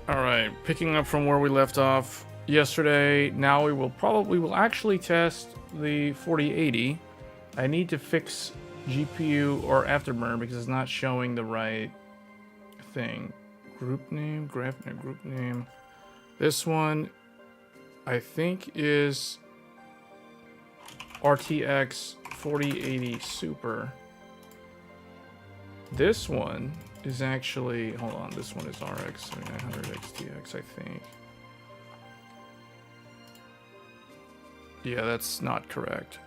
Alright, picking up from where we left off yesterday, now we will actually test the 4080. I need to fix GPU or Afterburner because it's not showing the right thing. Group name, graphic group name. This one, I think, is RTX 4080 Super. This one is actually, hold on, this one is RX 7900 XTX, I think. Yeah, that's not correct.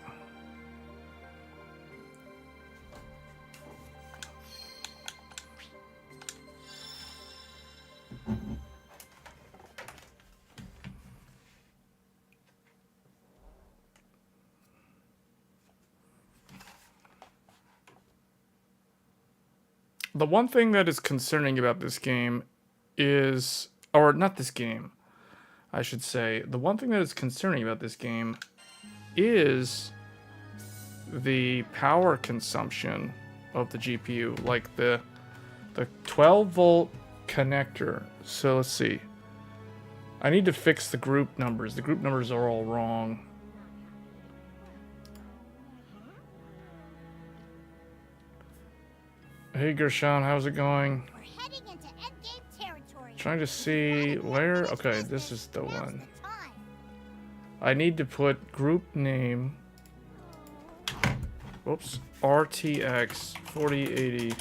The one thing that is concerning about this game is, or not this game, I should say, the one thing that is concerning about this game is the power consumption of the GPU, like the 12 volt connector. So let's see. I need to fix the group numbers. The group numbers are all wrong. Hey Gershon, how's it going? We're heading into endgame territory. Trying to see where. Okay, this is the one. I need to put group name. Whoops. RTX 4080.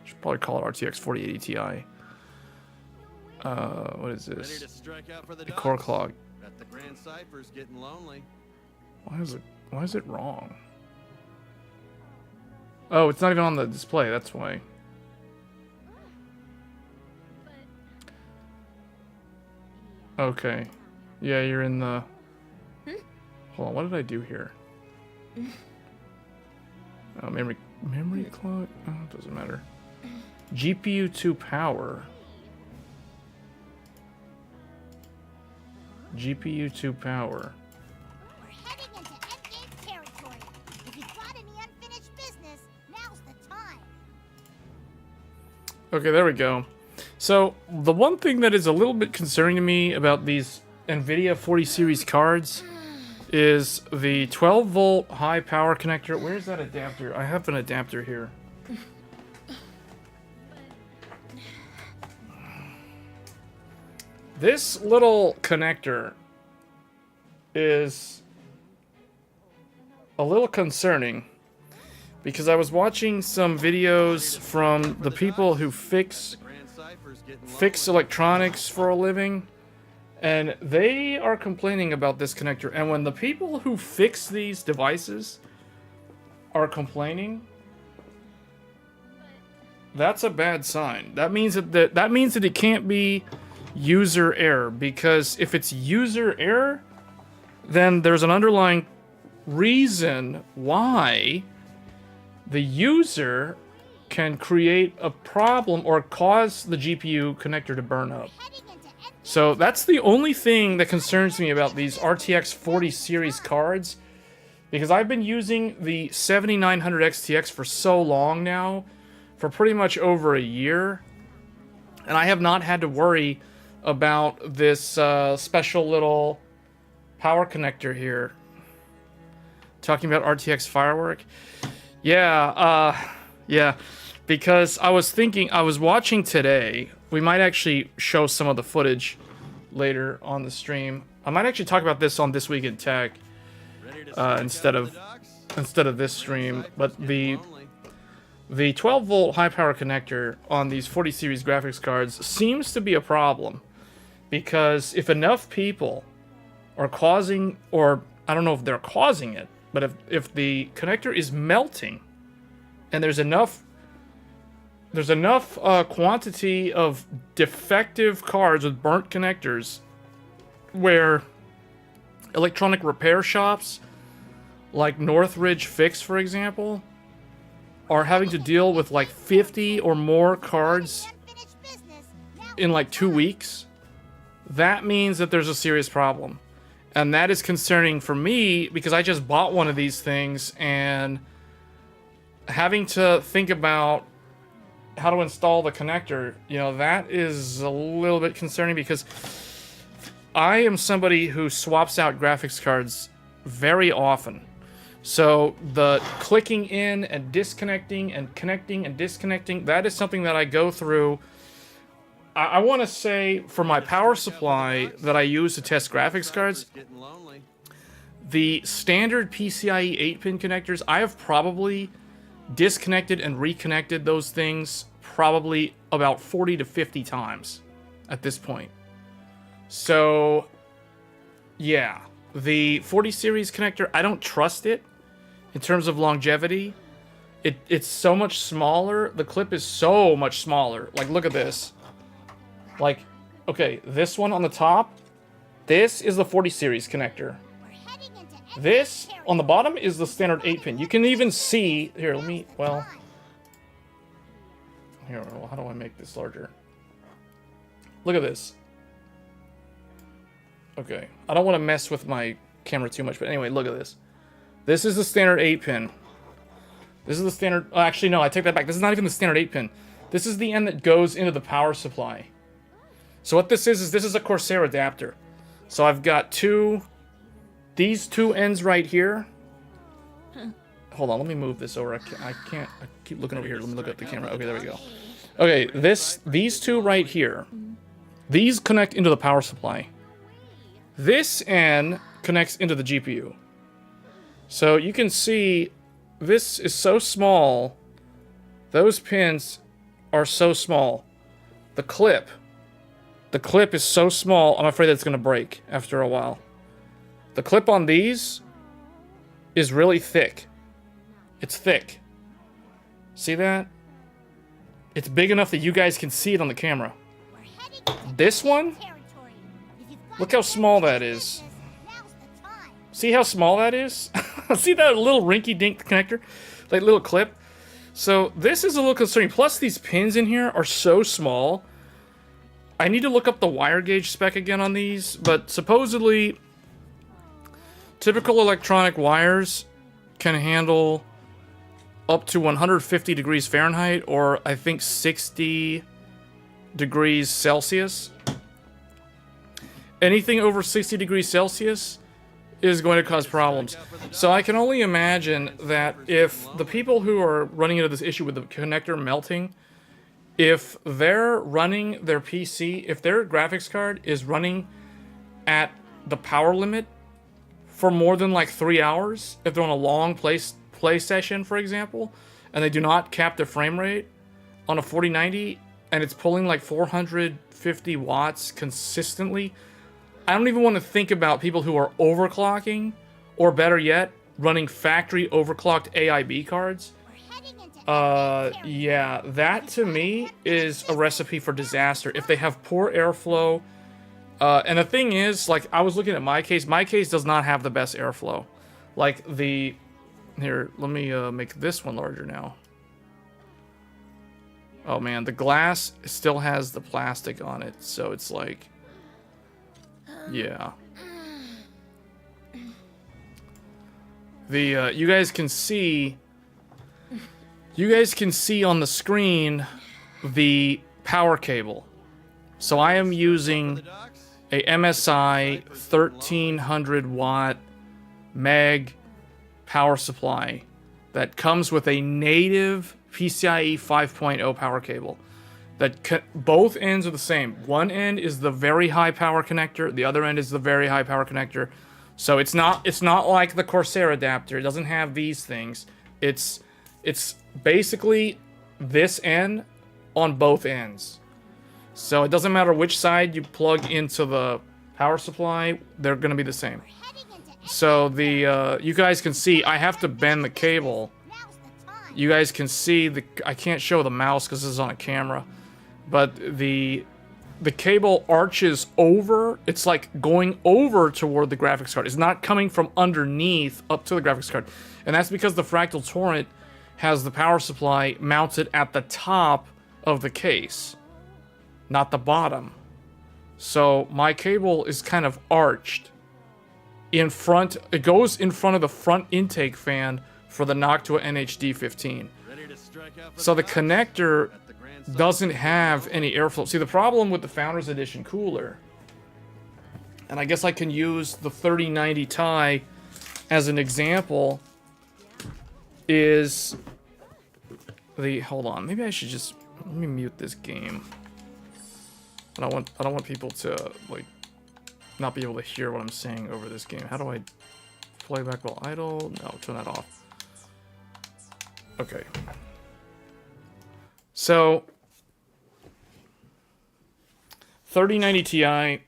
Should probably call it RTX 4080 Ti. What is this? The core clock. The Grand Cypher's getting lonely. Why is it wrong? Oh, it's not even on the display, that's why. Okay. Yeah, you're in the... Hold on, what did I do here? Oh, memory clock? Oh, it doesn't matter. GPU 2 power. GPU 2 power. We're heading into endgame territory. If you've got any unfinished business, now's the time. Okay, there we go. So, the one thing that is a little bit concerning to me about these Nvidia 40 series cards is the 12 volt high power connector. Where's that adapter? I have an adapter here. This little connector is a little concerning because I was watching some videos from the people who fix electronics for a living, and they are complaining about this connector. And when the people who fix these devices are complaining, that's a bad sign. That means that it can't be user error, because if it's user error, then there's an underlying reason why the user can create a problem or cause the GPU connector to burn up. So that's the only thing that concerns me about these RTX 40 series cards, because I've been using the 7900 XTX for so long now, for pretty much over a year, and I have not had to worry about this special little power connector here. Talking about RTX Firework. Yeah, because I was watching today, we might actually show some of the footage later on the stream. I might actually talk about this on This Week in Tech instead of this stream, but the 12 volt high power connector on these 40 series graphics cards seems to be a problem, because if enough people are causing, or I don't know if they're causing it, but if the connector is melting and there's enough quantity of defective cards with burnt connectors, where electronic repair shops like Northridge Fix, for example, are having to deal with like 50 or more cards in like 2 weeks, that means that there's a serious problem. And that is concerning for me, because I just bought one of these things, and having to think about how to install the connector, you know, that is a little bit concerning because I am somebody who swaps out graphics cards very often. So the clicking in and disconnecting and connecting and disconnecting, that is something that I go through. I want to say for my power supply that I use to test graphics cards, Getting lonely. the standard PCIe 8-pin connectors, I have probably disconnected and reconnected those things probably about 40 to 50 times at this point. So, yeah. The 40 series connector, I don't trust it in terms of longevity. It's so much smaller. The clip is so much smaller. Like, look at this. Like, okay, this one on the top, this is the 40 series connector. We're heading into This on the bottom is the standard 8-pin. You can even see, here, let me, well, here, well, how do I make this larger? Look at this. Okay, I don't want to mess with my camera too much, but anyway, look at this. This is the standard 8-pin. This is the standard, oh, actually, no, I take that back. This is not even the standard 8-pin. This is the end that goes into the power supply. So what this is this is a Corsair adapter. So I've got these two ends right here. Hold on, let me move this over. I can't, I keep looking over here. Let me look at the camera. Okay, there we go. Okay, these two right here, these connect into the power supply. This end connects into the GPU. So you can see this is so small. Those pins are so small. The clip is so small, I'm afraid it's going to break after a while. The clip on these is really thick. It's thick. See that? It's big enough that you guys can see it on the camera. We're heading into This one? territory. If you've got Look how small that is. now's the time. See how small that is? See that little rinky-dink connector? Like little clip? So this is a little concerning. Plus these pins in here are so small. I need to look up the wire gauge spec again on these, but supposedly typical electronic wires can handle up to 150 degrees Fahrenheit, or I think 60 degrees Celsius. Anything over 60 degrees Celsius is going to cause problems. So I can only imagine that if the people who are running into this issue with the connector melting, if they're running their PC, if their graphics card is running at the power limit for more than like 3 hours, if they're on a long play session, for example, and they do not cap their frame rate on a 4090, and it's pulling like 450 watts consistently, I don't even want to think about people who are overclocking, or better yet, running factory overclocked AIB cards. We're heading into Yeah, that to me is a recipe for disaster. If they have poor airflow, and the thing is, like, I was looking at my case does not have the best airflow. Like, here, let me make this one larger now. Oh man, the glass still has the plastic on it, so it's like, yeah. You guys can see on the screen the power cable. So I am using a MSI 1300 watt meg power supply that comes with a native PCIe 5.0 power cable. Both ends are the same. One end is the very high power connector, the other end is the very high power connector. So it's not like the Corsair adapter. It doesn't have these things. It's basically this end on both ends. So it doesn't matter which side you plug into the power supply, they're going to be the same. So you guys can see I have to bend the cable. You guys can see I can't show the mouse because this is on a camera, but the cable arches over. It's like going over toward the graphics card. It's not coming from underneath up to the graphics card. And that's because the Fractal Torrent has the power supply mounted at the top of the case, not the bottom. So my cable is kind of arched in front. It goes in front of the front intake fan for the Noctua NHD15. Ready to strike out for So the Ducks? connector At the Grand doesn't have any airflow. See, the problem with the Founders Edition cooler, and I guess I can use the 3090 Ti as an example, is the, hold on, maybe I should just, let me mute this game. I don't want people to, like, not be able to hear what I'm saying over this game. How do I play back while idle? No, turn that off. Okay. So 3090 Ti.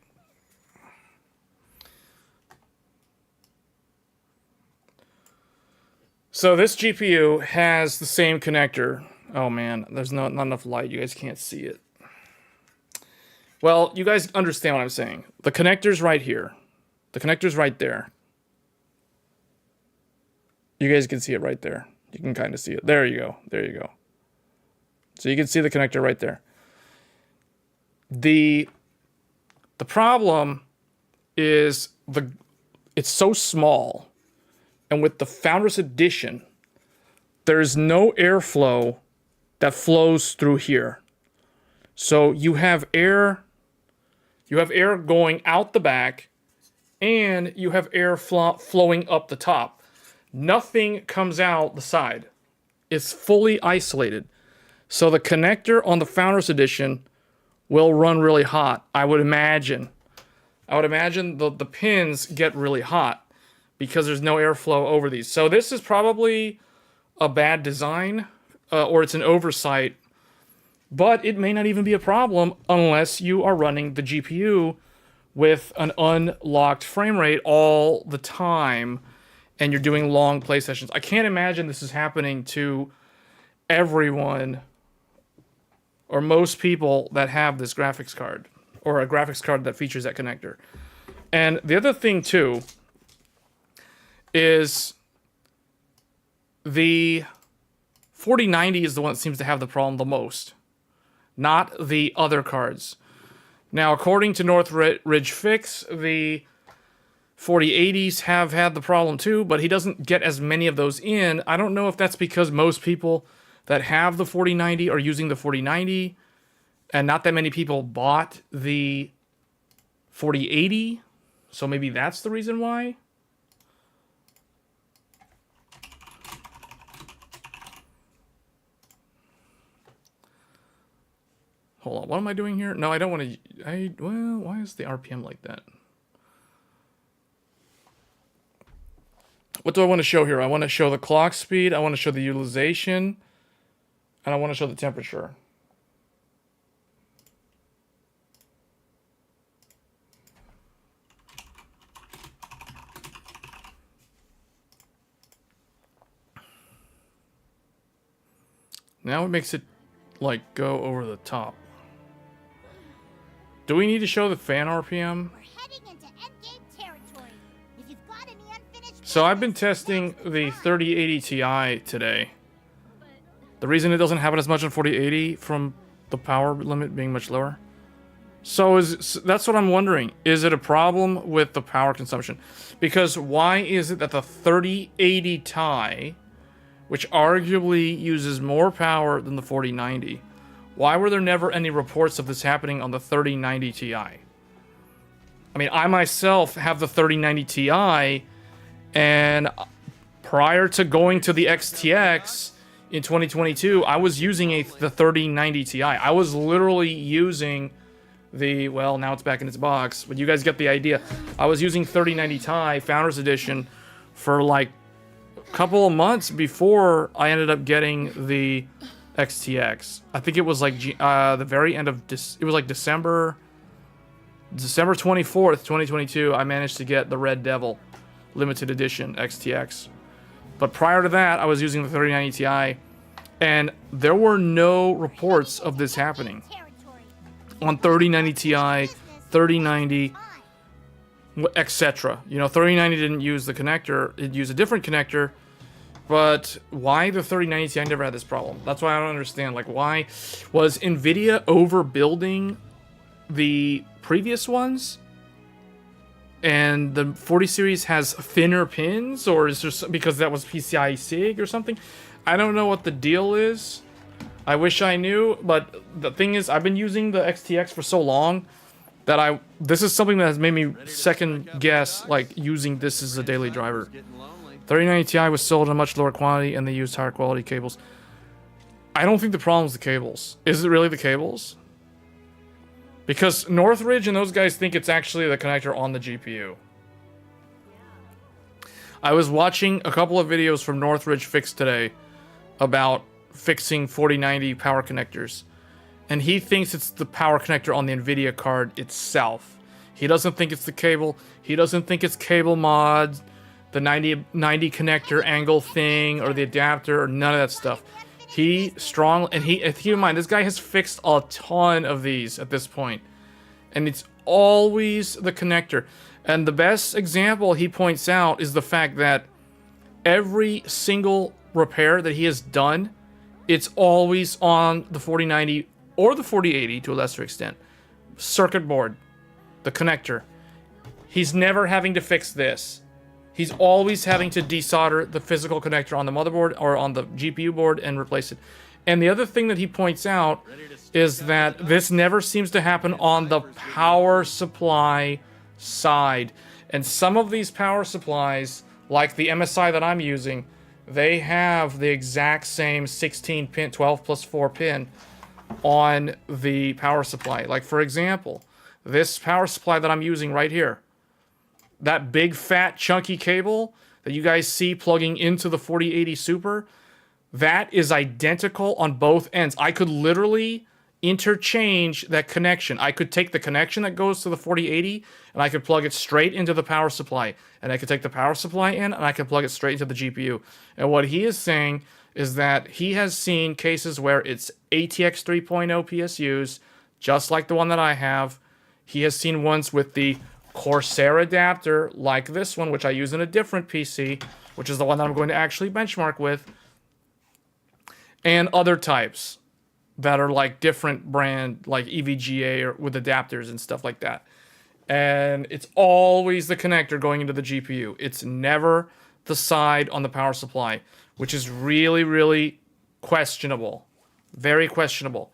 So this GPU has the same connector. Oh man, there's not enough light. You guys can't see it. Well, you guys understand what I'm saying. The connector's right here. The connector's right there. You guys can see it right there. You can kind of see it. There you go. There you go. So you can see the connector right there. The problem is it's so small, and with the Founders Edition, there's no airflow that flows through here. So you have air going out the back, and you have air flowing up the top. Nothing comes out the side. It's fully isolated. So the connector on the Founders Edition will run really hot, I would imagine. I would imagine the pins get really hot because there's no airflow over these. So this is probably a bad design, or it's an oversight, but it may not even be a problem unless you are running the GPU with an unlocked frame rate all the time and you're doing long play sessions. I can't imagine this is happening to everyone or most people that have this graphics card, or a graphics card that features that connector. And the other thing too is the 4090 is the one that seems to have the problem the most, not the other cards. Now, according to Northridge Fix, the 4080s have had the problem too, but he doesn't get as many of those in. I don't know if that's because most people that have the 4090 are using the 4090, and not that many people bought the 4080, so maybe that's the reason why. Hold on, what am I doing here? No, I don't want to, well, why is the RPM like that? What do I want to show here? I want to show the clock speed, I want to show the utilization, and I want to show the temperature. Now it makes it, like, go over the top. Do we need to show the fan RPM? We're heading into endgame territory. If you've got any unfinished So I've been testing the 3080 Ti today. The reason it doesn't happen as much on 4080 from the power limit being much lower. So that's what I'm wondering. Is it a problem with the power consumption? Because why is it that the 3080 Ti, which arguably uses more power than the 4090, why were there never any reports of this happening on the 3090 Ti? I mean, I myself have the 3090 Ti, and prior to going to the XTX in 2022, I was using the 3090 Ti. I was literally using the, well, now it's back in its box, but you guys get the idea. I was using 3090 Ti Founders Edition for like a couple of months before I ended up getting the XTX. I think it was like the very end of it was like December 24th, 2022. I managed to get the Red Devil limited edition XTX. But prior to that, I was using the 3090 Ti, and there were no reports of this happening on 3090 Ti, 3090, etc. You know, 3090 didn't use the connector; it used a different connector. But why the 3090 Ti never had this problem? That's why I don't understand. Like, why was Nvidia overbuilding the previous ones, and the 40 series has thinner pins, or is just because that was PCI SIG or something? I don't know what the deal is. I wish I knew, but the thing is, I've been using the XTX for so long that this is something that has made me second guess, like, using this as a daily driver. Getting lonely. 3090 Ti was sold in a much lower quantity, and they used higher quality cables. I don't think the problem is the cables. Is it really the cables? Because Northridge and those guys think it's actually the connector on the GPU. I was watching a couple of videos from Northridge Fix today about fixing 4090 power connectors. And he thinks it's the power connector on the Nvidia card itself. He doesn't think it's the cable. He doesn't think it's cable mods, the 90 connector angle thing, or the adapter, or none of that stuff. He strongly, and keep in mind, this guy has fixed a ton of these at this point. And it's always the connector. And the best example he points out is the fact that every single repair that he has done, it's always on the 4090 or the 4080 to a lesser extent. Circuit board, the connector. He's never having to fix this. He's always having to desolder the physical connector on the motherboard or on the GPU board and replace it. And the other thing that he points out is that this never seems to happen on the power supply side. And some of these power supplies, like the MSI that I'm using, they have the exact same 16 pin, 12 plus 4 pin on the power supply. Like, for example, this power supply that I'm using right here, that big fat chunky cable that you guys see plugging into the 4080 Super, that is identical on both ends. I could literally interchange that connection. I could take the connection that goes to the 4080 and I could plug it straight into the power supply. And I could take the power supply in and I could plug it straight into the GPU. And what he is saying is that he has seen cases where it's ATX 3.0 PSUs, just like the one that I have. He has seen ones with the Corsair adapter, like this one, which I use in a different PC, which is the one that I'm going to actually benchmark with, and other types that are like different brand, like EVGA or with adapters and stuff like that. And it's always the connector going into the GPU. It's never the side on the power supply, which is really, really questionable. Very questionable.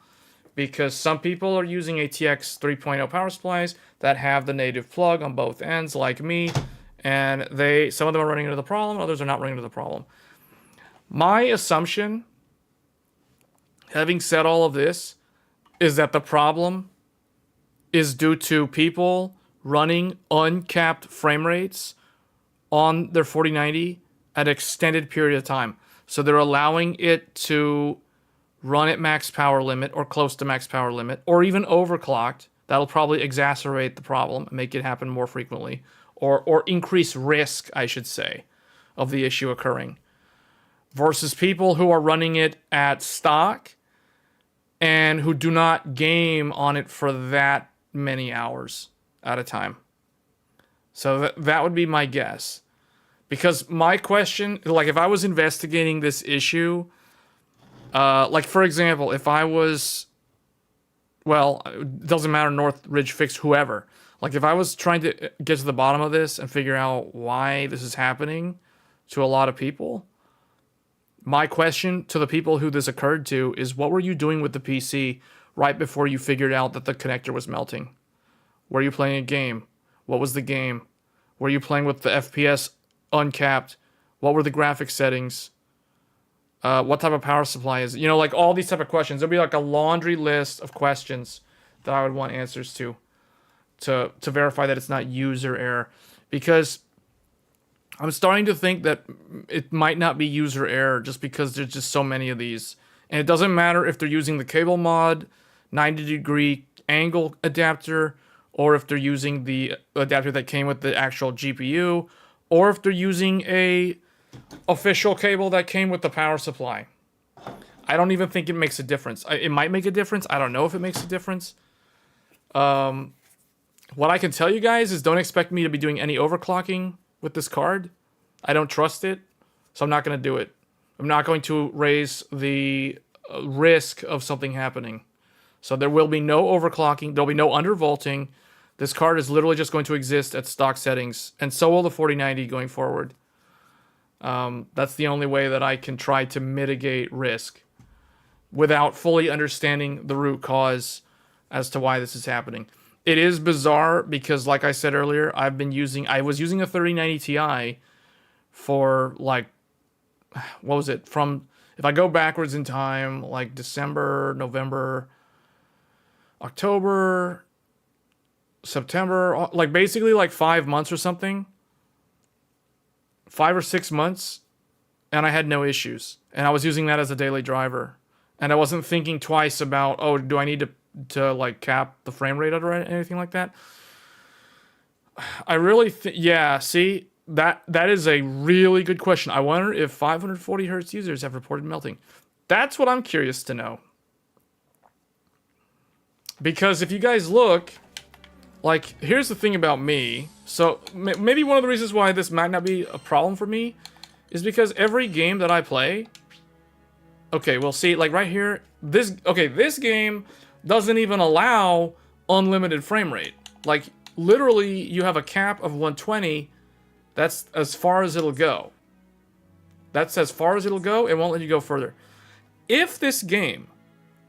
Because some people are using ATX 3.0 power supplies that have the native plug on both ends, like me, and some of them are running into the problem, others are not running into the problem. My assumption, having said all of this, is that the problem is due to people running uncapped frame rates on their 4090 at an extended period of time. So they're allowing it to run at max power limit or close to max power limit, or even overclocked. That'll probably exacerbate the problem and make it happen more frequently, or increase risk, I should say, of the issue occurring. Versus people who are running it at stock and who do not game on it for that many hours at a time. So that would be my guess. Because my question, like if I was investigating this issue, like for example, if I was, well, it doesn't matter, Northridge Fix, whoever. Like if I was trying to get to the bottom of this and figure out why this is happening to a lot of people, my question to the people who this occurred to is, what were you doing with the PC right before you figured out that the connector was melting? Were you playing a game? What was the game? Were you playing with the FPS uncapped? What were the graphics settings? What type of power supply is it? You know, like all these type of questions. There'll be like a laundry list of questions that I would want answers to verify that it's not user error. Because I'm starting to think that it might not be user error just because there's just so many of these. And it doesn't matter if they're using the cable mod, 90-degree angle adapter, or if they're using the adapter that came with the actual GPU, or if they're using a official cable that came with the power supply. I don't even think it makes a difference. It might make a difference. I don't know if it makes a difference. What I can tell you guys is don't expect me to be doing any overclocking with this card. I don't trust it, so I'm not going to do it. I'm not going to raise the risk of something happening. So there will be no overclocking. There'll be no undervolting. This card is literally just going to exist at stock settings, and so will the 4090 going forward. That's the only way that I can try to mitigate risk. without fully understanding the root cause as to why this is happening. It is bizarre because, like I said earlier, I was using a 3090 Ti for like, what was it? From, if I go backwards in time, like December, November, October, September, like basically like 5 months or something. 5 or 6 months, and I had no issues. And I was using that as a daily driver. And I wasn't thinking twice about, oh, do I need to like cap the frame rate or anything like that? I really yeah, see, that is a really good question. I wonder if 540 hertz users have reported melting. That's what I'm curious to know. Because if you guys look, like, here's the thing about me. So maybe one of the reasons why this might not be a problem for me is because every game that I play, okay, well, see, like right here, this game doesn't even allow unlimited frame rate. Like, literally, you have a cap of 120. That's as far as it'll go. That's as far as it'll go. It won't let you go further. If this game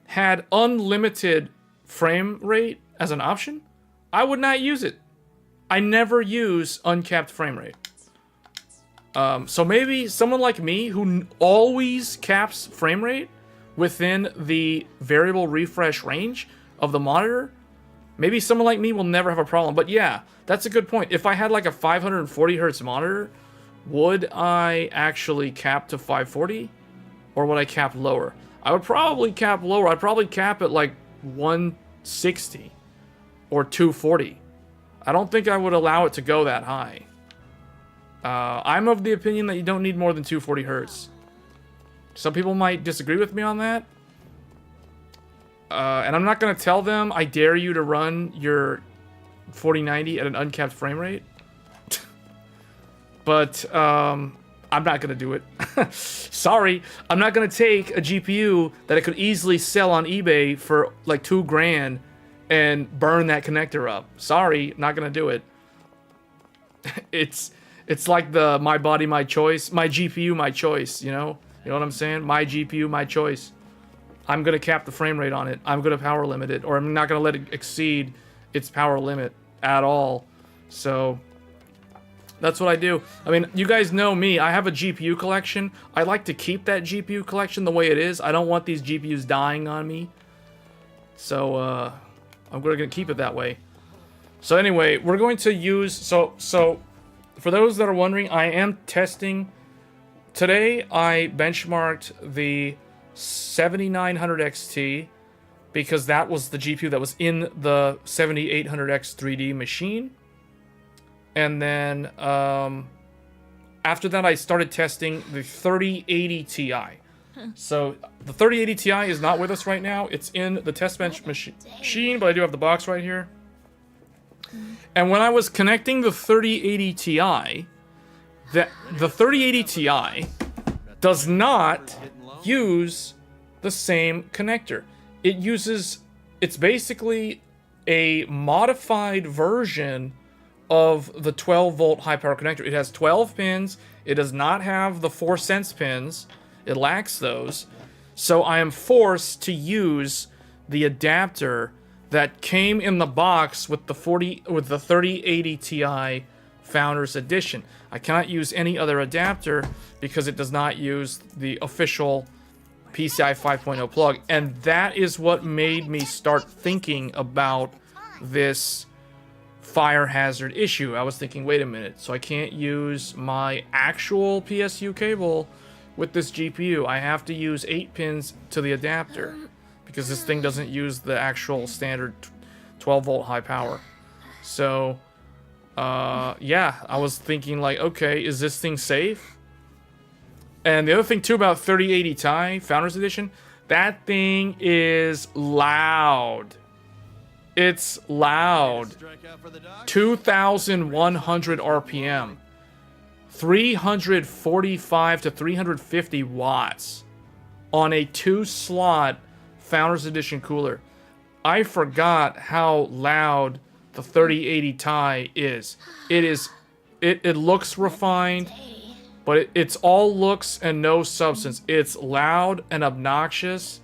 had unlimited frame rate as an option, I would not use it. I never use uncapped frame rate. So maybe someone like me who always caps frame rate within the variable refresh range of the monitor, maybe someone like me will never have a problem. But yeah, that's a good point. If I had like a 540 hertz monitor, would I actually cap to 540? Or would I cap lower? I would probably cap lower. I'd probably cap at like 160 or 240. I don't think I would allow it to go that high. I'm of the opinion that you don't need more than 240 hertz. Some people might disagree with me on that. And I'm not going to tell them I dare you to run your 4090 at an uncapped frame rate. But I'm not going to do it. Sorry, I'm not going to take a GPU that I could easily sell on eBay for like $2,000 and burn that connector up. Sorry, not going to do it. It's like the my body, my choice, my GPU, my choice, you know? You know what I'm saying? My GPU, my choice. I'm going to cap the frame rate on it. I'm going to power limit it, or I'm not going to let it exceed its power limit at all. So that's what I do. I mean, you guys know me. I have a GPU collection. I like to keep that GPU collection the way it is. I don't want these GPUs dying on me. So I'm going to keep it that way. So anyway, we're going to use... So for those that are wondering, I am testing... Today, I benchmarked the 7900 XT because that was the GPU that was in the 7800X 3D machine. And then after that, I started testing the 3080 Ti. So the 3080 Ti is not with us right now. It's in the test bench machine, but I do have the box right here. And when I was connecting the 3080 Ti, the 3080 Ti does not use the same connector. It's basically a modified version of the 12 volt high power connector. It has 12 pins. It does not have the 4 sense pins. It lacks those. So I am forced to use the adapter that came in the box with the 3080 Ti Founders Edition. I cannot use any other adapter because it does not use the official PCI 5.0 plug. And that is what made me start thinking about this fire hazard issue. I was thinking, wait a minute, so I can't use my actual PSU cable with this GPU. I have to use 8 pins to the adapter because this thing doesn't use the actual standard 12 volt high power. So yeah, I was thinking like, okay, is this thing safe? And the other thing too about 3080 Ti Founders Edition, that thing is loud. It's loud. 2,100 RPM. 345 to 350 watts on a 2-slot Founders Edition cooler. I forgot how loud the 3080 Ti is. It looks refined, but it's all looks and no substance. It's loud and obnoxious,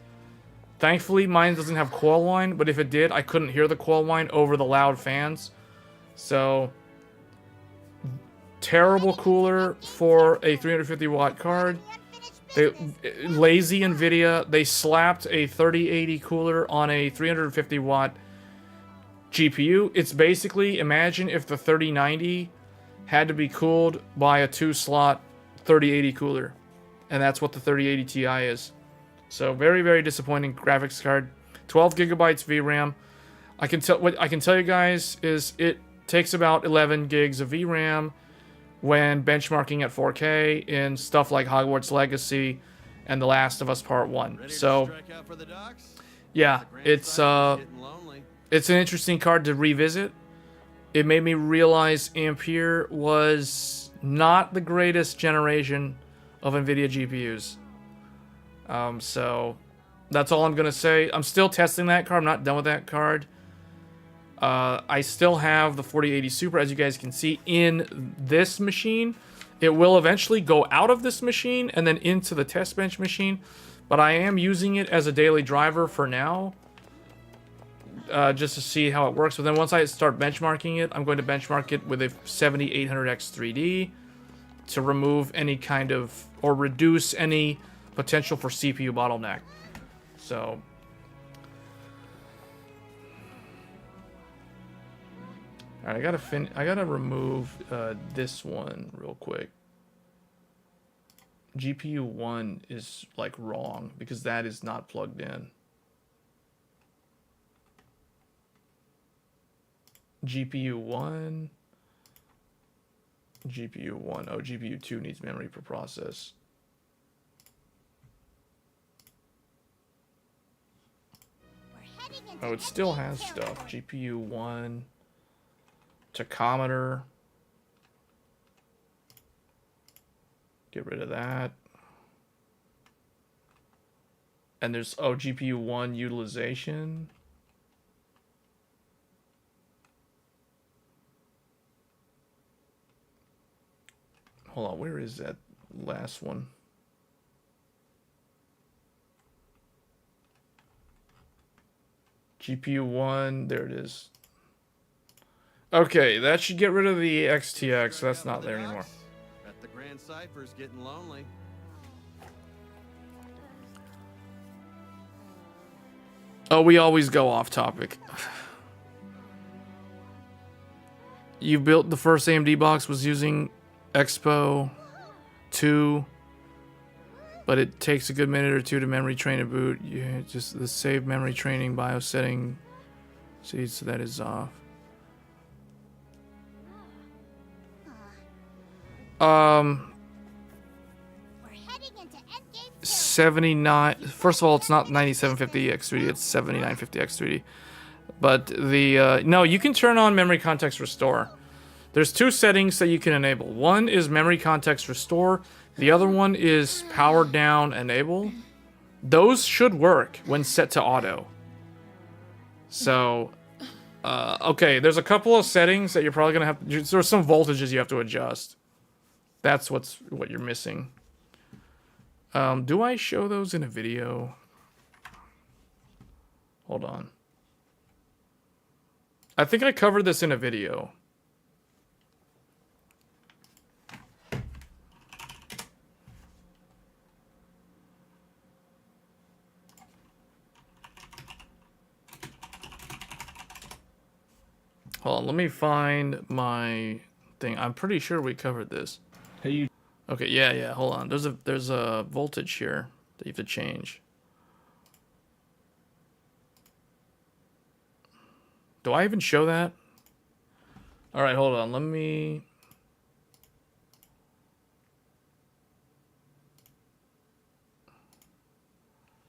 Thankfully, mine doesn't have coil whine, but if it did, I couldn't hear the coil whine over the loud fans. So, terrible cooler for a 350 watt card. Lazy Nvidia, they slapped a 3080 cooler on a 350 watt GPU. It's basically, imagine if the 3090 had to be cooled by a 2-slot 3080 cooler. And that's what the 3080 Ti is. So very, very disappointing graphics card. 12 gigabytes VRAM. What I can tell you guys is it takes about 11 gigs of VRAM when benchmarking at 4K in stuff like Hogwarts Legacy and The Last of Us Part 1. So, yeah, it's an interesting card to revisit. It made me realize Ampere was not the greatest generation of Nvidia GPUs. So, that's all I'm going to say. I'm still testing that card. I'm not done with that card. I still have the 4080 Super, as you guys can see, in this machine. It will eventually go out of this machine and then into the test bench machine. But I am using it as a daily driver for now. Just to see how it works. But then once I start benchmarking it, I'm going to benchmark it with a 7800X 3D to remove any kind of, or reduce any potential for CPU bottleneck. So... Alright, I gotta remove this one real quick. GPU 1 is like wrong because that is not plugged in. GPU 1. GPU 1. Oh, GPU 2 needs memory per process. Oh, it still has stuff. GPU 1. Tachometer. Get rid of that. And there's, oh, GPU 1 utilization. Hold on, where is that last one? GPU 1, there it is. Okay, that should get rid of the XTX. That's not there anymore. The Grand Cypher's getting lonely. Oh, we always go off topic. You built the first AMD box was using Expo 2, but it takes a good minute or two to memory train a boot. You just the save memory training BIOS setting. See, so that is off. 79. First of all, it's not 9750X3D. It's 7950X3D. But the no, you can turn on memory context restore. There's two settings that you can enable. One is memory context restore. The other one is power down enable. Those should work when set to auto. So, okay, there's a couple of settings that you're probably gonna have. There's some voltages you have to adjust. That's what you're missing. Do I show those in a video? Hold on. I think I covered this in a video. Hold on, let me find my thing. I'm pretty sure we covered this. Hey, you. Okay, yeah, hold on. There's a voltage here that you have to change. Do I even show that? All right, hold on. Let me...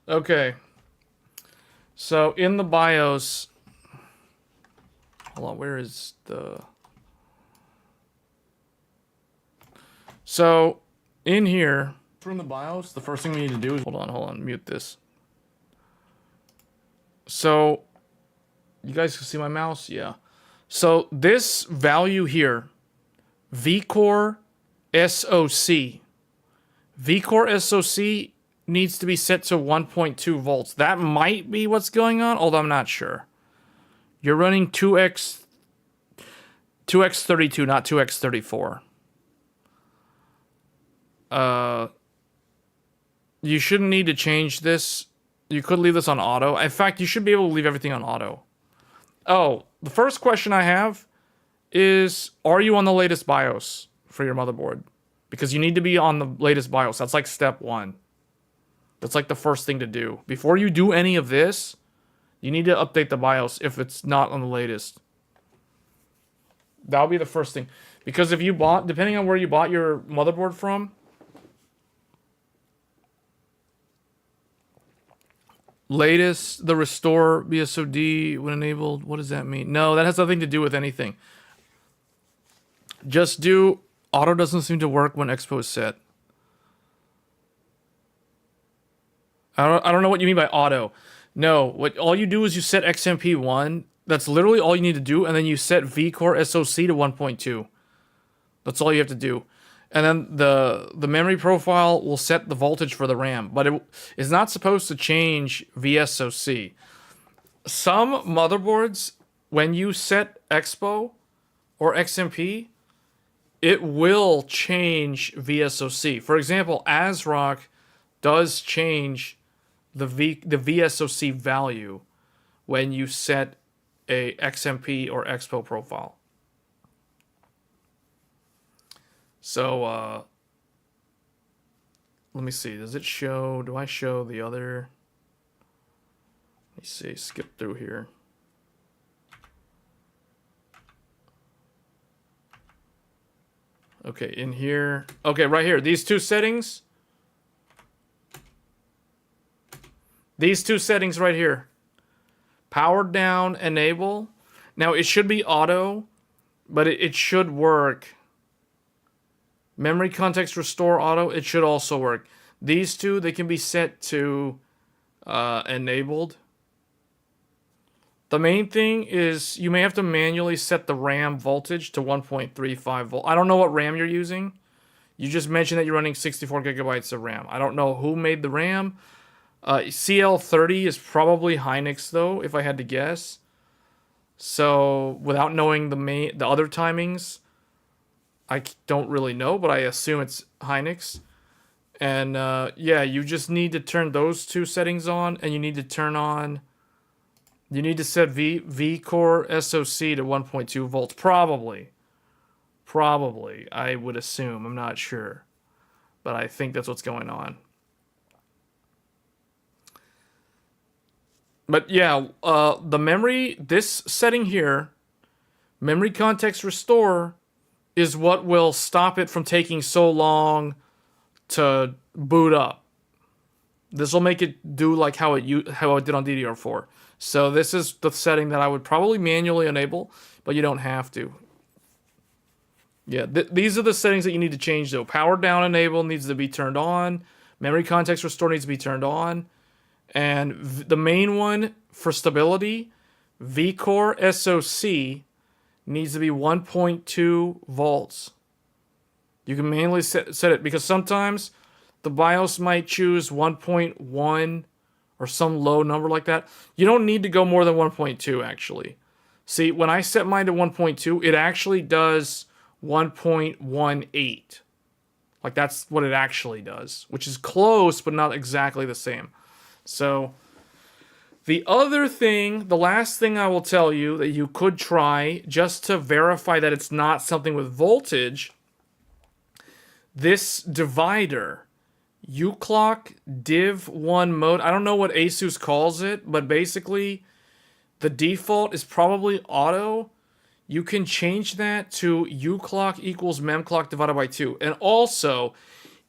Okay. So in the BIOS... Hold on, where is the... So, in here, from the BIOS, the first thing we need to do is... Hold on, mute this. So, you guys can see my mouse? Yeah. So, this value here, vCore SoC. vCore SoC needs to be set to 1.2 volts. That might be what's going on, although I'm not sure. You're running 2x32, not 2x34. You shouldn't need to change this. You could leave this on auto. In fact, you should be able to leave everything on auto. Oh, the first question I have is, are you on the latest BIOS for your motherboard? Because you need to be on the latest BIOS. That's like step one. That's like the first thing to do. Before you do any of this, you need to update the BIOS if it's not on the latest. That'll be the first thing. Because if you bought, depending on where you bought your motherboard from, latest, the restore BSOD when enabled, what does that mean? No, that has nothing to do with anything. Just do, auto doesn't seem to work when Expo is set. I don't know what you mean by auto. No, all you do is you set XMP 1. That's literally all you need to do, and then you set vCore SoC to 1.2. That's all you have to do. And then the memory profile will set the voltage for the RAM, but it is not supposed to change VSoC. Some motherboards, when you set Expo or XMP, it will change VSoC. For example, ASRock does change the VSoC value when you set a XMP or Expo profile. So, let me see. Does it show? Do I show the other? Let me see. Skip through here. Okay, in here. Okay, right here. These two settings. These two settings right here. Powered down, enable. Now, it should be auto, but it should work. Memory context restore auto, it should also work. These two, they can be set to enabled. The main thing is you may have to manually set the RAM voltage to 1.35 volt. I don't know what RAM you're using. You just mentioned that you're running 64 gigabytes of RAM. I don't know who made the RAM. CL30 is probably Hynix though, if I had to guess. So without knowing the other timings, I don't really know, but I assume it's Hynix. And yeah, you just need to turn those two settings on, and you need to turn on. You need to set vCore SoC to 1.2 volts, probably. Probably, I would assume. I'm not sure, but I think that's what's going on. But yeah, the memory, this setting here, memory context restore, is what will stop it from taking so long to boot up. This will make it do like how it did on DDR4. So this is the setting that I would probably manually enable, but you don't have to. Yeah, these are the settings that you need to change though. Power down enable needs to be turned on. Memory context restore needs to be turned on. And the main one for stability, vCore SoC, needs to be 1.2 volts. You can manually set it because sometimes the BIOS might choose 1.1 or some low number like that. You don't need to go more than 1.2 actually. See, when I set mine to 1.2, it actually does 1.18. Like that's what it actually does, which is close but not exactly the same. So the other thing, the last thing I will tell you that you could try just to verify that it's not something with voltage, this divider, uClock div 1 mode, I don't know what Asus calls it, but basically the default is probably auto. You can change that to uClock equals memclock divided by 2. And also,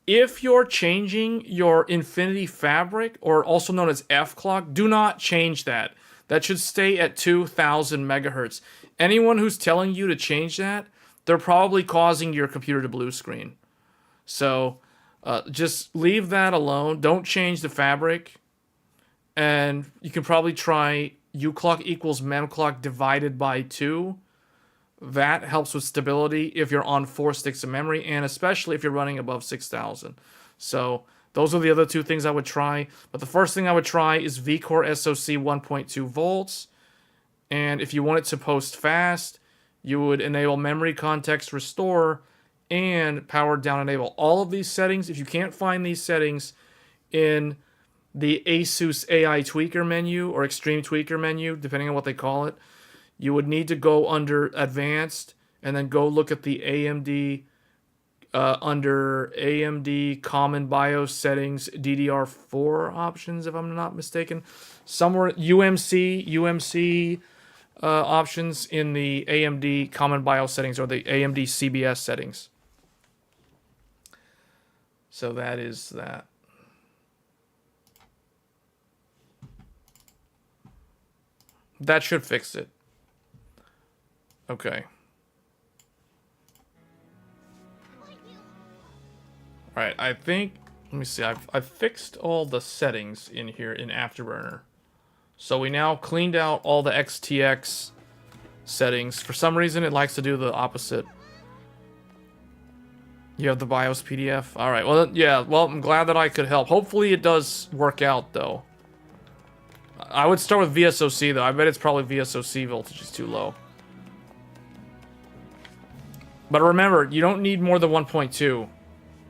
if you're changing your Infinity Fabric, or also known as F-Clock, do not change that. That should stay at 2000 megahertz. Anyone who's telling you to change that, they're probably causing your computer to blue screen. So just leave that alone. Don't change the fabric. And you can probably try uClock equals memclock divided by 2. That helps with stability if you're on 4 sticks of memory, and especially if you're running above 6,000. So Those are the other two things I would try. But the first thing I would try is vCore SoC 1.2 volts. And if you want it to post fast, you would enable memory context restore and power down enable. All of these settings, if you can't find these settings in the ASUS AI tweaker menu or extreme tweaker menu, depending on what they call it, you would need to go under advanced and then go look at the AMD under AMD common BIOS settings DDR4 options, if I'm not mistaken. Somewhere UMC options in the AMD common BIOS settings or the AMD CBS settings. So that is that. That should fix it. Okay. Alright, I think, let me see, I've fixed all the settings in here in Afterburner. So we now cleaned out all the XTX settings. For some reason, it likes to do the opposite. You have the BIOS PDF? Alright, well, yeah, well, I'm glad that I could help. Hopefully it does work out, though. I would start with VSOC, though. I bet it's probably VSOC voltage is too low. But remember, you don't need more than 1.2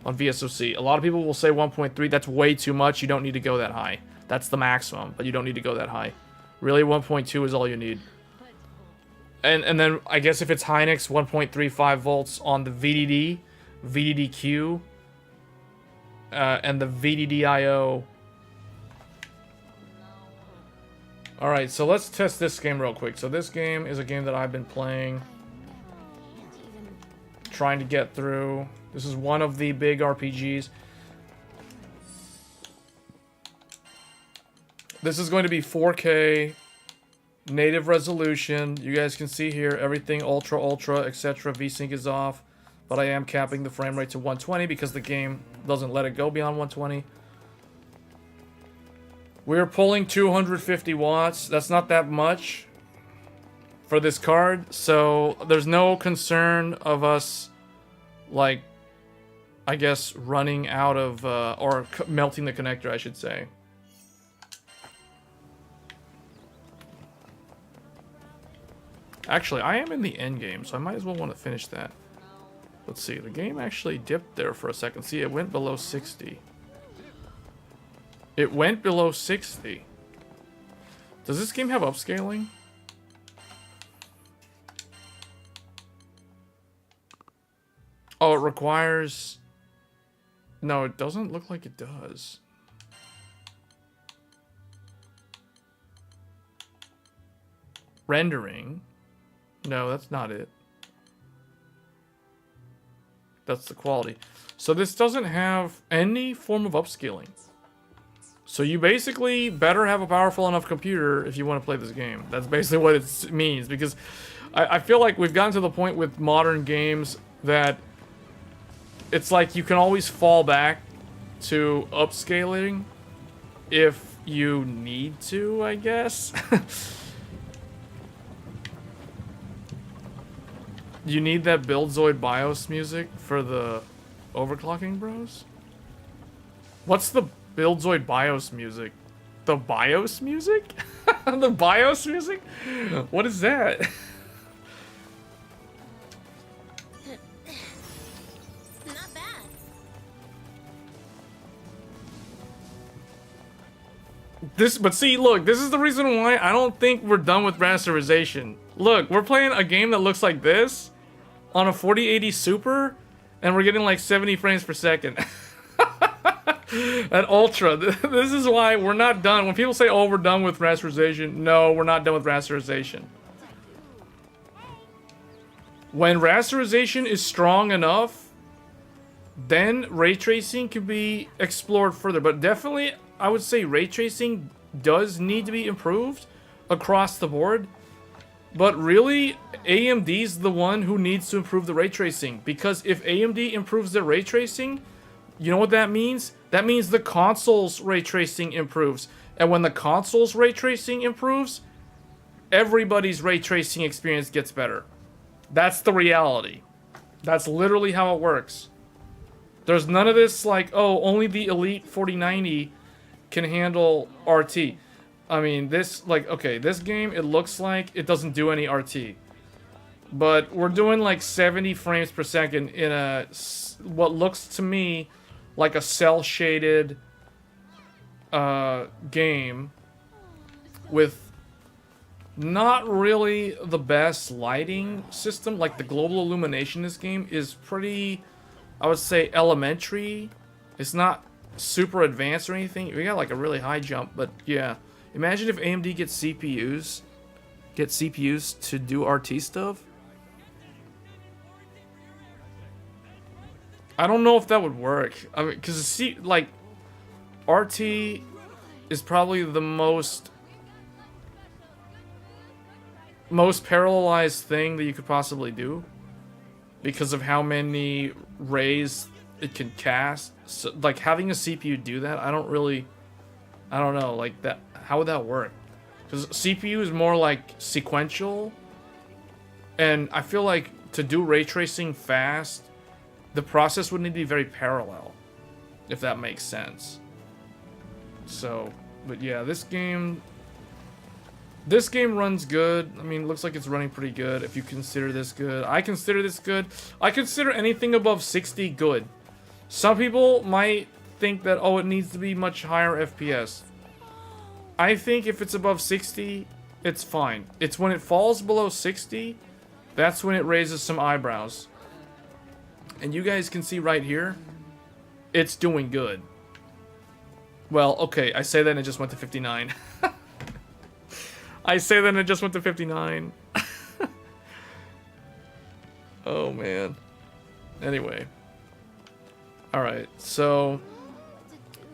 on VSOC. A lot of people will say 1.3. That's way too much. You don't need to go that high. That's the maximum, but you don't need to go that high. Really, 1.2 is all you need. And then, I guess if it's Hynix, 1.35 volts on the VDD, VDDQ, and the VDDIO. Alright, so let's test this game real quick. So this game is a game that I've been playing, trying to get through. This is one of the big RPGs. This is going to be 4K, native resolution. You guys can see here, everything ultra, etc. VSync is off. But I am capping the frame rate to 120 because the game doesn't let it go beyond 120. We're pulling 250 watts. That's not that much for this card. So there's no concern of us, like, I guess, running out of, or melting the connector, I should say. Actually, I am in the end game, so I might as well want to finish that. Let's see, the game actually dipped there for a second. See, it went below 60. It went below 60. Does this game have upscaling? Oh, it requires... No, it doesn't look like it does. Rendering. No, that's not it. That's the quality. So this doesn't have any form of upscaling. So you basically better have a powerful enough computer if you want to play this game. That's basically what it means. Because I feel like we've gotten to the point with modern games that it's like you can always fall back to upscaling if you need to, I guess. You need that Buildzoid BIOS music for the overclocking, bros? What's the Buildzoid BIOS music? The BIOS music? The BIOS music? What is that? Not bad. But see, look, this is the reason why I don't think we're done with rasterization. Look, we're playing a game that looks like this on a 4080 Super, and we're getting like 70 frames per second. At Ultra. This is why we're not done. When people say, oh, we're done with rasterization, no, we're not done with rasterization. When rasterization is strong enough, then ray tracing can be explored further. But definitely, I would say ray tracing does need to be improved across the board. But really, AMD's the one who needs to improve the ray tracing. Because if AMD improves their ray tracing, you know what that means? That means the console's ray tracing improves. And when the console's ray tracing improves, everybody's ray tracing experience gets better. That's the reality. That's literally how it works. There's none of this like, oh, only the Elite 4090 can handle RT. I mean, this, like, okay, this game, it looks like it doesn't do any RT. But we're doing like 70 frames per second in a, what looks to me like a cel-shaded game with not really the best lighting system. Like, the global illumination in this game is pretty, I would say, elementary. It's not super advanced or anything. We got like a really high jump, but yeah. Imagine if AMD gets CPUs to do RT stuff. I don't know if that would work. I mean, because like RT is probably the most parallelized thing that you could possibly do because of how many rays it can cast. So, like, having a CPU do that, I don't know, like, that, how would that work? Because CPU is more like sequential, and I feel like to do ray tracing fast, the process would need to be very parallel, if that makes sense. So, but yeah, this game runs good. I mean, it looks like it's running pretty good if you consider this good. I consider this good. I consider anything above 60 good. Some people might think that, oh, it needs to be much higher FPS. I think if it's above 60, it's fine. It's when it falls below 60, that's when it raises some eyebrows. And you guys can see right here, it's doing good. Well, okay, I say that and it just went to 59. I say that and it just went to 59. Oh, man. Anyway. Alright, so...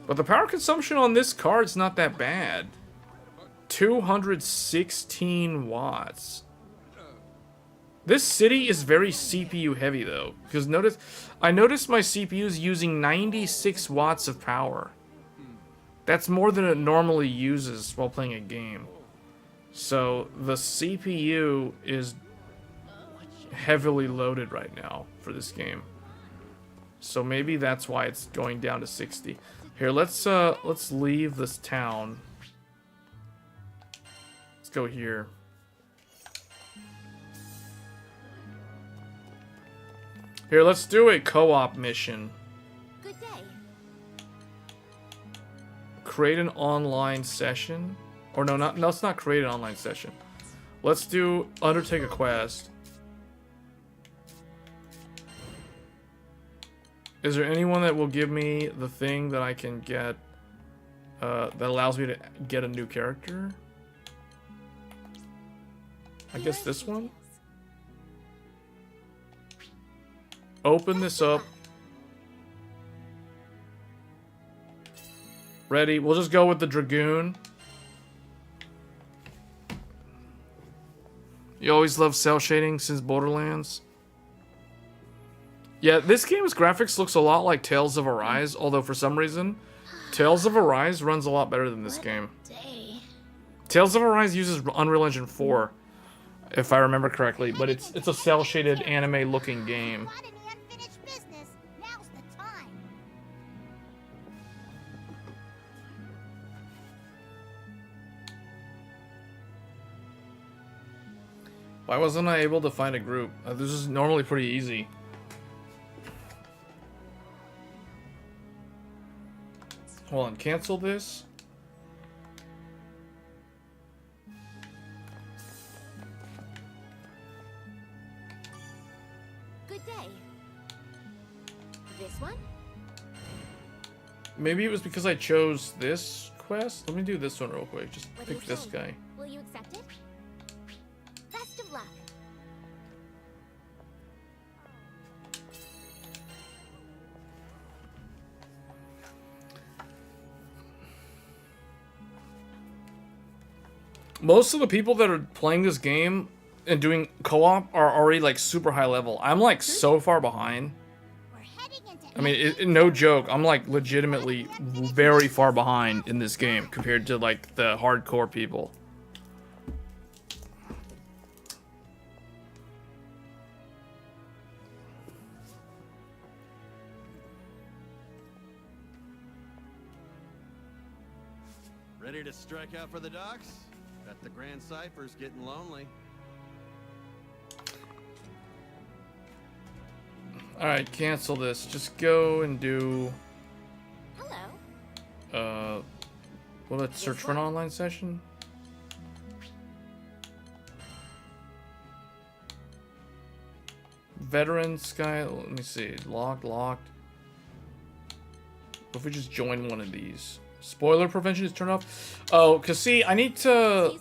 But the power consumption on this card's not that bad. 216 watts. This city is very CPU heavy though, because I noticed my CPU is using 96 watts of power. That's more than it normally uses while playing a game. So the CPU is heavily loaded right now for this game. So maybe that's why it's going down to 60. Here, let's leave this town. Let's go here. Here, let's do a co-op mission. Good day. Create an online session. Or no, let's not create an online session. Let's do undertake a quest. Is there anyone that will give me the thing that I can get that allows me to get a new character? I guess this one? Open this up. Ready? We'll just go with the Dragoon. You always love cel shading since Borderlands. Yeah, this game's graphics looks a lot like Tales of Arise, although for some reason, Tales of Arise runs a lot better than this game. Tales of Arise uses Unreal Engine 4, if I remember correctly, but it's a cel-shaded anime-looking game. Why wasn't I able to find a group? This is normally pretty easy. Hold on, cancel this. Good day. This one? Maybe it was because I chose this quest. Let me do this one real quick. Just What do pick you this say? guy. Will you accept it? Best of luck. Most of the people that are playing this game and doing co-op are already like super high level. I'm like so far behind. We're heading into I mean, no joke. I'm like legitimately very far behind in this game compared to like the hardcore people. Ready to strike out for the docks? Bet the Grand Cypher's getting lonely. Alright, cancel this. Just go and do... Hello. Well, let's search for an online session. Veteran Sky, let me see. Locked. What if we just join one of these? Spoiler prevention is turned off. Oh, cause see, I need to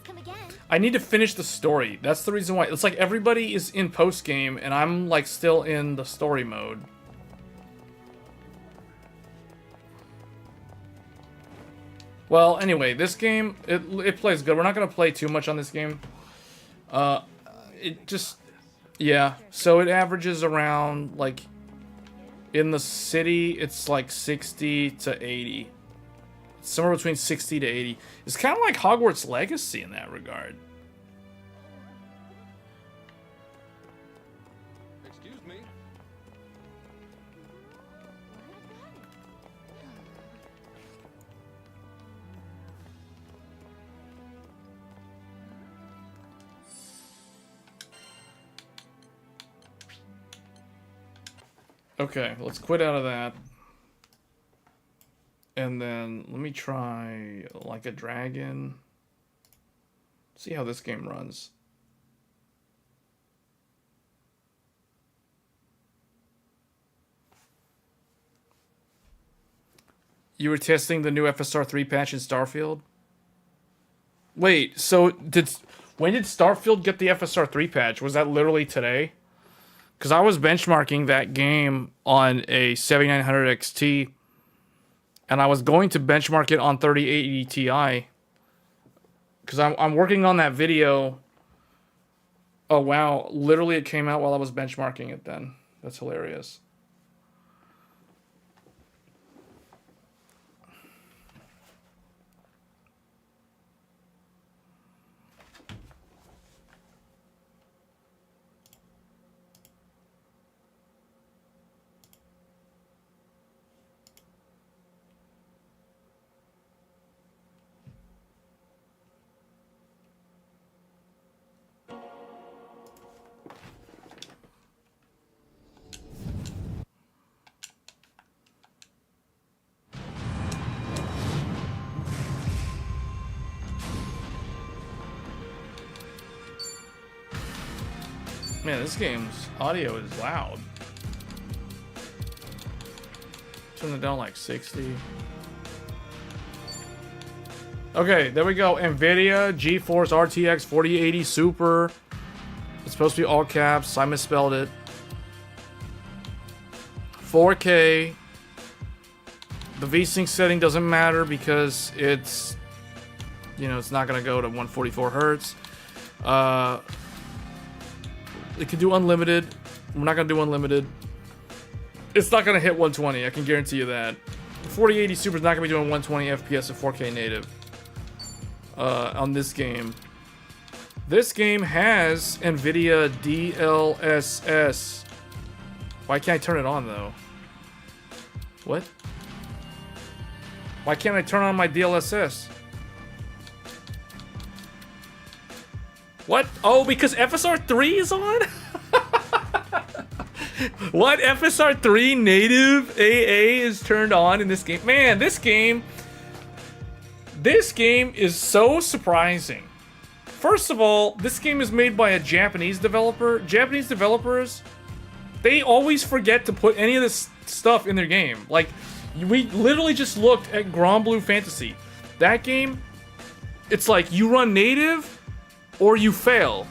finish the story. That's the reason why. It's like everybody is in post game, and I'm like still in the story mode. Well, anyway, this game it plays good. We're not gonna play too much on this game. It just, yeah. So it averages around like in the city, it's like 60 to 80. It's somewhere between 60 to 80. It's kind of like Hogwarts Legacy in that regard. Excuse me. Okay, let's quit out of that. And then let me try like a dragon. See how this game runs. You were testing the new FSR 3 patch in Starfield? Wait, so when did Starfield get the FSR 3 patch? Was that literally today? Because I was benchmarking that game on a 7900 XT, and I was going to benchmark it on 3080 Ti. Because I'm working on that video. Oh, wow. Literally, it came out while I was benchmarking it then. That's hilarious. Man, this game's audio is loud. Turn it down like 60. Okay, there we go. Nvidia GeForce RTX 4080 Super. It's supposed to be all caps. I misspelled it. 4K. The VSync setting doesn't matter because it's, you know, it's not going to go to 144 hertz. It can do unlimited. We're not going to do unlimited. It's not going to hit 120. I can guarantee you that. The 4080 Super is not going to be doing 120 FPS at 4K native on this game. This game has Nvidia DLSS. Why can't I turn it on, though? What? Why can't I turn on my DLSS? What? Oh, because FSR 3 is on? What? FSR 3 native AA is turned on in this game? Man, this game is so surprising. First of all, this game is made by a Japanese developer. Japanese developers, they always forget to put any of this stuff in their game. Like, we literally just looked at Granblue Fantasy. That game, it's like you run native or you fail.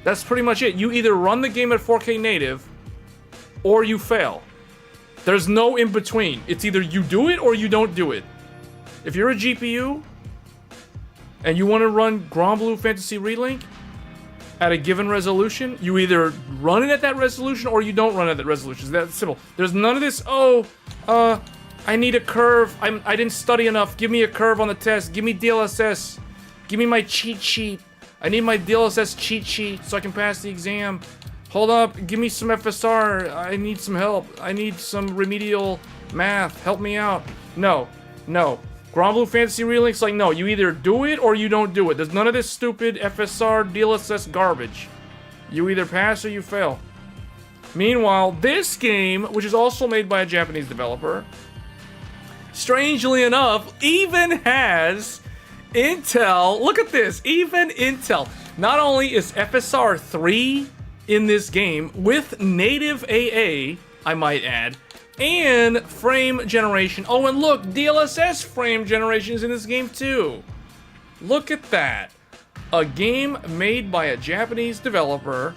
That's pretty much it. You either run the game at 4K native or you fail. There's no in between. It's either you do it or you don't do it. If you're a GPU and you want to run Granblue Fantasy Relink at a given resolution, you either run it at that resolution or you don't run it at that resolution. It's that simple. There's none of this, I need a curve. I didn't study enough. Give me a curve on the test. Give me DLSS. Give me my cheat sheet. I need my DLSS cheat sheet so I can pass the exam. Hold up, give me some FSR. I need some help. I need some remedial math. Help me out. No, no. Granblue Fantasy Relink's like, no, you either do it or you don't do it. There's none of this stupid FSR DLSS garbage. You either pass or you fail. Meanwhile, this game, which is also made by a Japanese developer, strangely enough, even has Intel. Look at this, even Intel. Not only is FSR 3 in this game with native AA, I might add, and frame generation. Oh, and look, DLSS frame generation is in this game too. Look at that. A game made by a Japanese developer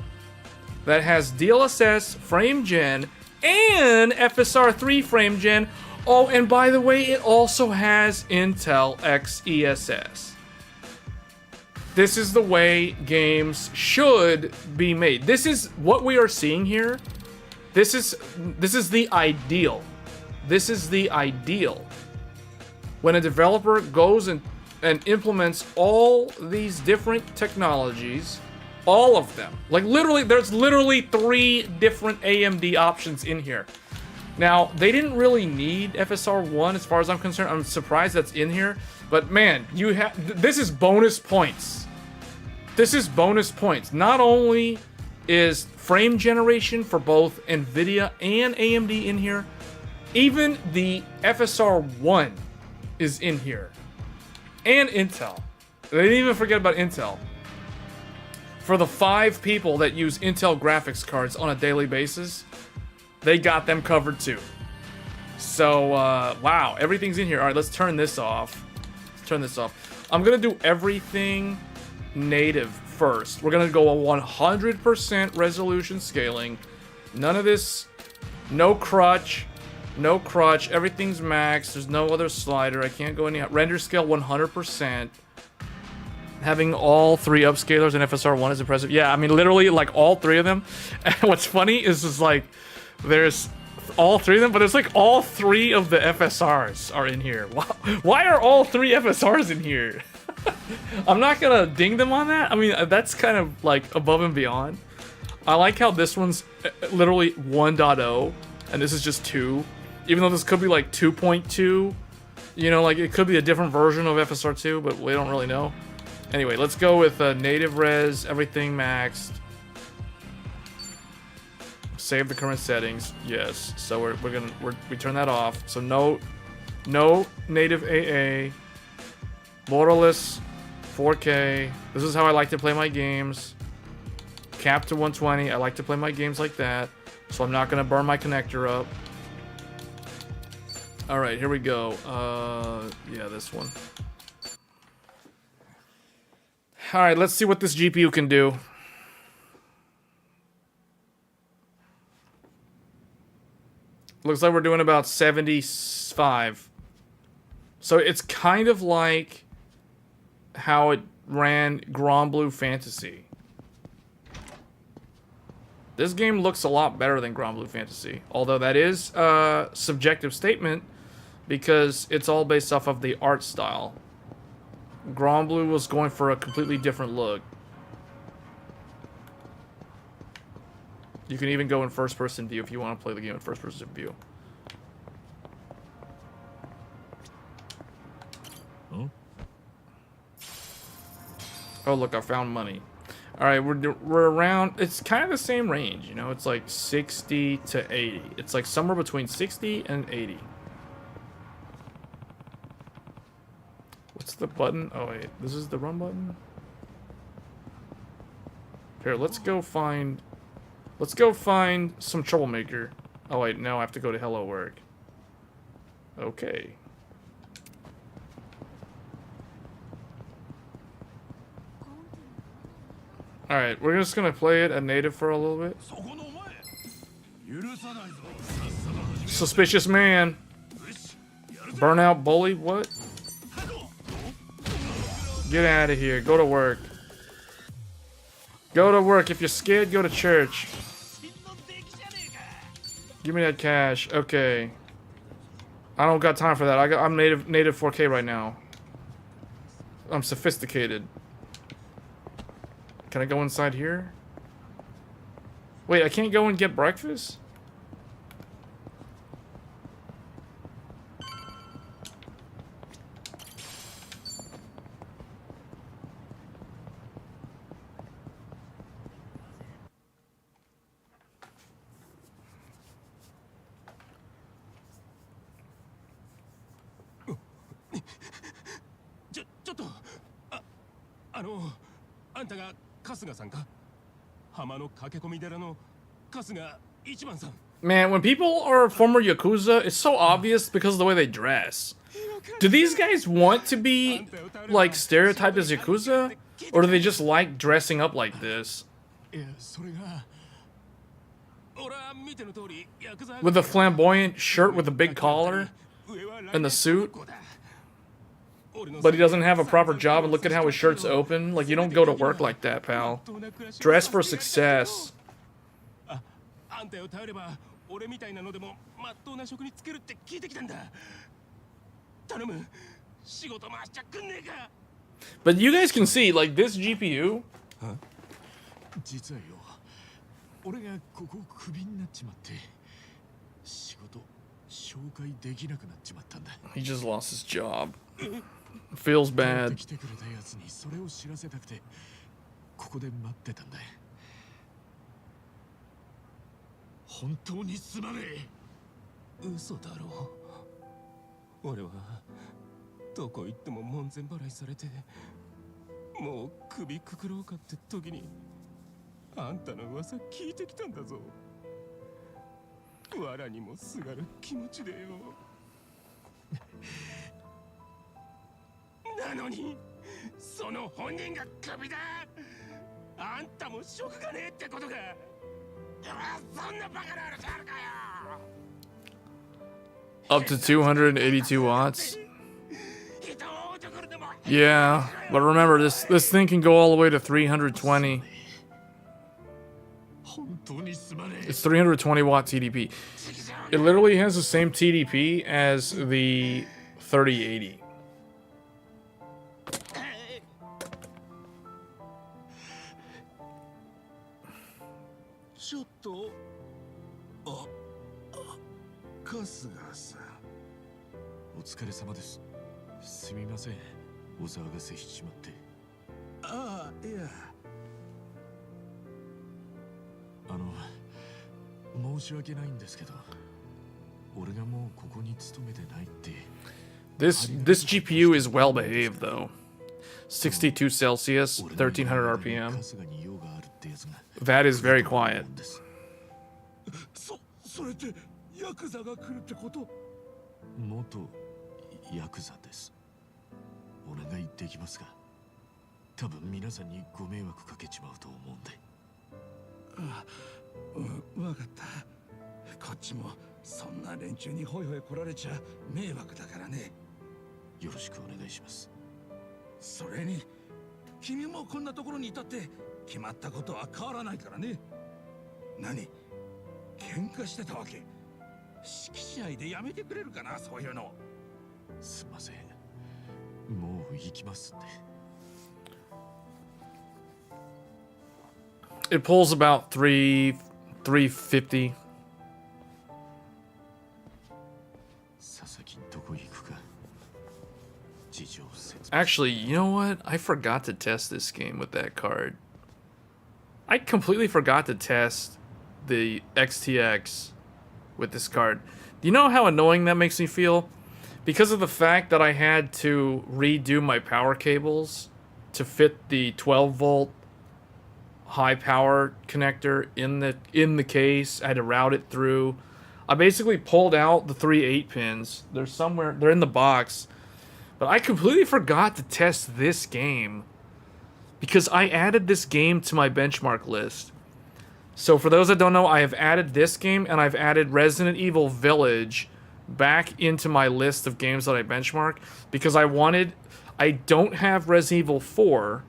that has DLSS frame gen and FSR 3 frame gen. Oh, and by the way, it also has Intel XESS. This is the way games should be made. This is what we are seeing here. This is the ideal. This is the ideal. When a developer goes and implements all these different technologies, all of them. Like literally, there's literally 3 different AMD options in here. Now, they didn't really need FSR 1 as far as I'm concerned. I'm surprised that's in here. But man, this is bonus points. This is bonus points. Not only is frame generation for both Nvidia and AMD in here, even the FSR 1 is in here. And Intel. They didn't even forget about Intel. For the 5 people that use Intel graphics cards on a daily basis, they got them covered too. So, wow, everything's in here. All right, let's turn this off. Let's turn this off. I'm gonna do everything native first. We're gonna go a 100% resolution scaling. None of this, no crutch, no crutch. Everything's max. There's no other slider. I can't go any render scale 100%. Having all 3 upscalers in FSR 1 is impressive. Yeah, I mean, literally, like, all 3 of them. And what's funny is just, like, there's all 3 of them, but there's, like, all 3 of the FSRs are in here. Why are all 3 FSRs in here? I'm not gonna ding them on that. I mean, that's kind of, like, above and beyond. I like how this one's literally 1.0, and this is just 2. Even though this could be, like, 2.2. You know, like, it could be a different version of FSR 2, but we don't really know. Anyway, let's go with native res, everything maxed. Save the current settings. Yes. So we turn that off. So no native AA. Borderless 4K. This is how I like to play my games. Cap to 120. I like to play my games like that. So I'm not gonna burn my connector up. All right, here we go. Yeah, this one. Alright, let's see what this GPU can do. Looks like we're doing about 75. So it's kind of like how it ran Granblue Fantasy. This game looks a lot better than Granblue Fantasy. Although that is a subjective statement because it's all based off of the art style. Granblue was going for a completely different look. You can even go in first-person view if you want to play the game in first-person view. Huh? Oh, look, I found money. All right, we're around. It's kind of the same range, you know. It's like 60 to 80. It's like somewhere between 60 and 80. What's the button? Oh wait, this is the run button. Here, let's go find some troublemaker. Oh wait, no, I have to go to hello work. Okay. All right, we're just gonna play it at native for a little bit. Suspicious man. Burnout bully. What? Get out of here. Go to work. Go to work. If you're scared, go to church. Give me that cash. Okay. I don't got time for that. I'm native 4K right now. I'm sophisticated. Can I go inside here? Wait, I can't go and get breakfast? あんたが春日さんか浜の駆け込み寺の春日一番さん Man, when people are former Yakuza, it's so obvious because of the way they dress. Do these guys want to be, like, stereotyped as Yakuza? Or do they just like dressing up like this? いやそれが俺は見ての通りヤクザ With a flamboyant shirt with a big collar and the suit? But he doesn't have a proper job, and look at how his shirt's open. Like, you don't go to work like that, pal. Dress for success. あんたを頼れば俺みたいなのでもまっとうな職に就けるって聞いてきたんだ頼む仕事回しちゃくんねえか But you guys can see, like, this GPU... 実はよ俺がここクビになっちまって仕事紹介できなくなっちまったんだ He just lost his job. Feels bad. 来てくれたやつにそれを知らせたくてここで待ってたんだ本当にすまねえ嘘だろ俺はどこ行っても門前払いされてもう首くくろうかって時にあんたの噂聞いてきたんだぞ藁にもすがる気持ちでよなのにその本人がクビだあんたも職がねえってことかそんなバカな話あるかよ Up to 282 watts? Yeah, but remember, this thing can go all the way to 320. It's 320 watt TDP. It literally has the same TDP as the 3080. Oh, 春日さんお疲れ様ですすみませんお騒がせしちまってああいや申し訳ないんですけど俺がもうここに勤めてないって This GPU is well behaved though. 62 Celsius, 1300 RPM. That is very quiet. それってヤクザが来るってこと元ヤクザですお願いできますか多分皆さんにご迷惑かけちまうと思うんでわかったこっちもそんな連中にホイホイ来られちゃ迷惑だからねよろしくお願いしますそれに君もこんなところにいたって決まったことは変わらないからね何喧嘩してたわけ敷地内でやめてくれるかなそういうのすいませんもう行きますんで It pulls about 350. 佐々木どこ行くか事情説明 Actually, you know what? I forgot to test this game with that card. I completely forgot to test the XTX with this card. Do you know how annoying that makes me feel? Because of the fact that I had to redo my power cables to fit the 12 volt high power connector in the case. I had to route it through. I basically pulled out the 3 8 pins. They're somewhere, they're in the box. But I completely forgot to test this game because I added this game to my benchmark list. So for those that don't know, I have added this game and I've added Resident Evil Village back into my list of games that I benchmark because I don't have Resident Evil 4,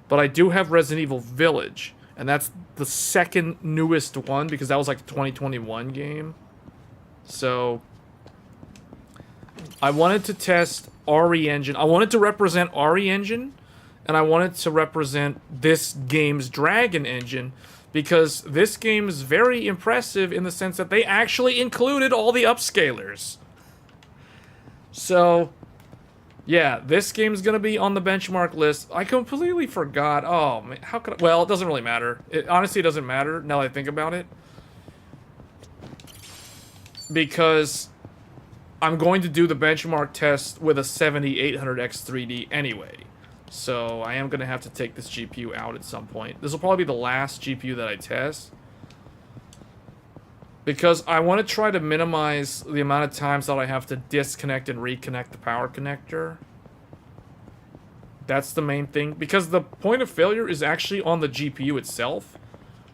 but I do have Resident Evil Village. And that's the second newest one because that was like a 2021 game. So I wanted to test RE Engine. I wanted to represent RE Engine and I wanted to represent this game's Dragon Engine because this game is very impressive in the sense that they actually included all the upscalers. So, yeah, this game's going to be on the benchmark list. I completely forgot. Oh, man, how could I? Well, it doesn't really matter. Honestly, it doesn't matter now that I think about it. Because I'm going to do the benchmark test with a 7800X3D anyway. So I am going to have to take this GPU out at some point. This will probably be the last GPU that I test. Because I want to try to minimize the amount of times that I have to disconnect and reconnect the power connector. That's the main thing. Because the point of failure is actually on the GPU itself.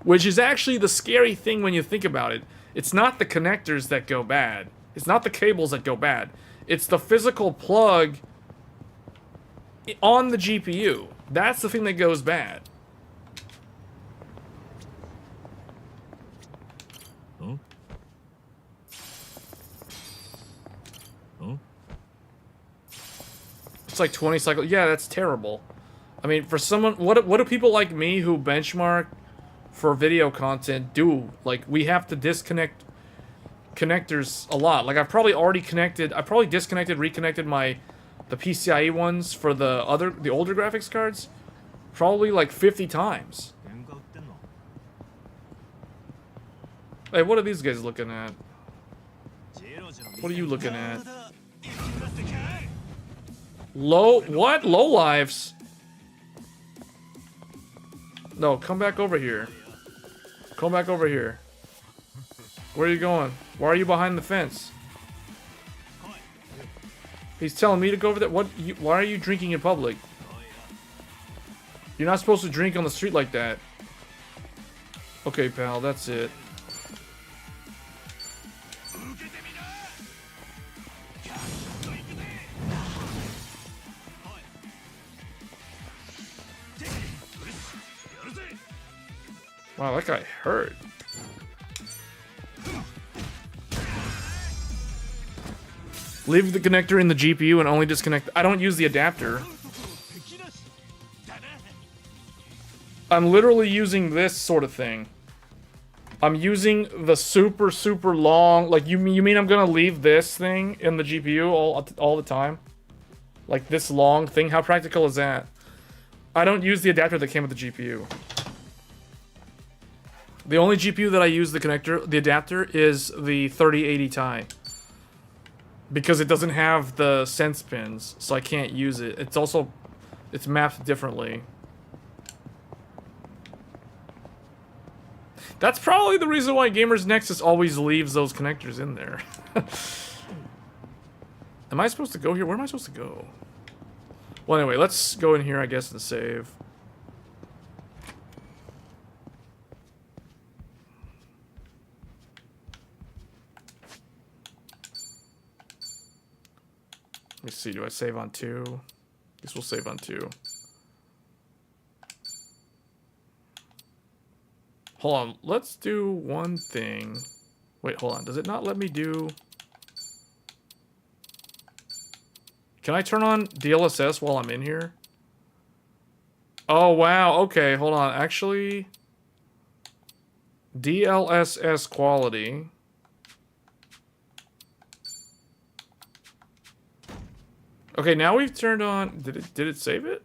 Which is actually the scary thing when you think about it. It's not the connectors that go bad. It's not the cables that go bad. It's the physical plug on the GPU. That's the thing that goes bad. Huh? Huh? It's like 20 cycles. Yeah, that's terrible. I mean, for someone... What do people like me who benchmark for video content do? Like, we have to disconnect connectors a lot. Like, I've probably disconnected, reconnected the PCIe ones for the older graphics cards probably like 50 times. Hey, what are these guys looking at? What are you looking at? What? Low lives? No, come back over here. Come back over here. Where are you going? Why are you behind the fence? He's telling me to go over there. Why are you drinking in public? You're not supposed to drink on the street like that. Okay, pal, that's it. Wow, that guy hurt. Leave the connector in the GPU and only disconnect. I don't use the adapter. I'm literally using this sort of thing. I'm using the super long. Like you mean I'm gonna leave this thing in the GPU all the time? Like this long thing? How practical is that? I don't use the adapter that came with the GPU. The only GPU that I use the adapter is the 3080 Ti. Because it doesn't have the sense pins, so I can't use it. It's mapped differently. That's probably the reason why Gamers Nexus always leaves those connectors in there. Am I supposed to go here? Where am I supposed to go? Well, anyway, let's go in here, I guess, and save. Let me see, do I save on 2? Guess we'll save on 2. Hold on, let's do one thing. Wait, hold on, does it not let me do... Can I turn on DLSS while I'm in here? Oh, wow, okay, hold on, actually... DLSS quality... Okay, now we've turned on... Did it save it?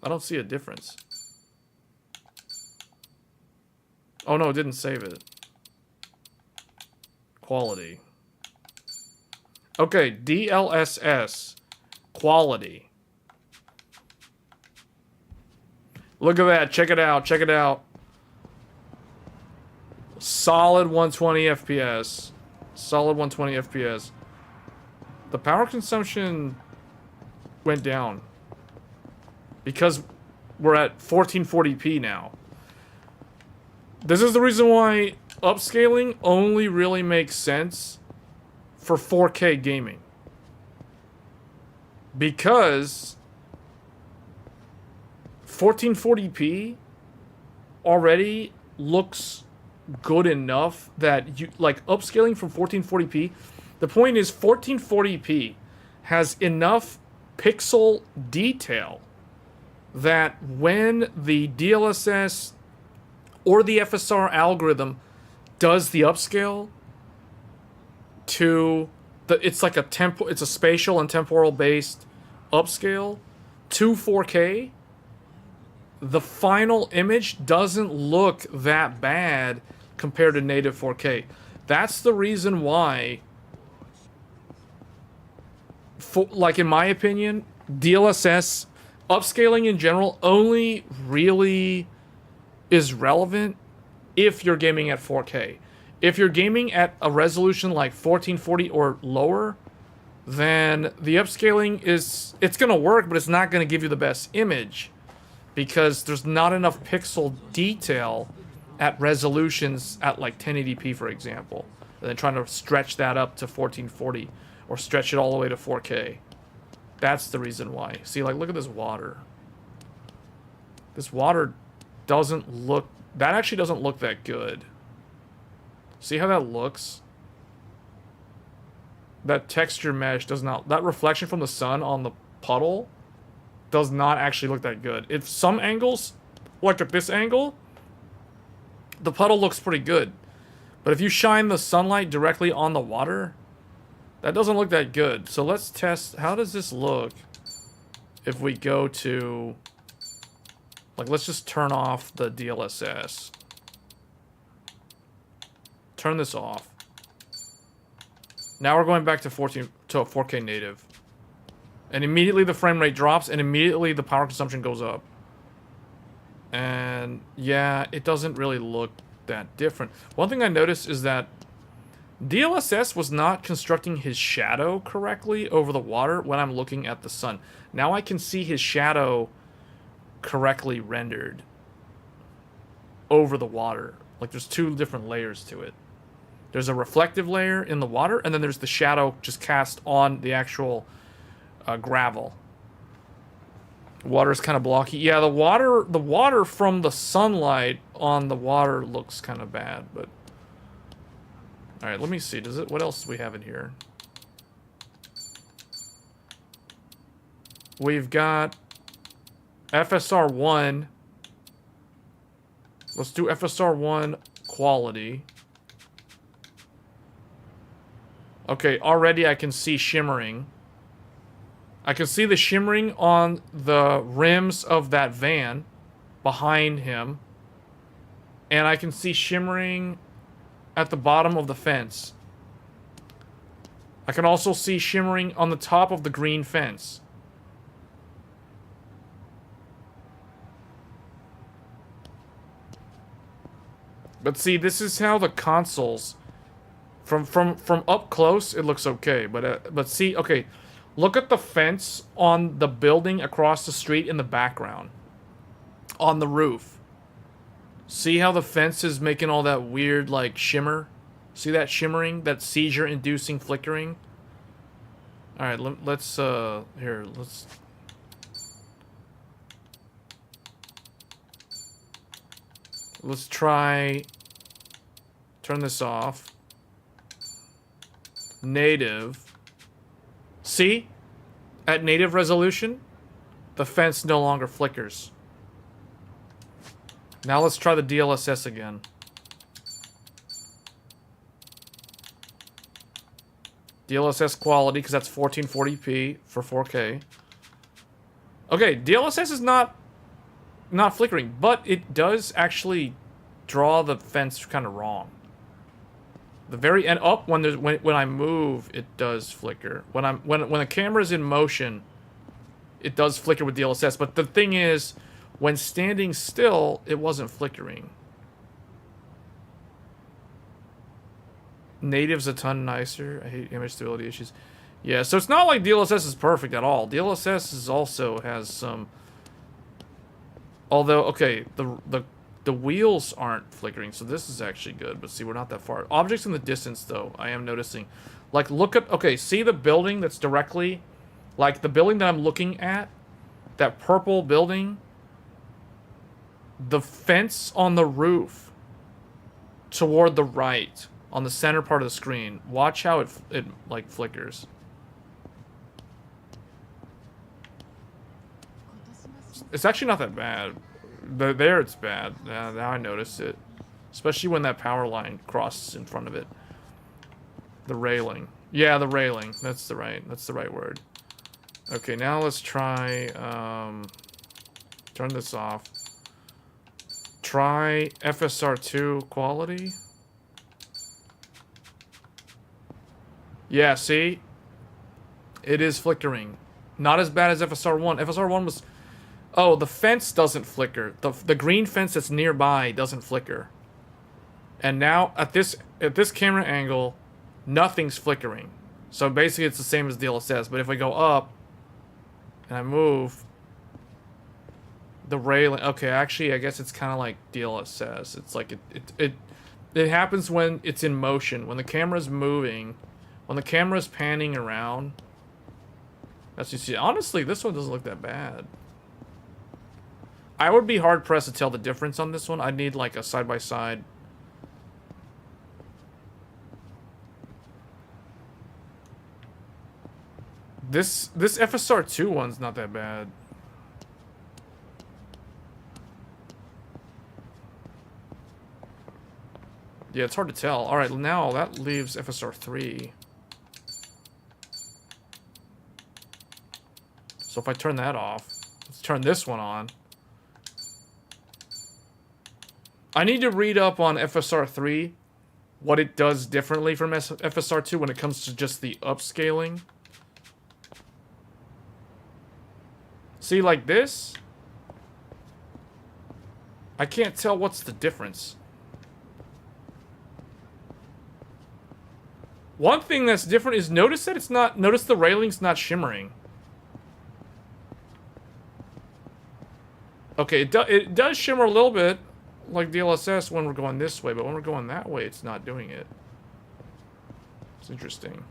I don't see a difference. Oh no, it didn't save it. Quality. Okay, DLSS. Quality. Look at that, check it out, check it out. Solid 120 FPS. Solid 120 FPS. The power consumption went down because we're at 1440p now. This is the reason why upscaling only really makes sense for 4K gaming. Because 1440p already looks good enough that you like upscaling from 1440p. The point is 1440p has enough pixel detail that when the DLSS or the FSR algorithm does the upscale to it's like it's a spatial and temporal based upscale to 4K, the final image doesn't look that bad compared to native 4K. That's the reason why, like in my opinion, DLSS, upscaling in general only really is relevant if you're gaming at 4K. If you're gaming at a resolution like 1440 or lower, then the upscaling it's going to work, but it's not going to give you the best image because there's not enough pixel detail at resolutions at like 1080p, for example. And then trying to stretch that up to 1440 or stretch it all the way to 4K. That's the reason why. See, like, look at this water. This water doesn't look... That actually doesn't look that good. See how that looks? That texture mesh does not... That reflection from the sun on the puddle does not actually look that good. If some angles, like at this angle, the puddle looks pretty good. But if you shine the sunlight directly on the water, that doesn't look that good. So let's test... How does this look if we go to... Like, let's just turn off the DLSS. Turn this off. Now we're going back to 4K native. And immediately the frame rate drops, and immediately the power consumption goes up. And yeah, it doesn't really look that different. One thing I noticed is that DLSS was not constructing his shadow correctly over the water when I'm looking at the sun. Now I can see his shadow correctly rendered over the water. Like, there's two different layers to it. There's a reflective layer in the water, and then there's the shadow just cast on the actual gravel. Water's kind of blocky. Yeah, the water from the sunlight on the water looks kind of bad, but... Alright, let me see. What else do we have in here? We've got FSR1. Let's do FSR1 quality. Okay, already I can see shimmering. I can see the shimmering on the rims of that van behind him. And I can see shimmering at the bottom of the fence. I can also see shimmering on the top of the green fence. But see, this is how the consoles... From up close, it looks okay. But see, okay, look at the fence on the building across the street in the background. On the roof. See how the fence is making all that weird, like, shimmer? See that shimmering? That seizure-inducing flickering? Alright, let's, here, let's... Let's try... Turn this off. Native. See? At native resolution, the fence no longer flickers. Now let's try the DLSS again. DLSS quality, because that's 1440p for 4K. Okay, DLSS is not flickering, but it does actually draw the fence kind of wrong. The very end up when I move, it does flicker. When the camera's in motion, it does flicker with DLSS. But the thing is, when standing still, it wasn't flickering. Native's a ton nicer. I hate image stability issues. Yeah, so it's not like DLSS is perfect at all. DLSS also has some... Although, okay, the wheels aren't flickering, so this is actually good. But see, we're not that far. Objects in the distance, though, I am noticing. Like, look at... Okay, see the building that's directly... Like, the building that I'm looking at? That purple building? The fence on the roof. Toward the right. On the center part of the screen. Watch how it like, flickers. It's actually not that bad. There it's bad. Now I notice it. Especially when that power line crosses in front of it. The railing. Yeah, the railing. That's the right word. Okay, now let's try turn this off. Try FSR2 quality. Yeah, see? It is flickering. Not as bad as FSR1. FSR1 was... Oh, the fence doesn't flicker. The green fence that's nearby doesn't flicker. And now, at this camera angle, nothing's flickering. So basically it's the same as DLSS. But if I go up, and I move... The railing... Okay, actually, I guess it's kind of like DLSS. It's like it happens when it's in motion. When the camera's moving, when the camera's panning around... As you see, honestly, this one doesn't look that bad. I would be hard-pressed to tell the difference on this one. I'd need, like, a side-by-side. This FSR2 one's not that bad. Yeah, it's hard to tell. Alright, now that leaves FSR3. So if I turn that off, let's turn this one on. I need to read up on FSR3, what it does differently from FSR2 when it comes to just the upscaling. See, like this? I can't tell what's the difference. One thing that's different is notice that it's not... Notice the railing's not shimmering. Okay, it does shimmer a little bit, like DLSS when we're going this way, but when we're going that way, it's not doing it. It's interesting.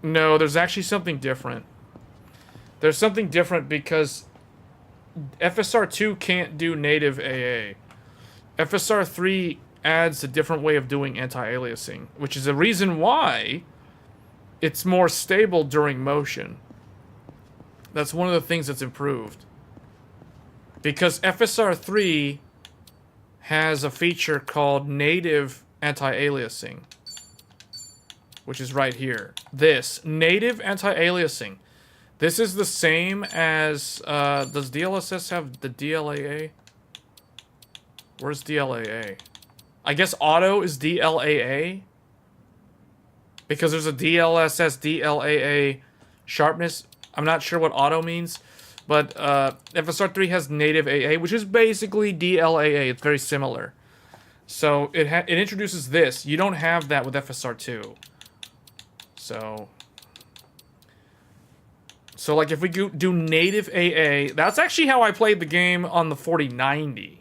No, there's actually something different. There's something different because FSR2 can't do native AA. FSR3 adds a different way of doing anti-aliasing, which is a reason why it's more stable during motion. That's one of the things that's improved. Because FSR3 has a feature called native anti-aliasing, which is right here. This, native anti-aliasing. This is the same as, does DLSS have the DLAA? Where's DLAA? I guess auto is DLAA. Because there's a DLSS, DLAA sharpness. I'm not sure what auto means. But FSR3 has native AA, which is basically DLAA. It's very similar. So it introduces this. You don't have that with FSR2. So like if we do native AA, that's actually how I played the game on the 4090.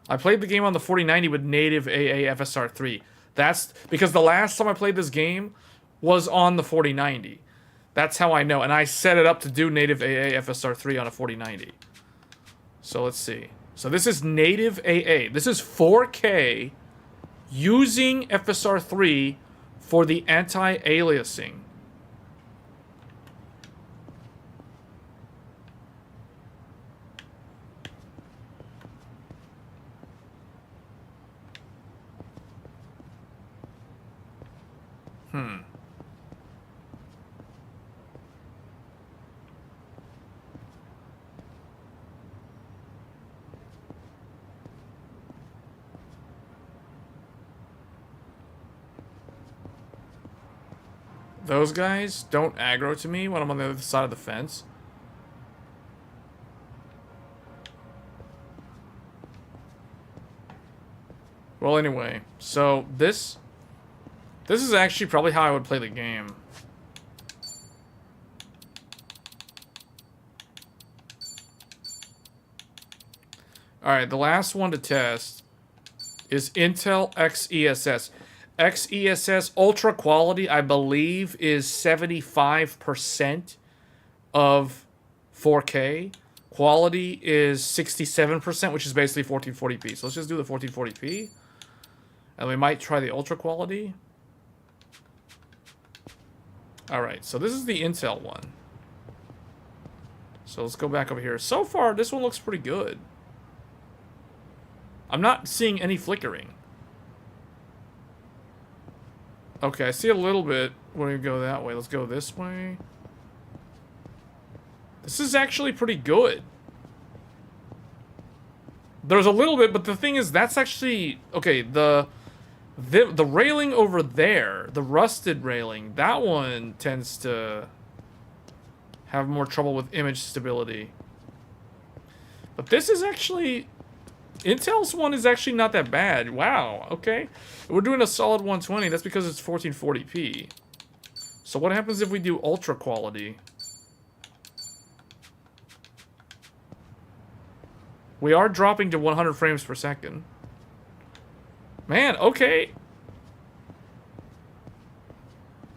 I played the game on the 4090 with native AA FSR3. That's because the last time I played this game was on the 4090. That's how I know. And I set it up to do native AA FSR3 on a 4090. So let's see. So this is native AA. This is 4K using FSR3 for the anti-aliasing. Those guys don't aggro to me when I'm on the other side of the fence. Well, anyway, so this is actually probably how I would play the game. Alright, the last one to test is Intel XESS. XESS Ultra Quality, I believe, is 75% of 4K. Quality is 67%, which is basically 1440p. So let's just do the 1440p. And we might try the Ultra Quality. Alright, so this is the Intel one. So let's go back over here. So far, this one looks pretty good. I'm not seeing any flickering. Okay, I see a little bit when we go that way. Let's go this way. This is actually pretty good. There's a little bit, but the thing is, that's actually okay. The railing over there, the rusted railing, that one tends to have more trouble with image stability. But this is actually, Intel's one is actually not that bad. Wow, okay. We're doing a solid 120. That's because it's 1440p. So what happens if we do ultra quality? We are dropping to 100 frames per second. Man, okay.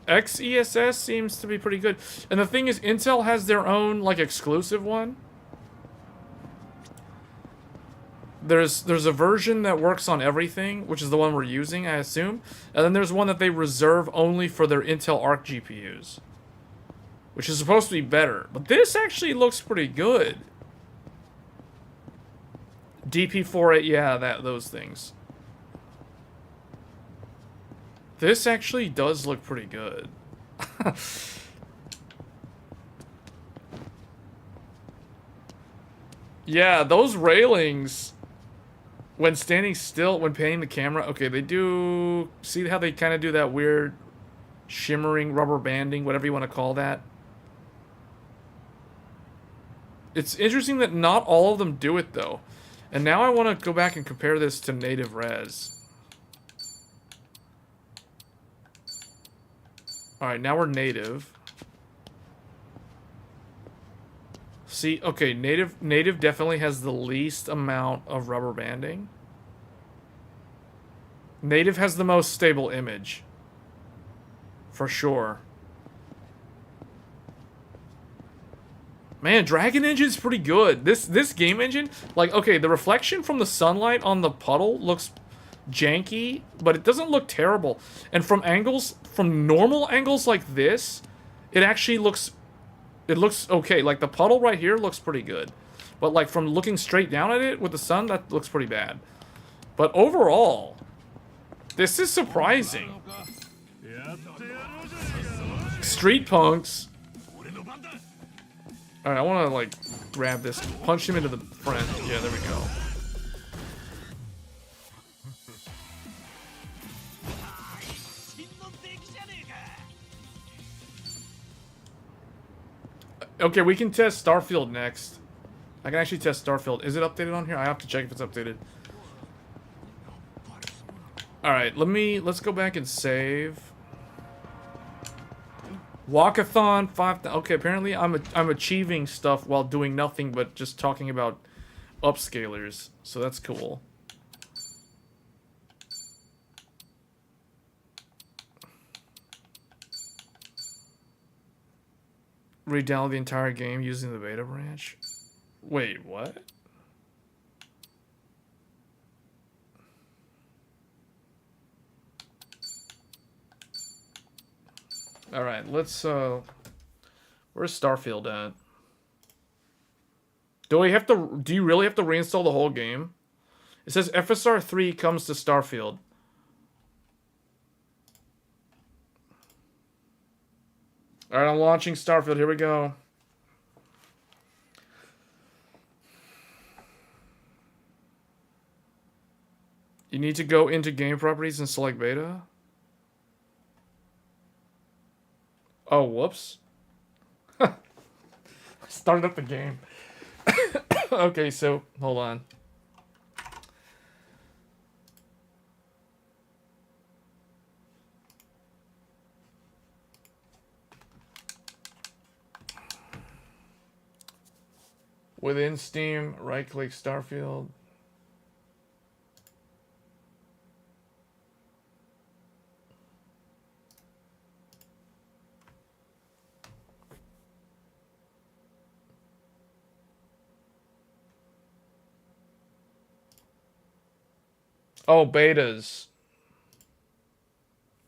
XESS seems to be pretty good. And the thing is, Intel has their own, like, exclusive one. There's a version that works on everything, which is the one we're using, I assume. And then there's one that they reserve only for their Intel Arc GPUs, which is supposed to be better. But this actually looks pretty good. DP48, yeah, those things. This actually does look pretty good. Yeah, those railings, when standing still, when panning the camera, okay, they do... See how they kind of do that weird shimmering rubber banding, whatever you want to call that? It's interesting that not all of them do it, though. And now I want to go back and compare this to native res. Alright, now we're native. See, okay, native definitely has the least amount of rubber banding. Native has the most stable image. For sure. Man, Dragon Engine's pretty good. This game engine, like, okay, the reflection from the sunlight on the puddle looks janky, but it doesn't look terrible. And from normal angles like this, it actually looks, okay. Like, the puddle right here looks pretty good. But, like, from looking straight down at it with the sun, that looks pretty bad. But overall, this is surprising. Street punks. Alright, I want to, like, grab this, punch him into the front. Yeah, there we go. Okay, we can test Starfield next. I can actually test Starfield. Is it updated on here? I have to check if it's updated. Alright, let's go back and save. Walkathon 5. Okay, apparently I'm achieving stuff while doing nothing but just talking about upscalers. So that's cool. Re-download the entire game using the beta branch. Wait, what? Alright, let's, where's Starfield at? Do you really have to reinstall the whole game? It says FSR 3 comes to Starfield. Alright, I'm launching Starfield. Here we go. You need to go into game properties and select beta. Oh, whoops. Started up the game. Okay, so, hold on. Within Steam, right-click Starfield. Oh, betas.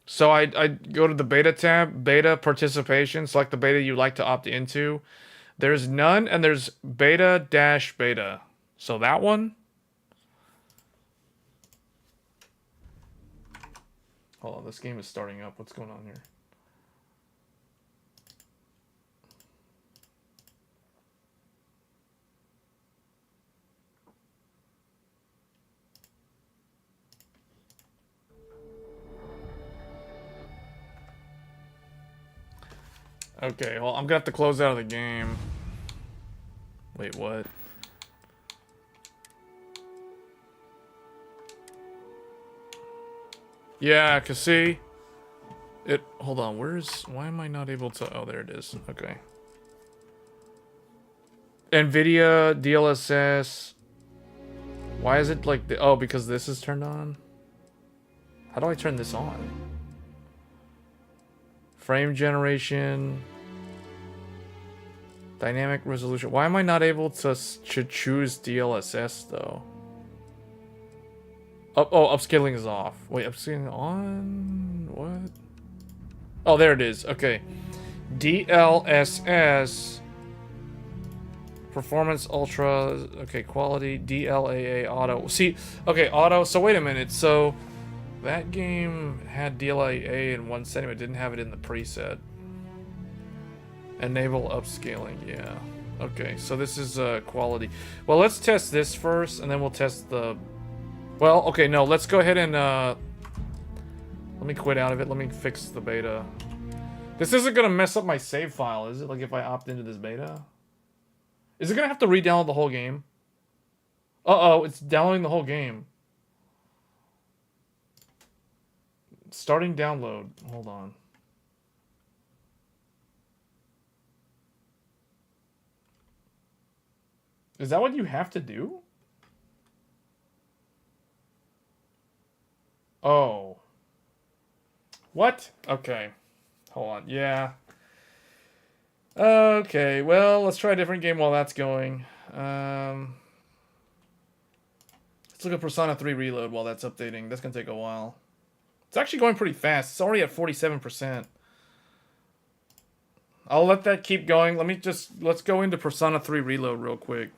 So I go to the beta tab, beta participation, select the beta you'd like to opt into. There's none, and there's beta-beta. So that one? Hold on, this game is starting up. What's going on here? Okay, well, I'm gonna have to close out of the game. Wait, what? Yeah, cause see, it. Hold on, why am I not able to? Oh, there it is. Okay. Nvidia DLSS. Why is it like the? Oh, because this is turned on. How do I turn this on? Frame generation. Dynamic resolution. Why am I not able to choose DLSS though? Upscaling is off. Wait, upscaling on? What? Oh, there it is. Okay. DLSS. Performance Ultra. Okay, quality. DLAA auto. See, okay, auto. So wait a minute. So that game had DLAA in one setting, but didn't have it in the preset. Enable upscaling. Yeah. Okay, so this is quality. Well, let's test this first, and then we'll test the... Well, okay, no, let's go ahead and, let me quit out of it. Let me fix the beta. This isn't gonna mess up my save file, is it? Like, if I opt into this beta? Is it gonna have to re-download the whole game? Uh-oh, it's downloading the whole game. Starting download. Hold on. Is that what you have to do? Oh. What? Okay. Hold on. Yeah. Okay, well, let's try a different game while that's going. Let's look at Persona 3 Reload while that's updating. That's gonna take a while. It's actually going pretty fast. It's already at 47%. I'll let that keep going. Let's go into Persona 3 Reload real quick.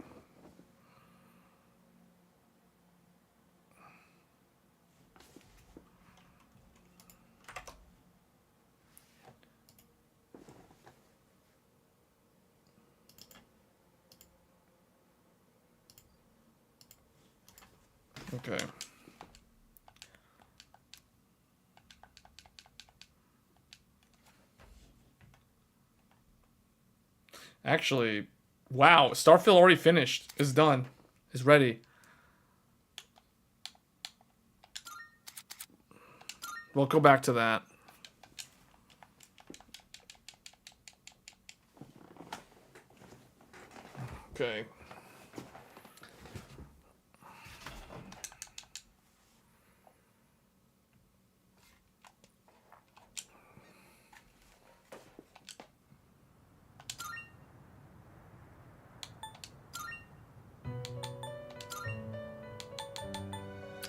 Okay. Actually, wow, Starfield already finished. It's done. It's ready. We'll go back to that. Okay.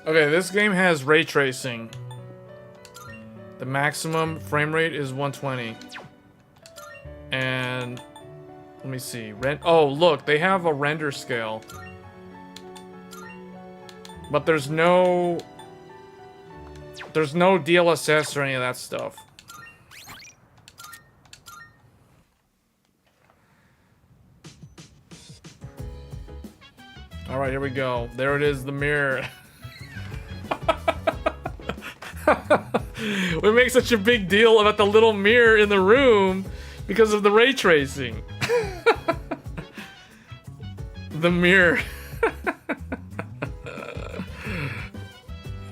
Okay, this game has ray tracing. The maximum frame rate is 120. And let me see. Oh, look, they have a render scale. But there's no DLSS or any of that stuff. All right, here we go. There it is, the mirror. We make such a big deal about the little mirror in the room because of the ray tracing. The mirror.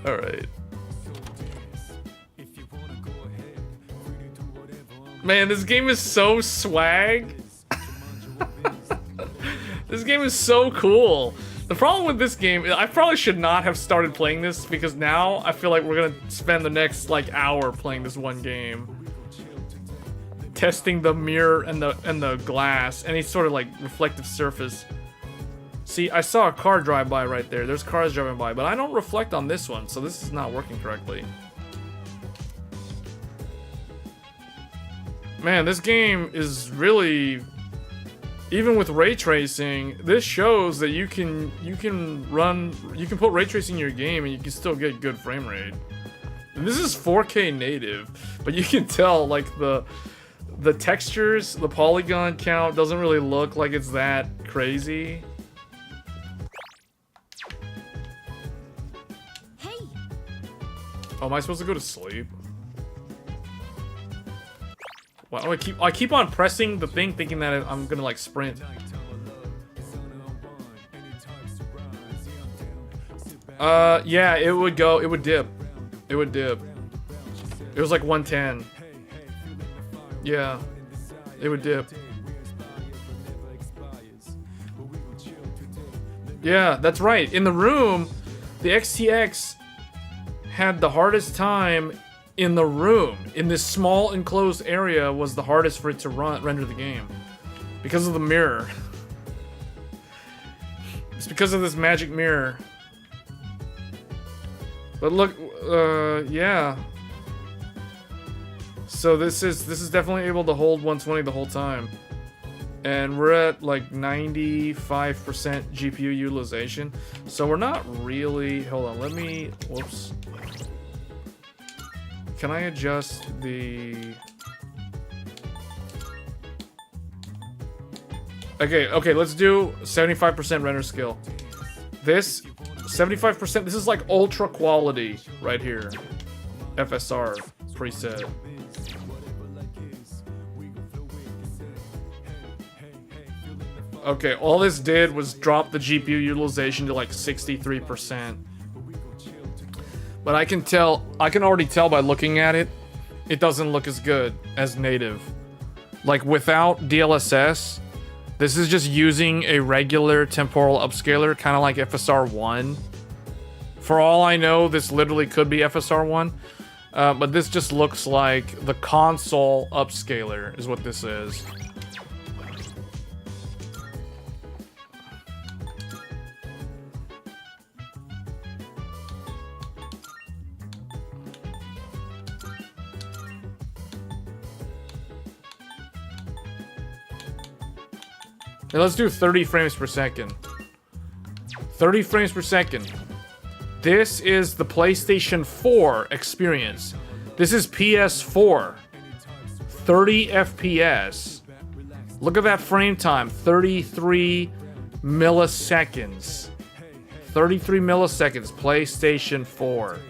All right. Man, this game is so swag. This game is so cool. The problem with this game, I probably should not have started playing this because now I feel like we're gonna spend the next like hour playing this one game, testing the mirror and the glass, any sort of like reflective surface. See, I saw a car drive by right there. There's cars driving by, but I don't reflect on this one, so this is not working correctly. Man, this game is really, even with ray tracing, this shows that you can put ray tracing in your game and you can still get good frame rate. And this is 4K native, but you can tell like the textures, the polygon count doesn't really look like it's that crazy. Hey, Oh, am I supposed to go to sleep? Wow, I keep on pressing the thing, thinking that I'm gonna like sprint. Yeah, it would dip. It would dip. It was like 110. Yeah, it would dip. Yeah, that's right. In the room, the XTX had the hardest time in the room. In this small enclosed area was the hardest for it to render the game. Because of the mirror. It's because of this magic mirror. But look, yeah. So this is definitely able to hold 120 the whole time. And we're at like 95% GPU utilization. So we're not really, hold on, let me, whoops. Can I adjust the... Okay, let's do 75% render skill. This, 75%, this is like ultra quality right here. FSR preset. Okay, all this did was drop the GPU utilization to like 63%. But I can already tell by looking at it, it doesn't look as good as native. Like without DLSS, this is just using a regular temporal upscaler, kind of like FSR 1. For all I know, this literally could be FSR 1. But this just looks like the console upscaler is what this is. Now let's do 30 frames per second. 30 frames per second. This is the PlayStation 4 experience. This is PS4. 30 FPS. Look at that frame time. 33 milliseconds. 33 milliseconds. PlayStation 4.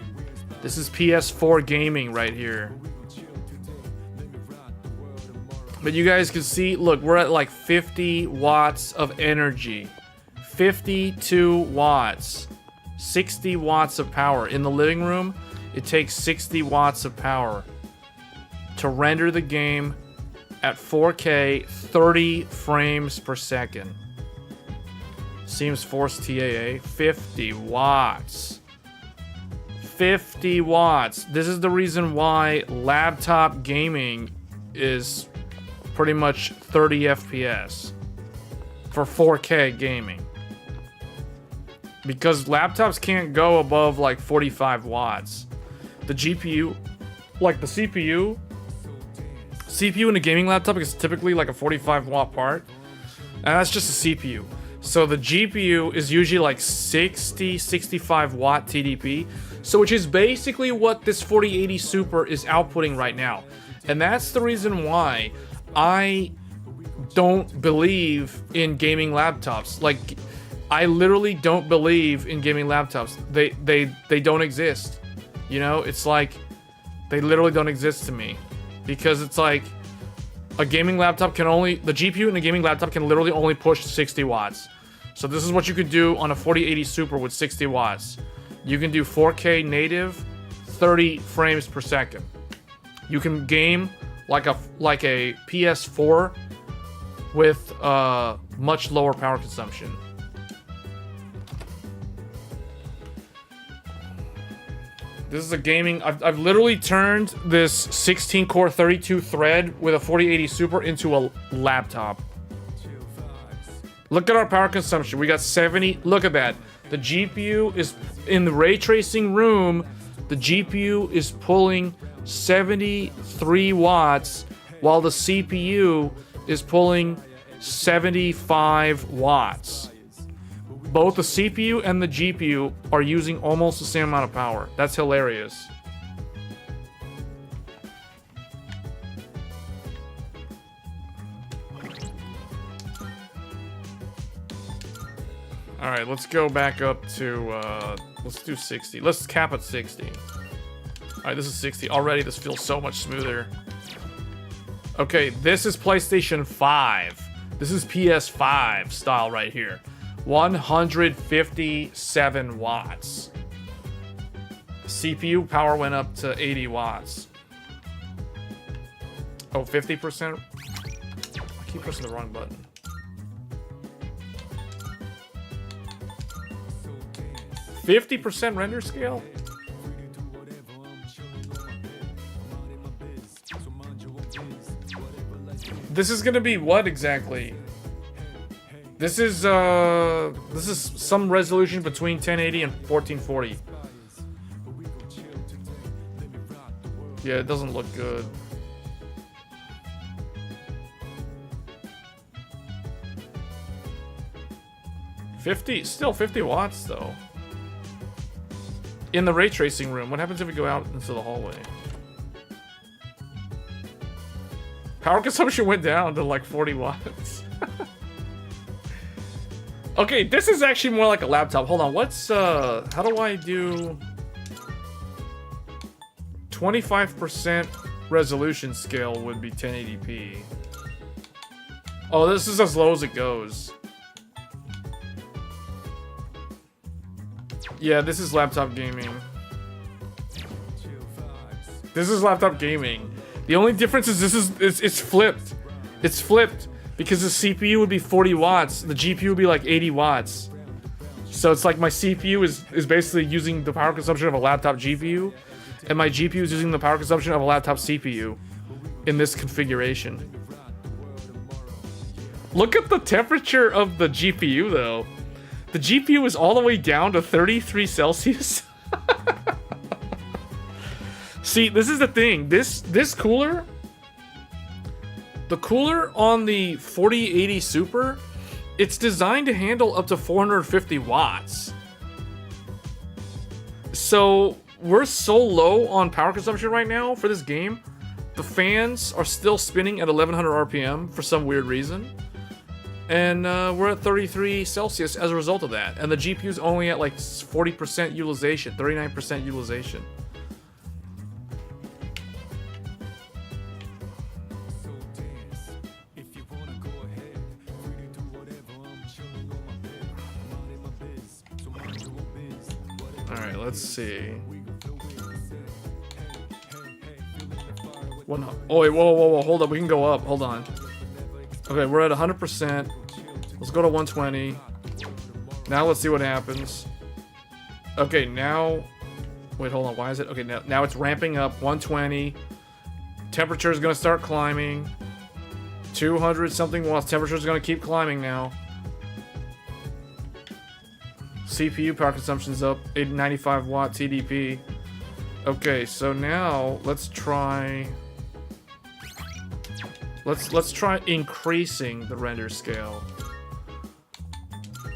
This is PS4 gaming right here. But you guys can see, look, we're at like 50 watts of energy. 52 watts. 60 watts of power. In the living room, it takes 60 watts of power to render the game at 4K 30 frames per second. Seems Force TAA. 50 watts. 50 watts. This is the reason why laptop gaming is pretty much 30 FPS for 4K gaming. Because laptops can't go above like 45 watts. The GPU, like the CPU in a gaming laptop is typically like a 45 watt part. And that's just a CPU. So the GPU is usually like 60, 65 watt TDP. So which is basically what this 4080 Super is outputting right now. And that's the reason why I don't believe in gaming laptops. Like, I literally don't believe in gaming laptops. They don't exist. You know, it's like they literally don't exist to me. Because it's like a gaming laptop can only, the GPU in a gaming laptop can literally only push 60 watts. So this is what you could do on a 4080 Super with 60 watts. You can do 4K native, 30 frames per second. You can game like a PS4 with much lower power consumption. This is a gaming. I've literally turned this 16 core 32 thread with a 4080 Super into a laptop. Look at our power consumption. We got 70. Look at that. The GPU is in the ray tracing room. The GPU is pulling 73 watts while the CPU is pulling 75 watts. Both the CPU and the GPU are using almost the same amount of power. That's hilarious. All right, let's go back up to, let's do 60. Let's cap at 60. All right, this is 60. Already, this feels so much smoother. Okay, this is PlayStation 5. This is PS5 style right here. 157 watts. CPU power went up to 80 watts. Oh, 50%? I keep pressing the wrong button. %50 render scale? This is gonna be what exactly? This is some resolution between 1080 and 1440. Yeah, it doesn't look good. Still 50 watts though. In the ray tracing room, what happens if we go out into the hallway? Power consumption went down to like 40 watts. Okay, this is actually more like a laptop. Hold on, what's how do I do 25% resolution scale would be 1080p. Oh, this is as low as it goes. Yeah, this is laptop gaming. This is laptop gaming. The only difference is it's flipped. It's flipped because the CPU would be 40 watts, the GPU would be like 80 watts. So it's like my CPU is basically using the power consumption of a laptop GPU, and my GPU is using the power consumption of a laptop CPU in this configuration. Look at the temperature of the GPU though. The GPU is all the way down to 33 Celsius. See, this is the thing. This cooler, the cooler on the 4080 Super, it's designed to handle up to 450 watts. So we're so low on power consumption right now for this game. The fans are still spinning at 1100 RPM for some weird reason. And we're at 33 Celsius as a result of that. And the GPU's only at like 40% utilization, 39% utilization. Alright, let's see. Oh wait, whoa, hold up, we can go up, hold on. Okay, we're at 100%. Let's go to 120. Now let's see what happens. Okay, now... Wait, hold on, why is it... Okay, now it's ramping up, 120. Temperature is going to start climbing. 200 something watts. Temperature is going to keep climbing now. CPU power consumption is up, 95 watt TDP. Okay, so now let's try... Let's try increasing the render scale.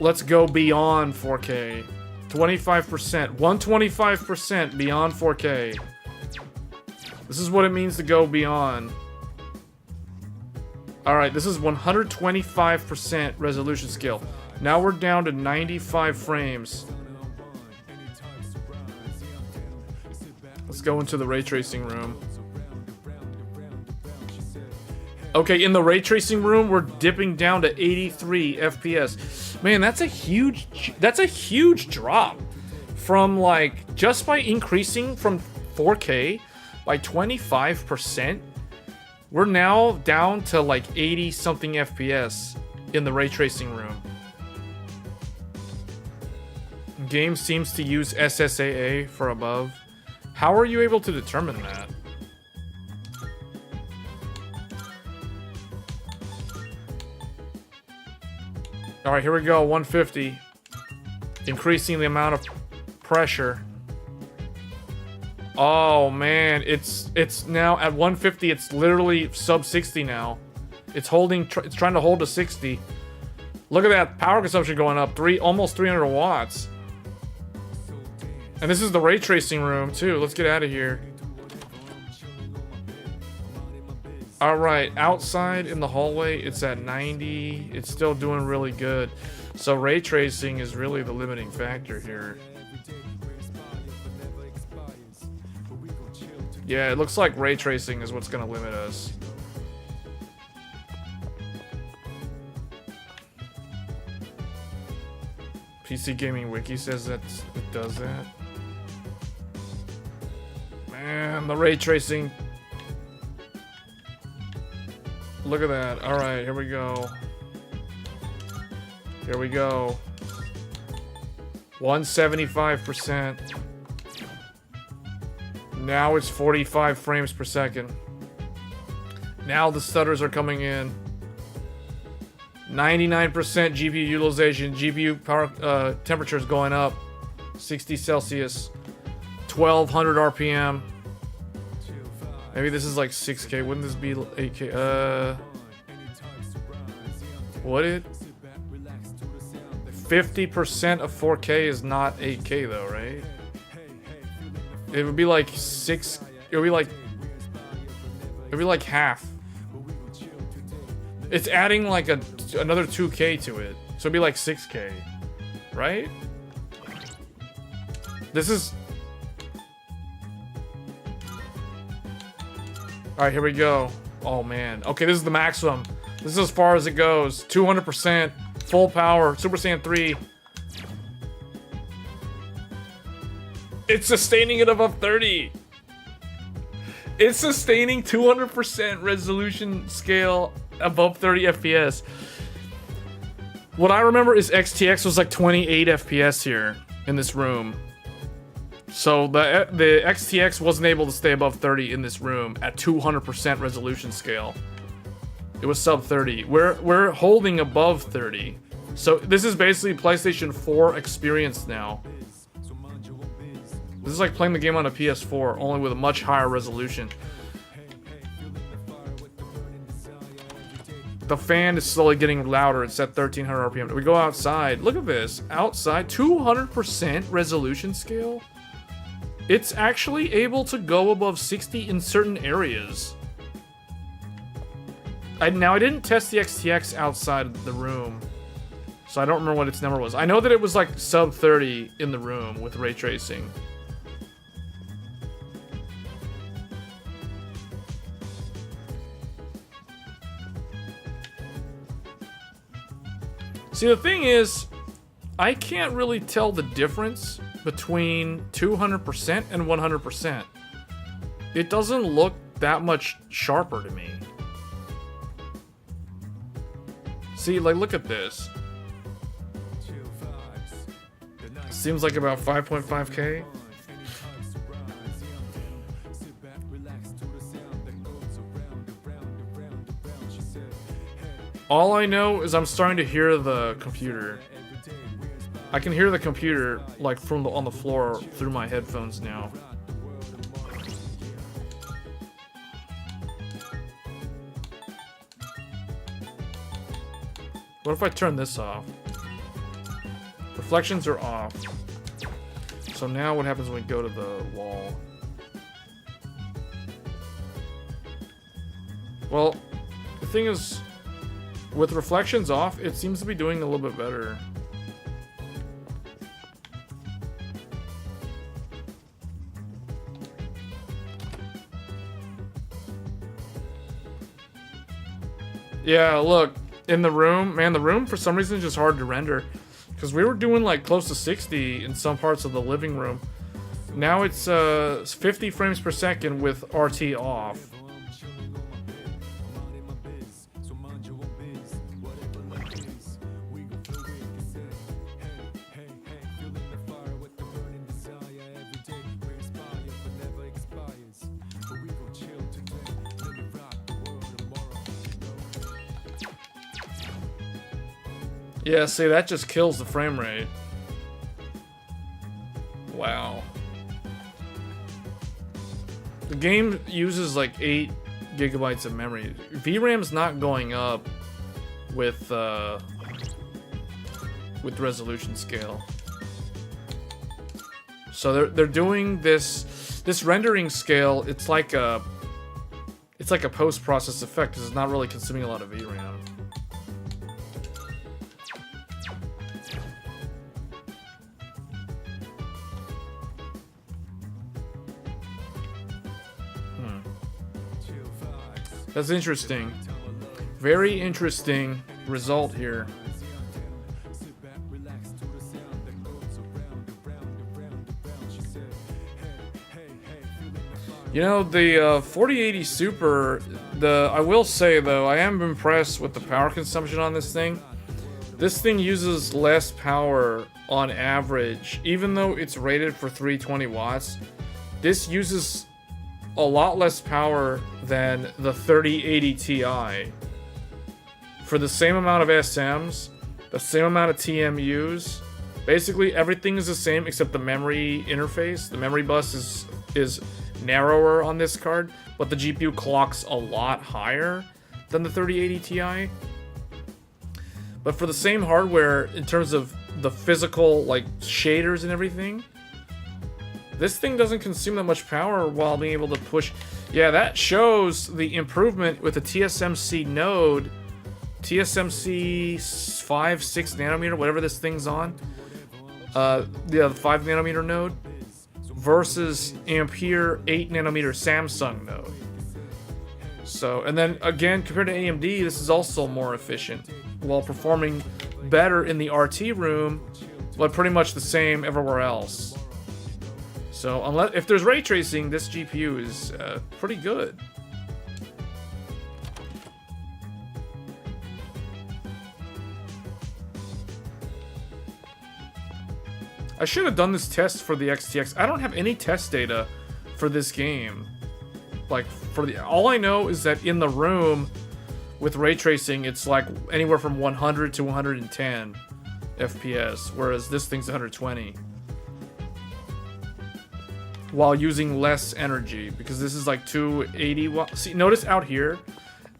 Let's go beyond 4K. 25%. 125% beyond 4K. This is what it means to go beyond. Alright, this is 125% resolution scale. Now we're down to 95 frames. Let's go into the ray tracing room. Okay, in the ray tracing room, we're dipping down to 83 FPS. Man, that's a huge drop from like just by increasing from 4K by 25%. We're now down to like 80 something FPS in the ray tracing room. Game seems to use SSAA for above. How are you able to determine that? All right, here we go, 150. Increasing the amount of pressure. Oh man, it's now at 150. It's literally sub 60 now. It's trying to hold to 60. Look at that power consumption going up, almost 300 watts. And this is the ray tracing room too. Let's get out of here. All right, outside in the hallway, it's at 90. It's still doing really good. So ray tracing is really the limiting factor here. Yeah, it looks like ray tracing is what's gonna limit us. PC Gaming Wiki says that it does that. Man, the ray tracing. Look at that. All right, here we go. Here we go. 175%. Now it's 45 frames per second. Now the stutters are coming in. 99% GPU utilization. GPU power temperature is going up. 60 Celsius. 1200 RPM. Maybe this is like 6K. Wouldn't this be 8K? Would it? 50% of 4K is not 8K though, right? It would be like 6. It would be like. It'd be like half. It's adding like another 2K to it, so it'd be like 6K, right? This is. All right, here we go. Oh man. Okay, this is the maximum. This is as far as it goes. 200%, full power, Super Saiyan 3. It's sustaining it above 30. It's sustaining 200% resolution scale above 30 FPS. What I remember is XTX was like 28 FPS here in this room. So the XTX wasn't able to stay above 30 in this room at 200% resolution scale. It was sub 30. We're holding above 30. So this is basically PlayStation 4 experience now. This is like playing the game on a PS4, only with a much higher resolution. The fan is slowly getting louder. It's at 1300 RPM. We go outside. Look at this. Outside, 200% resolution scale. It's actually able to go above 60 in certain areas. Now, I didn't test the XTX outside the room, so I don't remember what its number was. I know that it was like sub 30 in the room with ray tracing. See, the thing is, I can't really tell the difference between 200% and 100%. It doesn't look that much sharper to me. See, like, look at this. Seems like about 5.5K. All I know is I'm starting to hear the computer. I can hear the computer like from on the floor through my headphones now. What if I turn this off? Reflections are off. So now what happens when we go to the wall? Well, the thing is, with reflections off, it seems to be doing a little bit better. Yeah, look, in the room, man, the room for some reason is just hard to render. Because we were doing like close to 60 in some parts of the living room. Now it's 50 frames per second with RT off. Yeah, see, that just kills the frame rate. Wow. The game uses like 8 gigabytes of memory. VRAM's not going up with resolution scale. So they're doing this rendering scale. It's like a post-process effect because it's not really consuming a lot of VRAM. That's interesting. Very interesting result here. You know, the 4080 Super, I will say though, I am impressed with the power consumption on this thing. This thing uses less power on average, even though it's rated for 320 watts. This uses a lot less power than the 3080 Ti. For the same amount of SMs, the same amount of TMUs, basically everything is the same except the memory interface. The memory bus is narrower on this card, but the GPU clocks a lot higher than the 3080 Ti. But for the same hardware, in terms of the physical, like, shaders and everything, this thing doesn't consume that much power while being able to push. Yeah, that shows the improvement with the TSMC node, TSMC 5, 6 nanometer, whatever this thing's on. Yeah, the 5 nanometer node versus Ampere 8 nanometer Samsung node. So, and then again, compared to AMD, this is also more efficient while performing better in the RT room, but pretty much the same everywhere else. So, unless if there's ray tracing, this GPU is pretty good. I should have done this test for the XTX. I don't have any test data for this game. Like, all I know is that in the room with ray tracing, it's like anywhere from 100 to 110 FPS, whereas this thing's 120. While using less energy, because this is like 280 watts. See, notice out here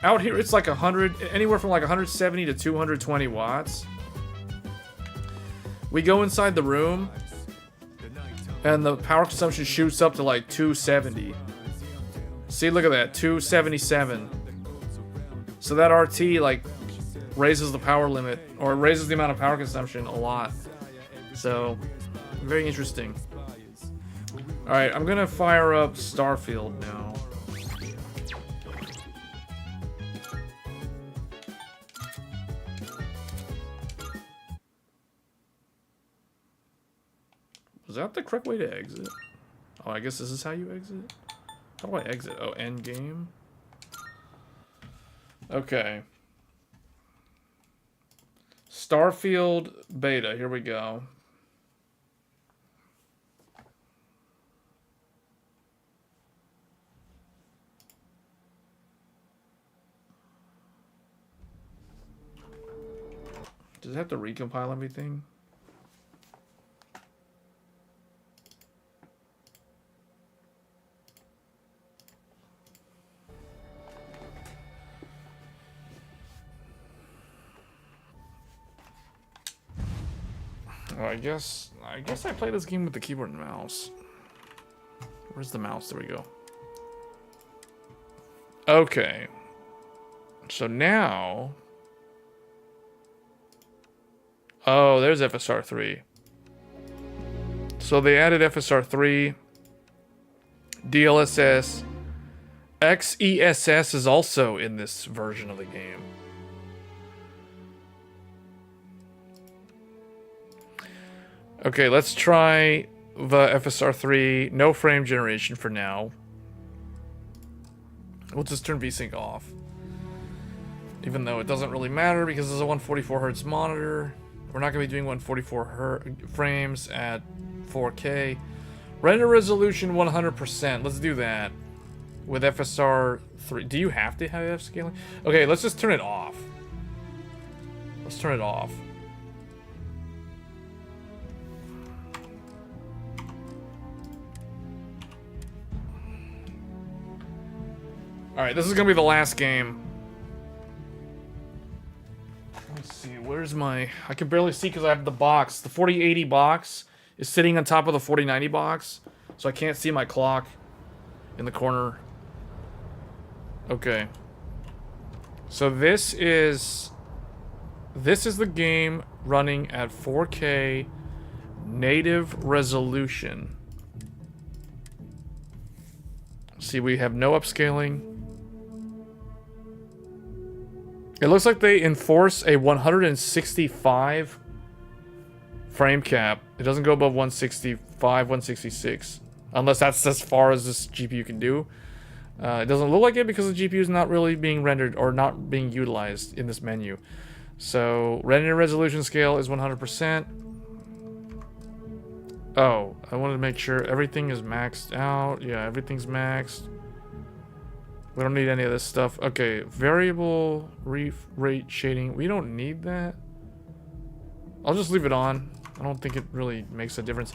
it's like 100, anywhere from like 170 to 220 watts. We go inside the room, and the power consumption shoots up to like 270. See, look at that, 277. So that RT like raises the power limit, or raises the amount of power consumption a lot. So, very interesting. Alright, I'm gonna fire up Starfield now. Was that the correct way to exit? Oh, I guess this is how you exit? How do I exit? Oh, end game? Okay. Starfield beta, here we go. Does it have to recompile everything? Oh, I guess I play this game with the keyboard and mouse. Where's the mouse? There we go. Okay. So now... Oh, there's FSR3. So they added FSR3, DLSS, XESS is also in this version of the game. Okay, let's try the FSR3, no frame generation for now. We'll just turn VSync off. Even though it doesn't really matter because it's a 144Hz monitor. We're not going to be doing 144 frames at 4K. Render resolution 100%. Let's do that. With FSR3. Do you have to have Upscaling? Okay, let's just turn it off. Let's turn it off. Alright, this is going to be the last game. Let's see, where's my... I can barely see because I have the box. The 4080 box is sitting on top of the 4090 box. So I can't see my clock in the corner. Okay. So this is the game running at 4K native resolution. See, we have no upscaling. It looks like they enforce a 165 frame cap. It doesn't go above 160 166. Unless that's as far as this GPU can do. It doesn't look like it because the GPU is not really being rendered or not being utilized in this menu. So, render resolution scale is 100%. Oh, I wanted to make sure everything is maxed out. Yeah, everything's maxed. We don't need any of this stuff. Okay, variable rate shading. We don't need that. I'll just leave it on. I don't think it really makes a difference.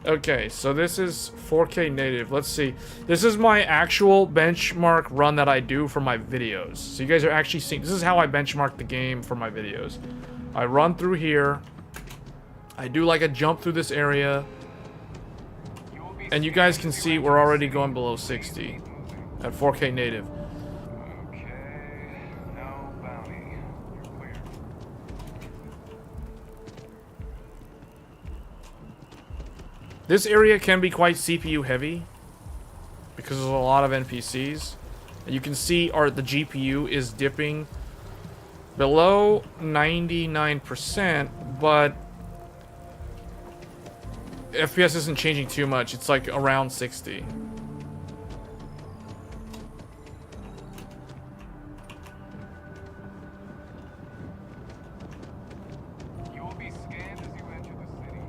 Okay, so this is 4K native. Let's see. This is my actual benchmark run that I do for my videos. So you guys are actually seeing, this is how I benchmark the game for my videos. I run through here. I do like a jump through this area. And you guys can see we're already going below 60 at 4K native. This area can be quite CPU heavy because there's a lot of NPCs. And you can see the GPU is dipping below 99%, but FPS isn't changing too much. It's like around 60. You will be scanned as you enter the city.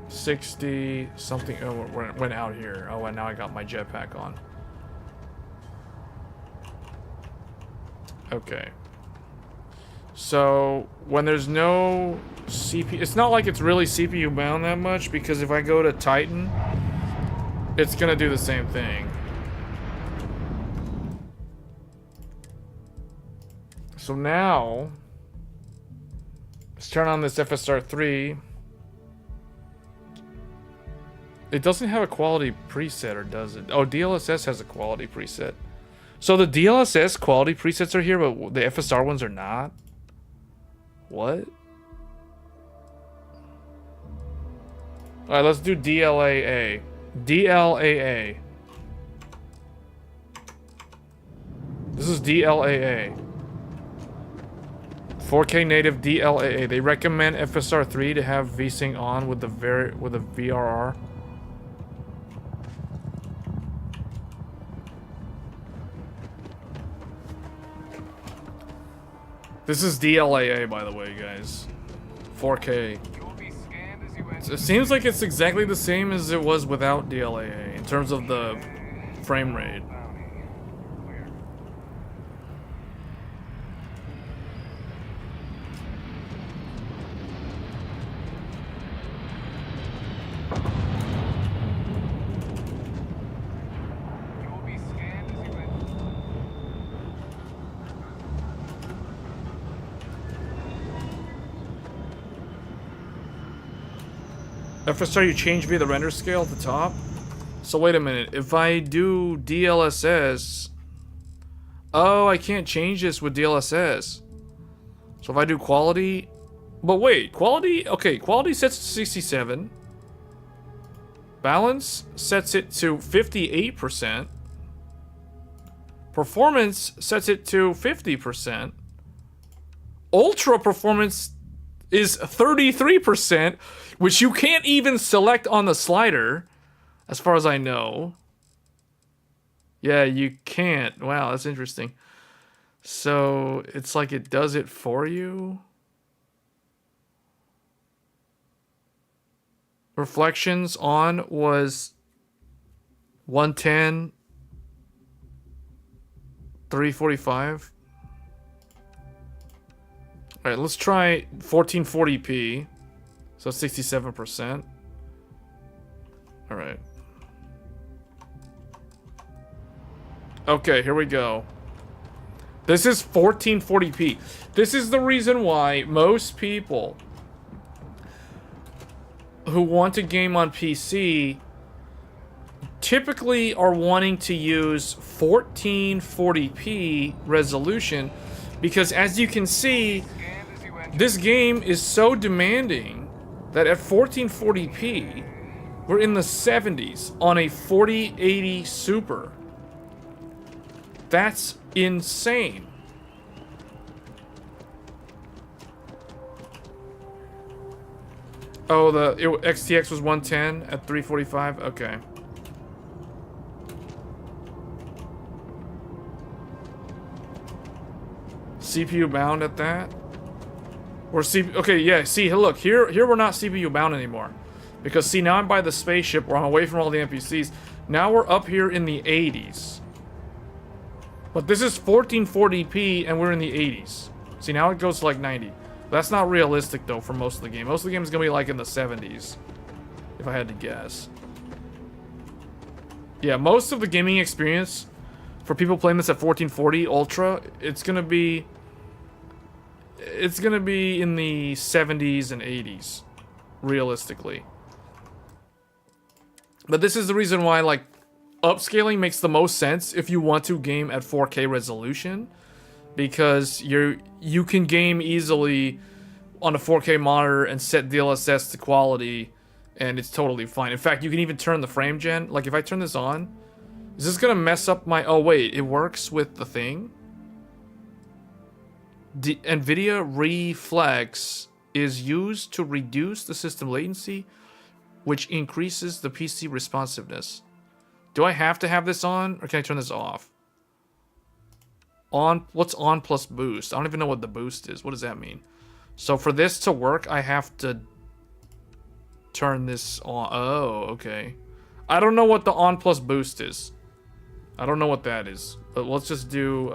60 something. Oh, went out here. Oh, and now I got my jetpack on. Okay. So when there's no CPU, it's not like it's really CPU bound that much, because if I go to Titan, it's gonna do the same thing. So now let's turn on this FSR3. It doesn't have a quality preset, or does it? Oh, DLSS has a quality preset. So the DLSS quality presets are here, but the FSR ones are not? What? Alright, let's do DLAA. DLAA. This is DLAA. 4K native DLAA. They recommend FSR3 to have VSync on with the VRR. This is DLAA, by the way, guys. 4K. It seems like it's exactly the same as it was without DLAA in terms of the frame rate. FSR you change via the render scale at the top. So wait a minute, if I do DLSS, oh, I can't change this with DLSS. So if I do quality, but wait, quality, okay, quality sets to 67. Balance sets it to 58%. Performance sets it to 50%. Ultra performance is 33%, which you can't even select on the slider, as far as I know. Yeah, you can't. Wow, that's interesting. So it's like it does it for you. Reflections on was 110, 345. All right, let's try 1440p. So 67%. All right. Okay, here we go. This is 1440p. This is the reason why most people who want to game on PC typically are wanting to use 1440p resolution, because as you can see, this game is so demanding that at 1440p, we're in the 70s on a 4080 Super. That's insane. Oh, XTX was 110 at 345. Okay. CPU bound at that. Or okay, yeah. See, look here. Here we're not CPU bound anymore, because see now I'm by the spaceship where I'm away from all the NPCs. Now we're up here in the 80s. But this is 1440p and we're in the 80s. See, now it goes to like 90. That's not realistic though for most of the game. Most of the game is gonna be like in the 70s, if I had to guess. Yeah, most of the gaming experience for people playing this at 1440 Ultra, it's gonna be in the 70s and 80s, realistically. But this is the reason why, like, upscaling makes the most sense if you want to game at 4K resolution, because you can game easily on a 4K monitor and set DLSS to quality, and it's totally fine. In fact, you can even turn the frame gen. Like, if I turn this on, is this gonna mess up my... Oh, wait, it works with the thing? Nvidia Reflex is used to reduce the system latency, which increases the PC responsiveness. Do I have to have this on, or can I turn this off? On, what's on plus boost? I don't even know what the boost is. What does that mean? So for this to work, I have to turn this on. Oh, okay. I don't know what the on plus boost is. I don't know what that is. But let's just do,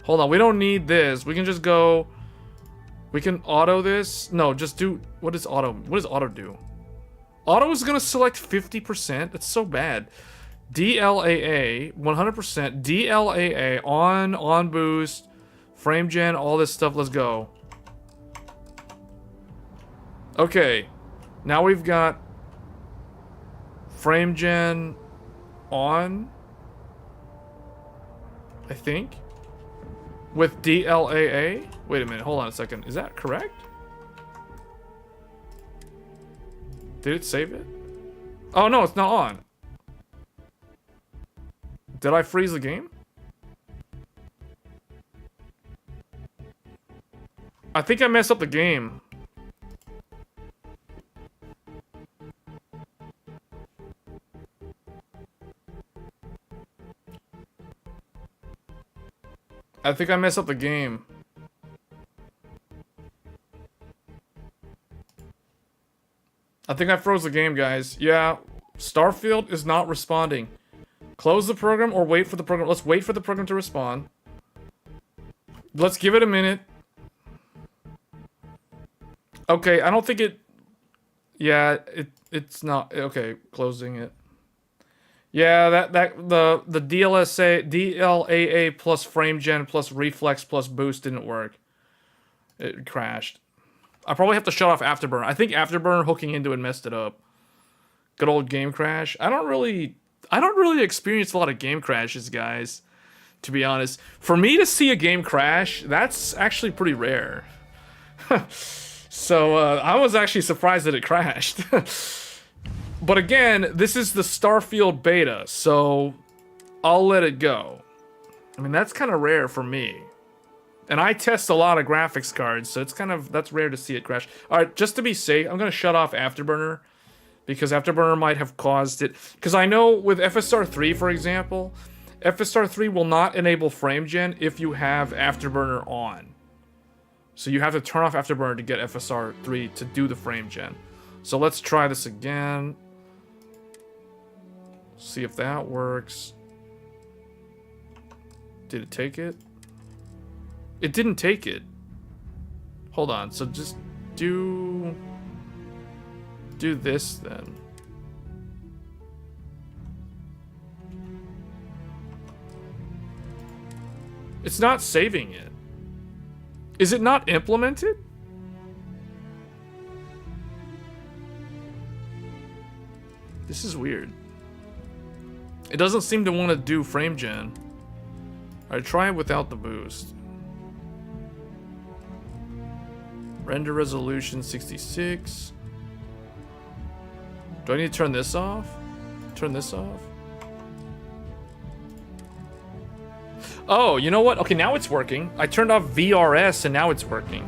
hold on, we don't need this. We can just go, we can auto this. No, just do, what does auto do? Auto is gonna select 50%. That's so bad. DLAA, 100%. DLAA, on boost, frame gen, all this stuff. Let's go. Okay. Now we've got frame gen on, I think, with DLAA. Wait a minute, hold on a second. Is that correct? Did it save it? Oh no, it's not on. Did I freeze the game? I think I messed up the game. I think I messed up the game. I think I froze the game, guys. Yeah, Starfield is not responding. Close the program or wait for the program. Let's wait for the program to respond. Let's give it a minute. Okay, I don't think it... Yeah, it's not... Okay, closing it. Yeah, the DLAA plus frame gen plus reflex plus boost didn't work. It crashed. I probably have to shut off Afterburner. I think Afterburner hooking into it messed it up. Good old game crash. I don't really experience a lot of game crashes, guys, to be honest. For me to see a game crash, that's actually pretty rare. So I was actually surprised that it crashed. But again, this is the Starfield beta, so I'll let it go. I mean, that's kind of rare for me. And I test a lot of graphics cards, so that's rare to see it crash. All right, just to be safe, I'm going to shut off Afterburner, because Afterburner might have caused it. Because I know with FSR 3, for example, FSR 3 will not enable frame gen if you have Afterburner on. So you have to turn off Afterburner to get FSR 3 to do the frame gen. So let's try this again. See if that works. Did it take it? It didn't take it. Hold on, so just do this then. It's not saving it. Is it not implemented? This is weird. It doesn't seem to want to do frame gen. Alright, try it without the boost. Render resolution 66. Do I need to turn this off? Turn this off? Oh, you know what? Okay, now it's working. I turned off VRS and now it's working.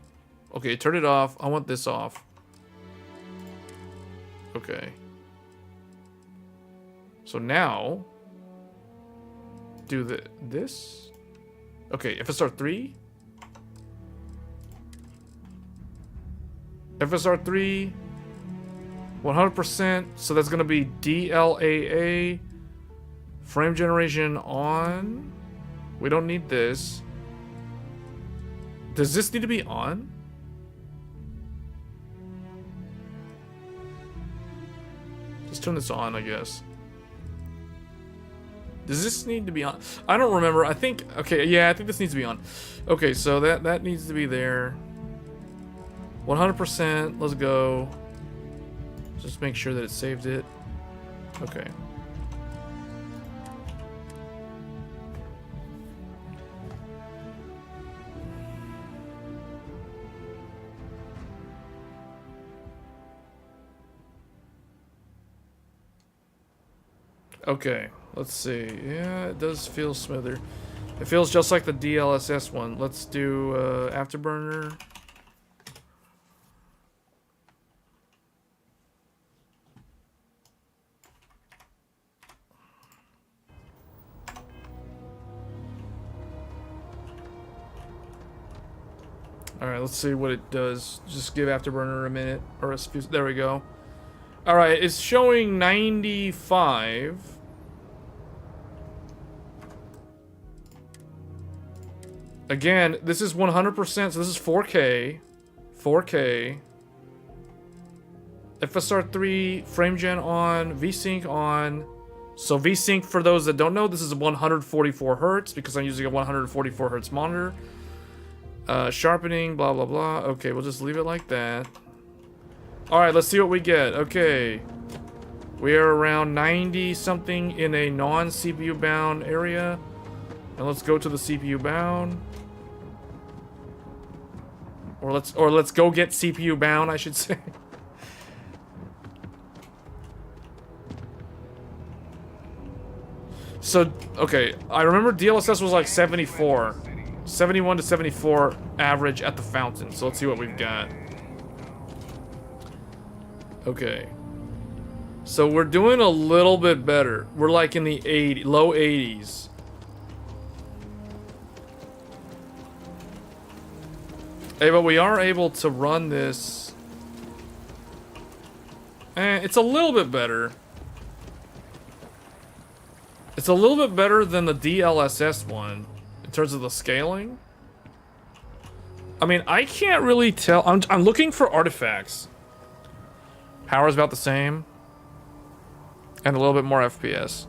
Okay, turn it off. I want this off. Okay. So now, do this. Okay, FSR 3. FSR 3. 100%. So that's gonna be DLAA. Frame generation on. We don't need this. Does this need to be on? Just turn this on, I guess. Does this need to be on? I don't remember. I think, okay, yeah, I think this needs to be on. Okay, so that needs to be there. 100%, let's go. Just make sure that it saved it. Okay. Okay, let's see. Yeah, it does feel smoother. It feels just like the DLSS one. Let's do Afterburner. Alright, let's see what it does. Just give Afterburner a minute. Or there we go. Alright, it's showing 95. Again, this is 100%, so this is 4K. 4K. FSR3, frame gen on, VSync on. So VSync, for those that don't know, this is 144 Hertz because I'm using a 144 Hertz monitor. Sharpening, blah, blah, blah. Okay, we'll just leave it like that. Alright, let's see what we get. Okay. We are around 90 something in a non-CPU bound area. And let's go to the CPU bound. Or let's go get CPU bound, I should say. So, okay, I remember DLSS was like 74. 71 to 74 average at the fountain. So let's see what we've got. Okay. So we're doing a little bit better. We're like in the low 80s. Hey, but we are able to run this. It's a little bit better. It's a little bit better than the DLSS one in terms of the scaling. I mean, I can't really tell. I'm looking for artifacts. Power is about the same. And a little bit more FPS.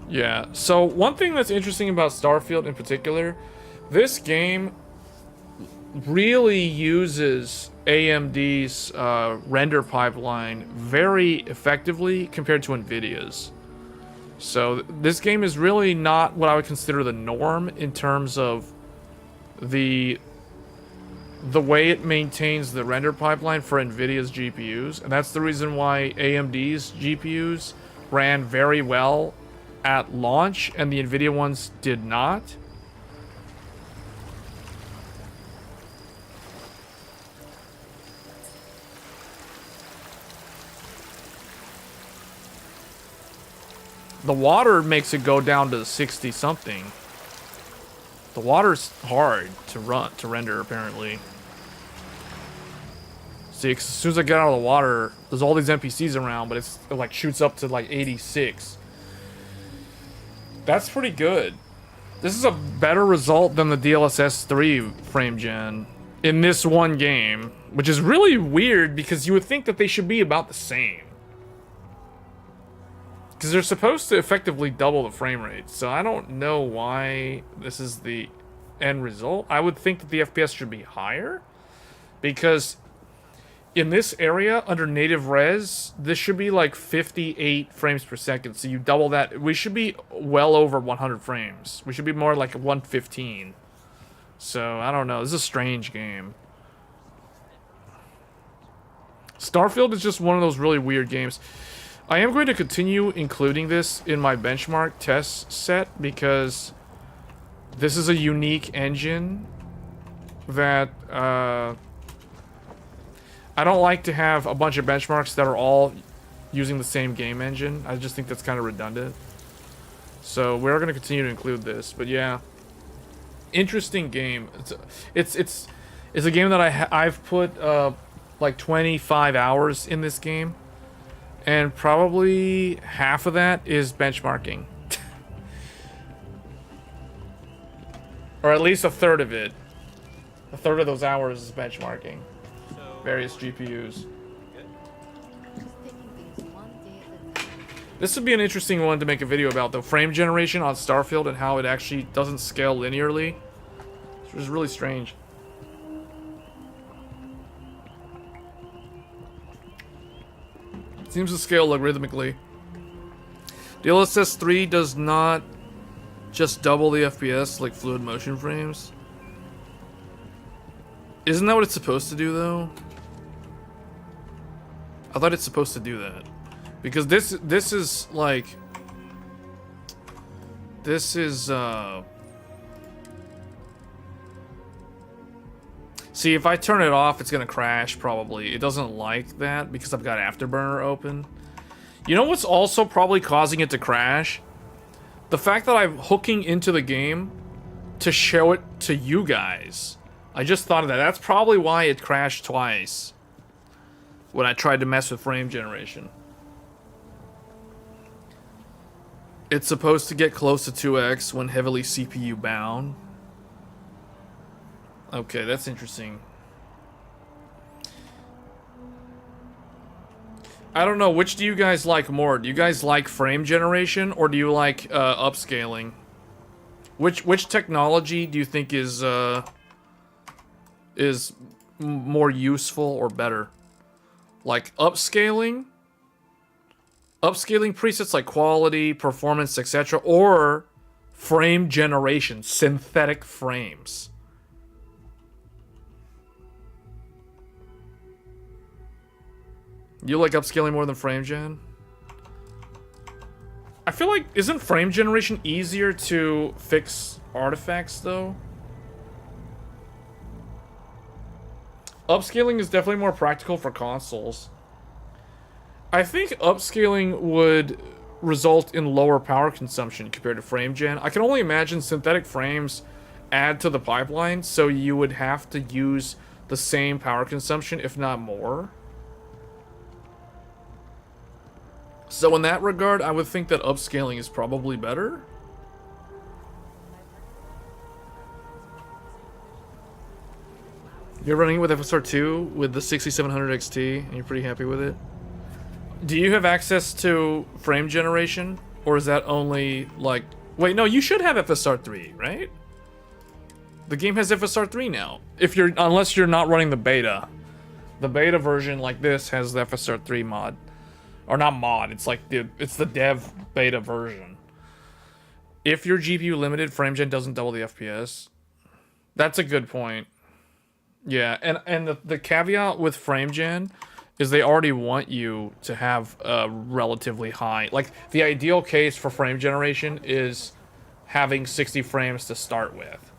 Yeah, so one thing that's interesting about Starfield in particular, this game really uses AMD's render pipeline very effectively compared to Nvidia's. So this game is really not what I would consider the norm in terms of the way it maintains the render pipeline for Nvidia's GPUs. And that's the reason why AMD's GPUs ran very well at launch and the Nvidia ones did not. The water makes it go down to 60 something. The water's hard to render apparently. See, as soon as I get out of the water, there's all these NPCs around, but it like shoots up to like 86. That's pretty good. This is a better result than the DLSS 3 frame gen in this one game, which is really weird because you would think that they should be about the same. Because they're supposed to effectively double the frame rate, so I don't know why this is the end result. I would think that the FPS should be higher, because in this area, under native res, this should be like 58 frames per second, so you double that. We should be well over 100 frames. We should be more like 115. So, I don't know. This is a strange game. Starfield is just one of those really weird games. I am going to continue including this in my benchmark test set because this is a unique engine that I don't like to have a bunch of benchmarks that are all using the same game engine. I just think that's kind of redundant. So we're going to continue to include this. But yeah, interesting game. It's a game that I've put like 25 hours in this game, and probably half of that is benchmarking. Or at least a third of it. A third of those hours is benchmarking various GPUs. This would be an interesting one to make a video about, though. Frame generation on Starfield and how it actually doesn't scale linearly. Which is really strange. It seems to scale logarithmically. DLSS 3 does not just double the FPS like fluid motion frames. Isn't that what it's supposed to do, though? I thought it's supposed to do that. Because this is like... This is, See, if I turn it off, it's gonna crash, probably. It doesn't like that, because I've got Afterburner open. You know what's also probably causing it to crash? The fact that I'm hooking into the game to show it to you guys. I just thought of that. That's probably why it crashed twice when I tried to mess with frame generation. It's supposed to get close to 2x when heavily CPU bound. Okay, that's interesting. I don't know, which do you guys like more? Do you guys like frame generation, or do you like upscaling? Which technology do you think is more useful or better? Like upscaling presets like quality, performance, etc., or frame generation, synthetic frames? You like upscaling more than frame gen? I feel like, isn't frame generation easier to fix artifacts, though? Upscaling is definitely more practical for consoles. I think upscaling would result in lower power consumption compared to frame gen. I can only imagine synthetic frames add to the pipeline, so you would have to use the same power consumption, if not more. So in that regard, I would think that upscaling is probably better. You're running it with FSR 2 with the 6700 XT, and you're pretty happy with it? Do you have access to frame generation? Or is that only, like... Wait, no, you should have FSR 3, right? The game has FSR 3 now. Unless you're not running the beta. The beta version like this has the FSR 3 mod. Or not mod, it's like it's the dev beta version. If you're GPU limited, frame gen doesn't double the FPS. That's a good point. Yeah, and the caveat with frame gen is they already want you to have a relatively high... Like, the ideal case for frame generation is having 60 frames to start with.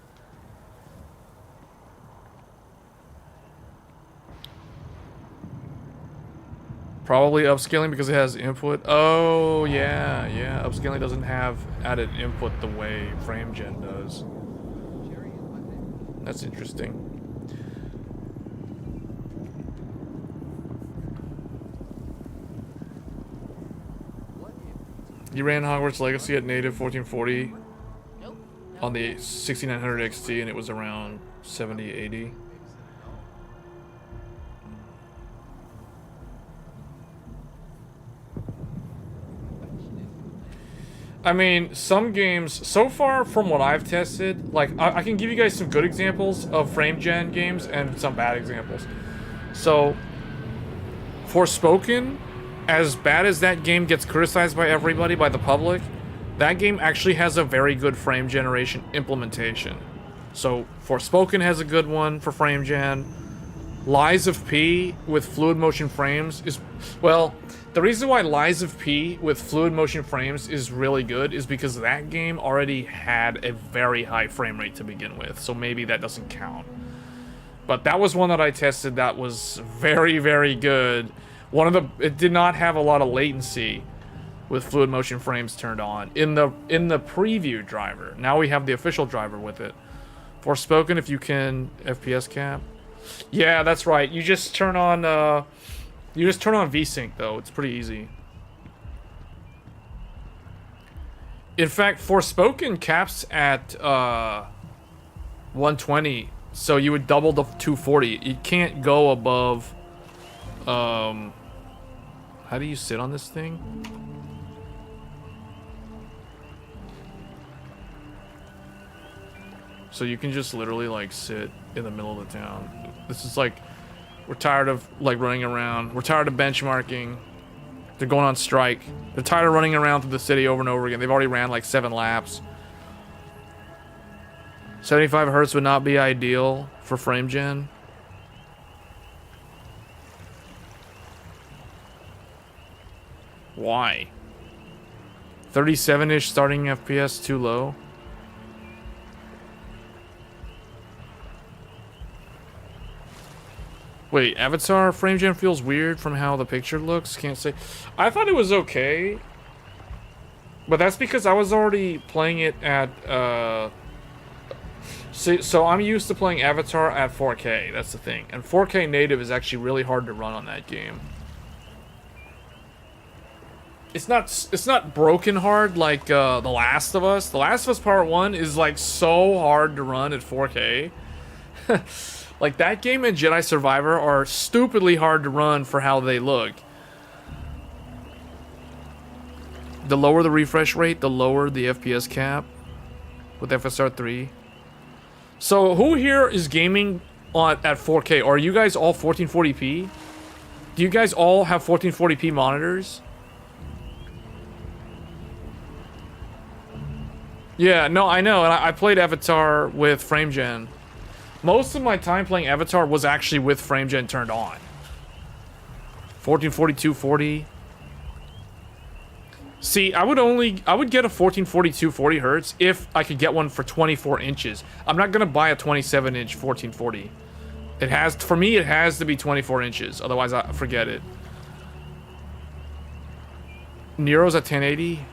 Probably upscaling because it has input. Oh, yeah, yeah. Upscaling doesn't have added input the way frame gen does. That's interesting. You ran Hogwarts Legacy at native 1440 on the 6900 XT, and it was around 70, 80. I mean, some games, so far from what I've tested, like, I can give you guys some good examples of frame gen games and some bad examples. So, Forspoken, as bad as that game gets criticized by everybody, by the public, that game actually has a very good frame generation implementation. So, Forspoken has a good one for frame gen. Lies of P with fluid motion frames is, well, the reason why Lies of P with fluid motion frames is really good is because that game already had a very high frame rate to begin with, so maybe that doesn't count. But that was one that I tested that was very, very good. It did not have a lot of latency with fluid motion frames turned on in the preview driver. Now we have the official driver with it. Forspoken, if you can FPS cap. Yeah, that's right. You just turn on VSync though. It's pretty easy. In fact, Forspoken caps at 120, so you would double the 240. You can't go above. How do you sit on this thing? So you can just literally like sit in the middle of the town. This is like, we're tired of like running around. We're tired of benchmarking. They're going on strike. They're tired of running around through the city over and over again. They've already ran like 7 laps. 75 hertz would not be ideal for frame gen. Why? 37-ish starting FPS too low? Wait, Avatar frame gen feels weird from how the picture looks. Can't say. I thought it was okay, but that's because I was already playing it at. So I'm used to playing Avatar at 4K. That's the thing, and 4K native is actually really hard to run on that game. It's not broken hard like The Last of Us. The Last of Us Part 1 is like so hard to run at 4K. Like, that game and Jedi Survivor are stupidly hard to run for how they look. The lower the refresh rate, the lower the FPS cap with FSR 3. So, who here is gaming at 4K? Or are you guys all 1440p? Do you guys all have 1440p monitors? Yeah, no, I know. And I played Avatar with FrameGen. Most of my time playing Avatar was actually with FrameGen turned on. 1440, 240. See, I would get a 1440, 240 hertz if I could get one for 24 inches. I'm not gonna buy a 27-inch 1440. For me, it has to be 24 inches. Otherwise, I forget it. Nero's at 1080.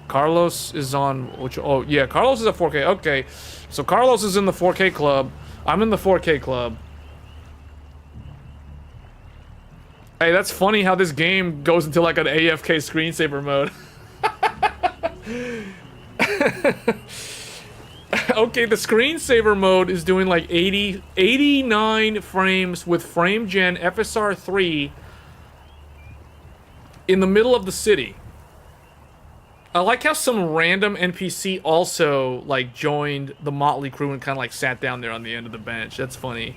Carlos is on, oh yeah, Carlos is at 4K. Okay, so Carlos is in the 4K club. I'm in the 4K club. Hey, that's funny how this game goes into like an AFK screensaver mode. Okay, the screensaver mode is doing like 89 frames with FrameGen FSR 3 in the middle of the city. I like how some random NPC also, like, joined the motley crew and kind of, like, sat down there on the end of the bench. That's funny.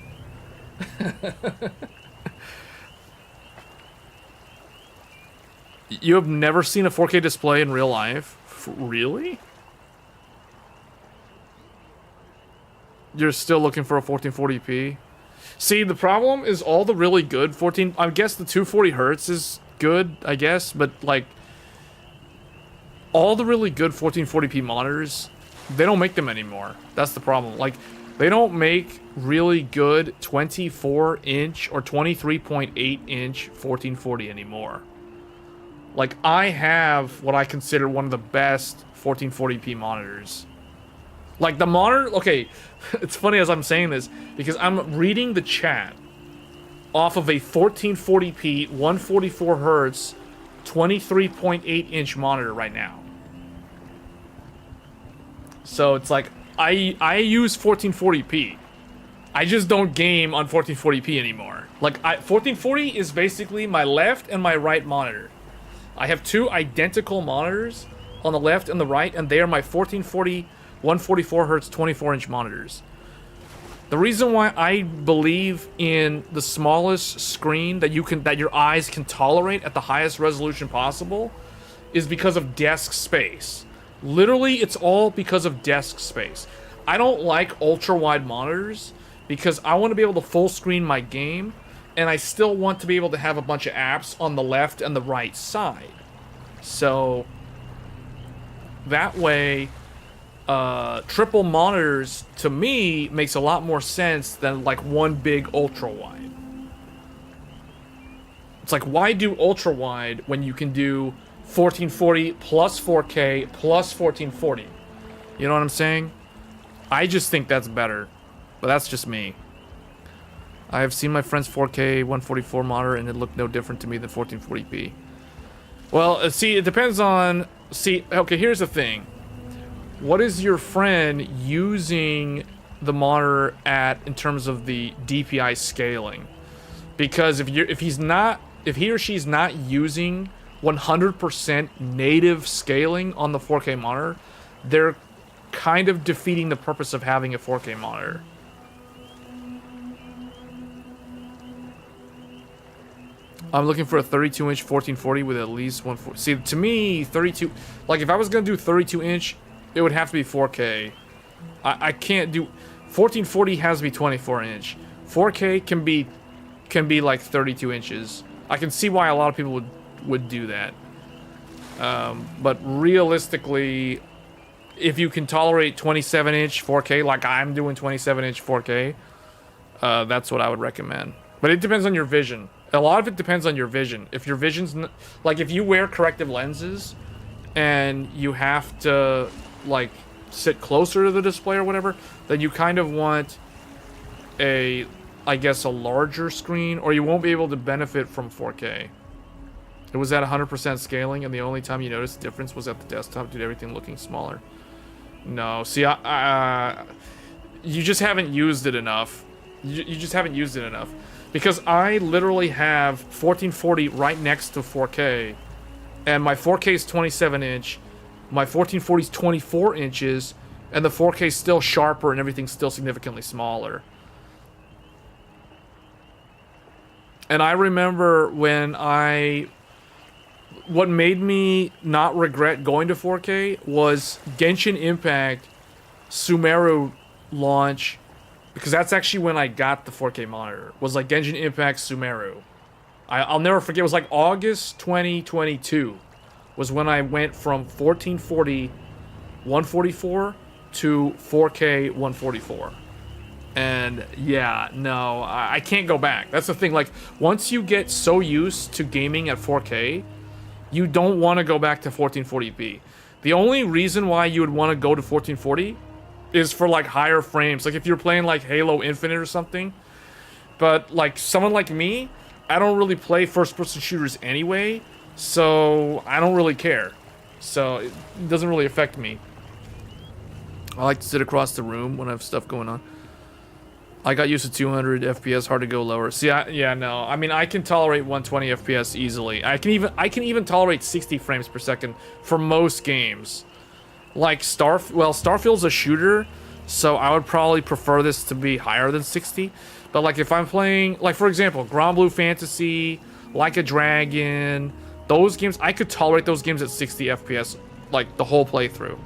You have never seen a 4K display in real life? Really? You're still looking for a 1440p? See, the problem is all the really good I guess the 240 hertz is good, I guess, but, like, all the really good 1440p monitors, they don't make them anymore. That's the problem. Like, they don't make really good 24-inch or 23.8-inch 1440 anymore. Like, I have what I consider one of the best 1440p monitors. Like, the monitor... Okay, it's funny as I'm saying this, because I'm reading the chat off of a 1440p, 144 hertz, 23.8-inch monitor right now. So it's like, I use 1440p. I just don't game on 1440p anymore. Like, 1440 is basically my left and my right monitor. I have two identical monitors on the left and the right, and they are my 1440, 144 hertz, 24-inch monitors. The reason why I believe in the smallest screen that your eyes can tolerate at the highest resolution possible is because of desk space. Literally, it's all because of desk space. I don't like ultra-wide monitors because I want to be able to full screen my game, and I still want to be able to have a bunch of apps on the left and the right side. So that way, triple monitors to me makes a lot more sense than like one big ultra wide. It's like, why do ultra wide when you can do 1440 plus 4K plus 1440? You know what I'm saying? I just think that's better, but that's just me. I have seen my friend's 4K 144 monitor and it looked no different to me than 1440p. Well, see, it depends on... See, okay, here's the thing. What is your friend using the monitor at in terms of the DPI scaling? Because if he or she's not using 100% native scaling on the 4K monitor, they're kind of defeating the purpose of having a 4K monitor. I'm looking for a 32-inch 1440 with at least 140. See, to me, 32... Like, if I was going to do 32-inch, it would have to be 4K. I can't do... 1440 has to be 24-inch. 4K can be like 32 inches. I can see why a lot of people would do that. But realistically, if you can tolerate 27-inch 4K, like I'm doing 27-inch 4K, that's what I would recommend. But it depends on your vision. A lot of it depends on your vision. If your vision's... Like, if you wear corrective lenses and you have to, like, sit closer to the display or whatever, then you kind of want a, I guess, a larger screen, or you won't be able to benefit from 4K. It was at 100% scaling, and the only time you noticed the difference was at the desktop due to everything looking smaller. No, see, you just haven't used it enough. You just haven't used it enough. Because I literally have 1440 right next to 4K, and my 4K is 27-inch, my 1440 is 24 inches, and the 4K is still sharper and everything's still significantly smaller. And I remember when what made me not regret going to 4K was Genshin Impact Sumeru launch, because that's actually when I got the 4K monitor, was like Genshin Impact Sumeru. I'll never forget, it was like August 2022 was when I went from 1440 144 to 4K 144. And yeah, no, I can't go back. That's the thing, like, once you get so used to gaming at 4K, you don't want to go back to 1440p. The only reason why you would want to go to 1440 is for, like, higher frames. Like, if you're playing, like, Halo Infinite or something. But, like, someone like me, I don't really play first-person shooters anyway, so I don't really care. So it doesn't really affect me. I like to sit across the room when I have stuff going on. I got used to 200 FPS, hard to go lower. See, yeah, no. I mean, I can tolerate 120 FPS easily. I can even tolerate 60 frames per second for most games. Like Starfield's a shooter, so I would probably prefer this to be higher than 60. But like if I'm playing, like for example, Granblue Fantasy, Like a Dragon, those games, I could tolerate those games at 60 FPS, like the whole playthrough.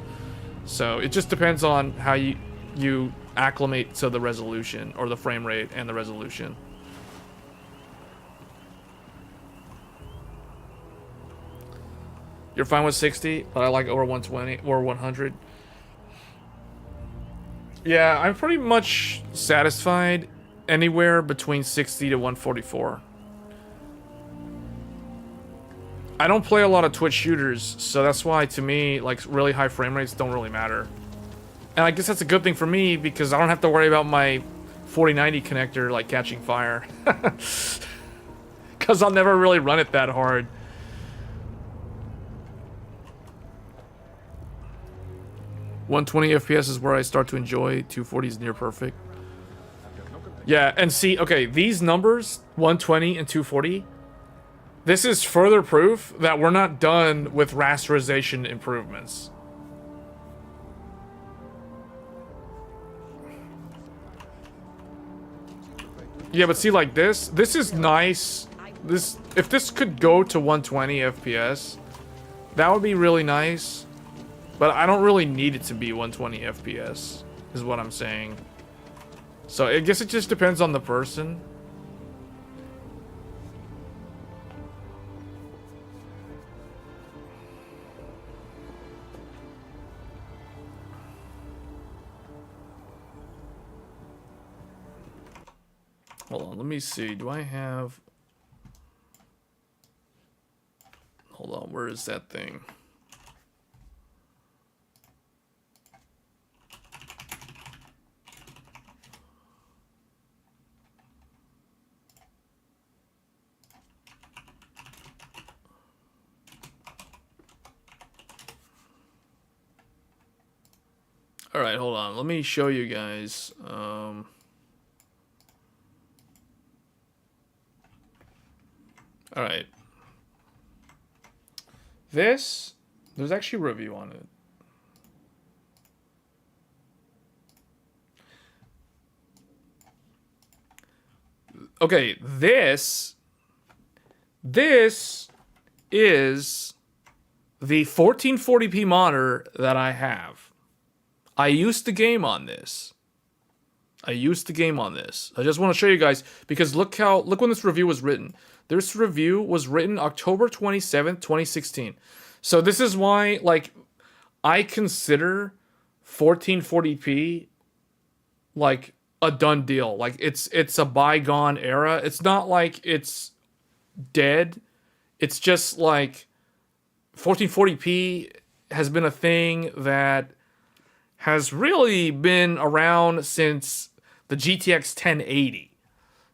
So it just depends on how you acclimate to the resolution, or the frame rate and the resolution. You're fine with 60, but I like over 120 or 100. Yeah, I'm pretty much satisfied anywhere between 60 to 144. I don't play a lot of Twitch shooters, so that's why to me, like, really high frame rates don't really matter. And I guess that's a good thing for me, because I don't have to worry about my 4090 connector, like, catching fire. Because I'll never really run it that hard. .120 FPS is where I start to enjoy. 240 is near perfect. Yeah, and see, okay, these numbers, 120 and 240, this is further proof that we're not done with rasterization improvements. Yeah, but see, like this is nice. If this could go to 120 FPS, that would be really nice. But I don't really need it to be 120 FPS, is what I'm saying. So I guess it just depends on the person. Hold on, let me see. Do I have... Hold on, where is that thing? All right, hold on. Let me show you guys. All right. There's actually a review on it. Okay, this is the 1440p monitor that I have. I used to game on this. I just want to show you guys because look when this review was written. This review was written October 27th, 2016. So this is why, like, I consider 1440p like a done deal. Like it's a bygone era. It's not like it's dead. It's just like 1440p has been a thing that has really been around since the GTX 1080.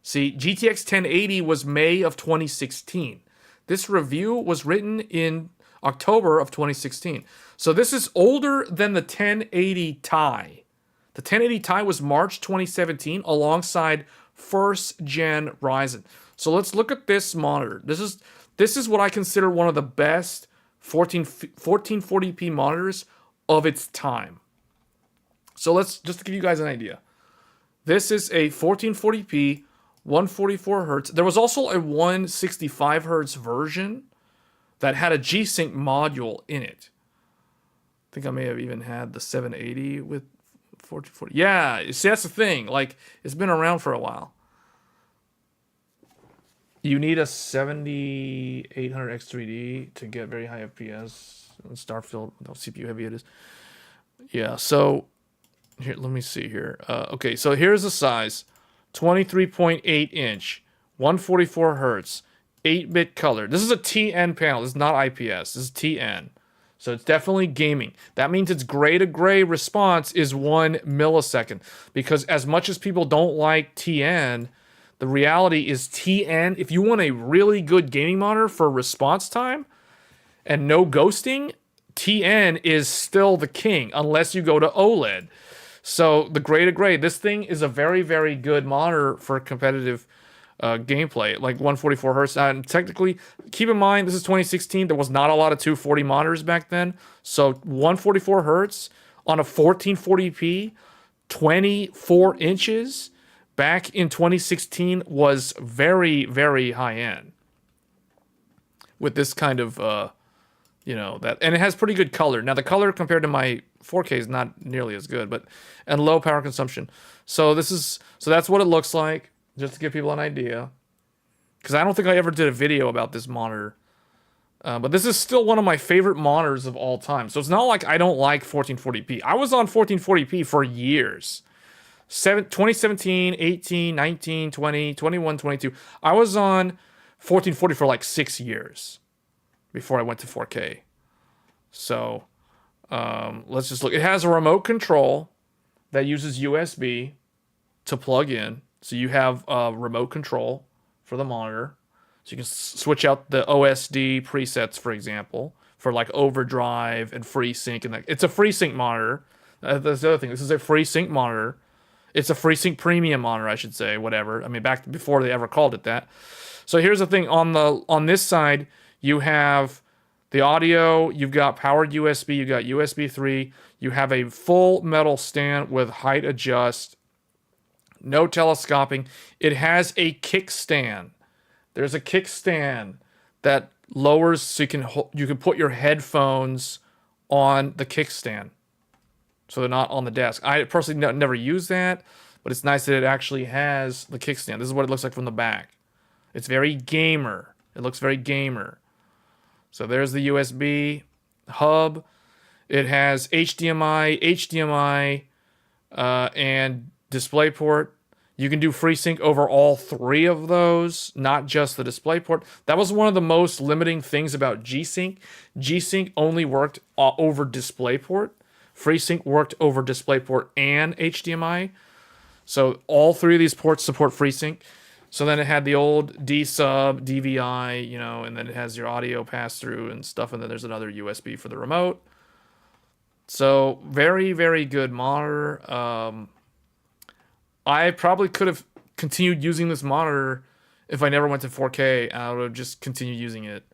See, GTX 1080 was May of 2016. This review was written in October of 2016. So this is older than the 1080 Ti. The 1080 Ti was March 2017 alongside first gen Ryzen. So let's look at this monitor. This is what I consider one of the best 1440p monitors of its time. So let's just to give you guys an idea. This is a 1440p, 144 hertz. There was also a 165 hertz version that had a G-Sync module in it. I think I may have even had the 780 with 1440. Yeah, see, that's the thing. Like, it's been around for a while. You need a 7800 X3D to get very high FPS in Starfield. How CPU heavy it is. Yeah, so here, let me see here. Okay, so here's the size. 23.8 inch, 144 hertz, 8-bit color. This is a TN panel. This is not IPS. This is TN. So it's definitely gaming. That means its gray to gray response is 1 millisecond. Because as much as people don't like TN, the reality is TN, if you want a really good gaming monitor for response time and no ghosting, TN is still the king unless you go to OLED. So the gray to gray, this thing is a very, very good monitor for competitive gameplay, like 144 hertz. And technically, keep in mind, this is 2016. There was not a lot of 240 monitors back then. So 144 hertz on a 1440p, 24 inches back in 2016 was very, very high end. With this kind of, that, and it has pretty good color. Now the color compared to my 4K is not nearly as good, and low power consumption. So that's what it looks like, just to give people an idea. Because I don't think I ever did a video about this monitor. But this is still one of my favorite monitors of all time. So it's not like I don't like 1440p. I was on 1440p for years. 2017, 18, 19, 20, 21, 22. I was on 1440 for like 6 years before I went to 4K. So let's just look. It has a remote control that uses USB to plug in. So you have a remote control for the monitor. So you can switch out the OSD presets, for example, for like overdrive and FreeSync. And it's a FreeSync monitor. That's the other thing. This is a FreeSync monitor. It's a FreeSync premium monitor, I should say, whatever. I mean, back before they ever called it that. So here's the thing. On this side, you have the audio. You've got powered USB. You've got USB 3. You have a full metal stand with height adjust. No telescoping. It has a kickstand. There's a kickstand that lowers so you can put your headphones on the kickstand, so they're not on the desk. I personally never use that, but it's nice that it actually has the kickstand. This is what it looks like from the back. It's very gamer. It looks very gamer. So there's the USB hub. It has HDMI, and DisplayPort. You can do FreeSync over all 3 of those, not just the DisplayPort. That was one of the most limiting things about G-Sync. G-Sync only worked over DisplayPort. FreeSync worked over DisplayPort and HDMI. So all 3 of these ports support FreeSync. So then it had the old D-Sub, DVI, you know, and then it has your audio pass-through and stuff, and then there's another USB for the remote. So very, very good monitor. I probably could have continued using this monitor if I never went to 4K. I would have just continued using it.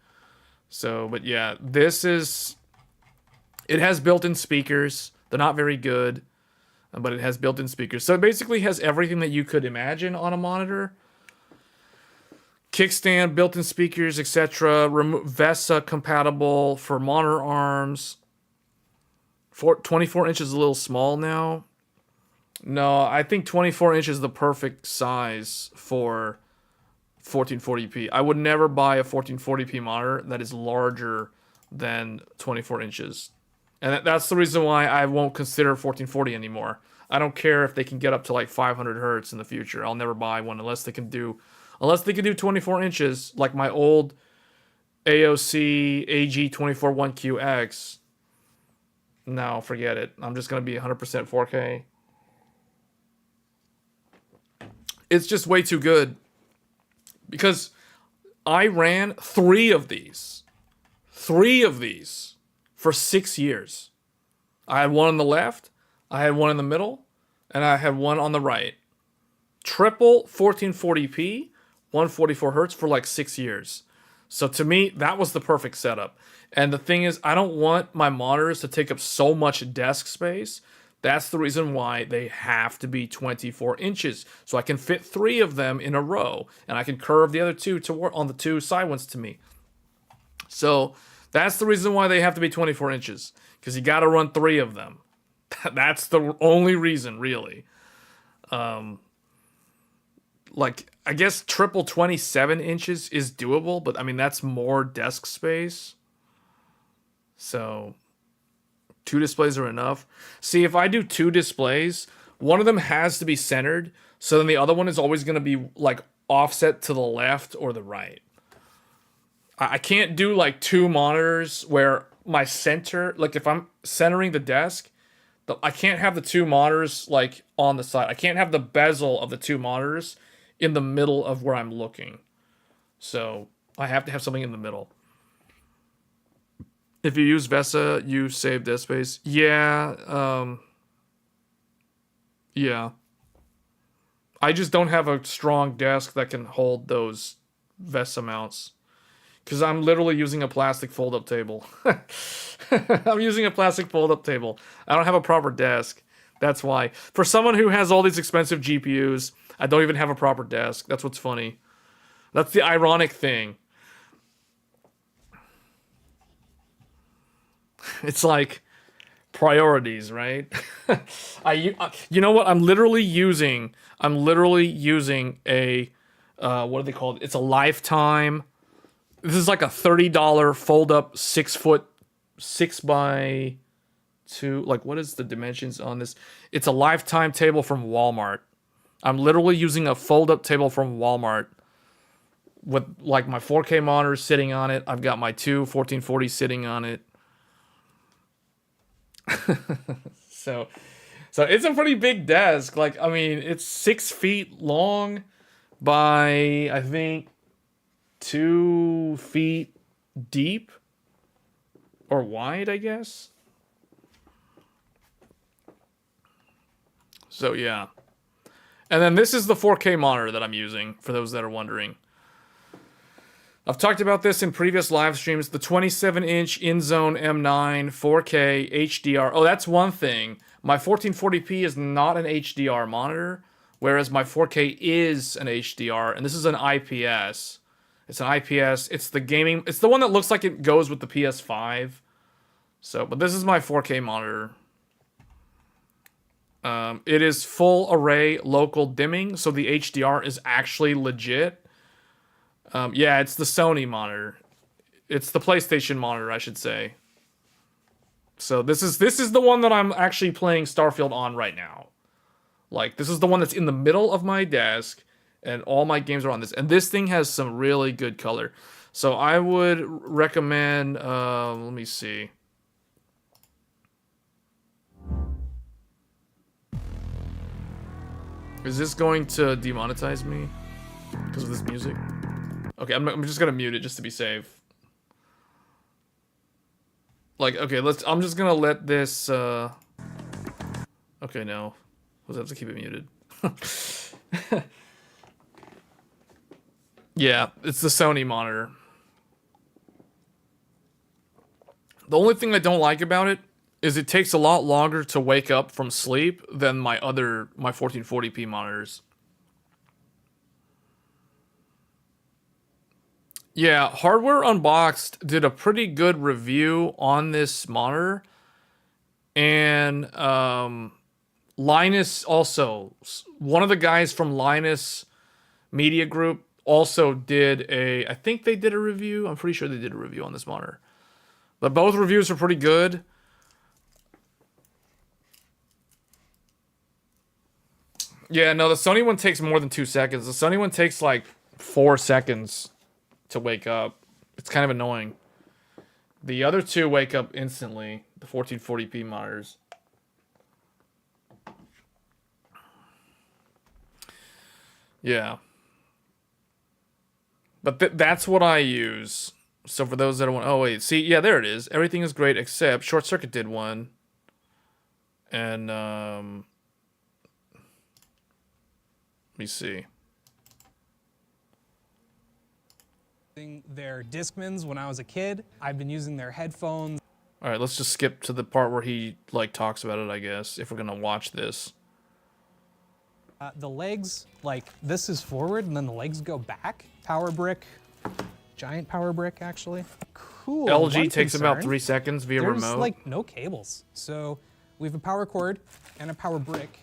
So, but yeah, it has built-in speakers. They're not very good, but it has built-in speakers. So it basically has everything that you could imagine on a monitor. Kickstand, built-in speakers, etc. VESA compatible for monitor arms. 24 inches is a little small now. No, I think 24 inches is the perfect size for 1440p. I would never buy a 1440p monitor that is larger than 24 inches. And that's the reason why I won't consider 1440 anymore. I don't care if they can get up to like 500 hertz in the future. I'll never buy one unless they can do 24 inches, like my old AOC AG241QX. No, forget it. I'm just going to be 100% 4K. It's just way too good. Because I ran 3 of these. 3 of these for 6 years. I had one on the left, I had one in the middle, and I had one on the right. Triple 1440p, 144 hertz for like 6 years. So to me, that was the perfect setup. And the thing is, I don't want my monitors to take up so much desk space. That's the reason why they have to be 24 inches. So I can fit 3 of them in a row. And I can curve the other 2 to work on the 2 side ones to me. So that's the reason why they have to be 24 inches. Because you got to run 3 of them. That's the only reason, really. Like, I guess triple 27 inches is doable. But, I mean, that's more desk space. So 2 displays are enough. See, if I do 2 displays, one of them has to be centered, so then the other one is always going to be like offset to the left or the right. I can't do like 2 monitors where my center, like if I'm centering the desk, I can't have the 2 monitors like on the side. I can't have the bezel of the 2 monitors in the middle of where I'm looking. So I have to have something in the middle. If you use VESA, you save desk space. Yeah. Yeah. I just don't have a strong desk that can hold those VESA mounts. Because I'm literally using a plastic fold-up table. I'm using a plastic fold-up table. I don't have a proper desk. That's why. For someone who has all these expensive GPUs, I don't even have a proper desk. That's what's funny. That's the ironic thing. It's like priorities, right? You know what? I'm literally using a what do they call it? It's a Lifetime. This is like a $30 fold up 6-foot 6x2. Like, what is the dimensions on this? It's a Lifetime table from Walmart. I'm literally using a fold up table from Walmart with like my 4K monitor sitting on it. I've got my 2 1440 sitting on it. So it's a pretty big desk. Like, I mean, it's 6 feet long by, I think, 2 feet deep or wide, I guess. So yeah. And then this is the 4K monitor that I'm using, for those that are wondering. I've talked about this in previous live streams. The 27-inch InZone M9 4K HDR. Oh, that's one thing. My 1440p is not an HDR monitor, whereas my 4K is an HDR, and this is an IPS. It's an IPS. It's the gaming. It's the one that looks like it goes with the PS5. So, but this is my 4K monitor. It is full array local dimming, so the HDR is actually legit. Yeah, it's the Sony monitor. It's the PlayStation monitor, I should say. So this is the one that I'm actually playing Starfield on right now. Like, this is the one that's in the middle of my desk, and all my games are on this. And this thing has some really good color. So I would recommend, let me see. Is this going to demonetize me because of this music? Okay, I'm just gonna mute it just to be safe. Like, okay, I'm just gonna let this, okay, no. We'll have to keep it muted. Yeah, it's the Sony monitor. The only thing I don't like about it is it takes a lot longer to wake up from sleep than my 1440p monitors. Yeah, Hardware Unboxed did a pretty good review on this monitor. And Linus also, one of the guys from Linus Media Group also did I think they did a review. I'm pretty sure they did a review on this monitor. But both reviews are pretty good. Yeah, no, the Sony one takes more than 2 seconds. The Sony one takes like 4 seconds to wake up. It's kind of annoying. The other two wake up instantly, the 1440p monitors. Yeah. But that's what I use. So for those that don't want... Oh, wait. See, yeah, there it is. Everything is great except Short Circuit did one. And, let me see. Their Discmans when I was a kid. I've been using their headphones. All right, let's just skip to the part where he, like, talks about it, I guess, if we're going to watch this. The legs, like, this is forward, and then the legs go back. Power brick. Giant power brick, actually. Cool. LG takes about 3 seconds via There's, remote. like, no cables. So we have a power cord and a power brick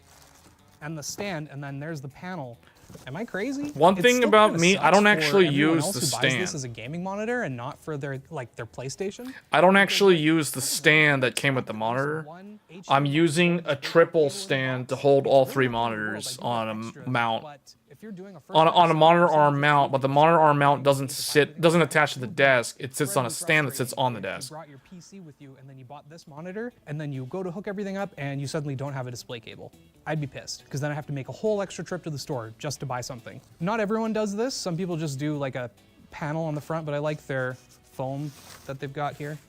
and the stand, and then there's the panel. Am I crazy? One It thing still about kinda me, I don't sucks for actually everyone use else the who buys stand. this as a gaming monitor and not for their PlayStation. I don't actually use the stand that came with the monitor. I'm using a triple stand to hold all 3 monitors on a mount. On a monitor arm mount, but the monitor arm mount doesn't attach to the desk. It sits on a stand that sits on the desk. You brought your PC with you, and then you bought this monitor, and then you go to hook everything up, and you suddenly don't have a display cable. I'd be pissed, because then I have to make a whole extra trip to the store just to buy something. Not everyone does this. Some people just do like a panel on the front, but I like their foam that they've got here.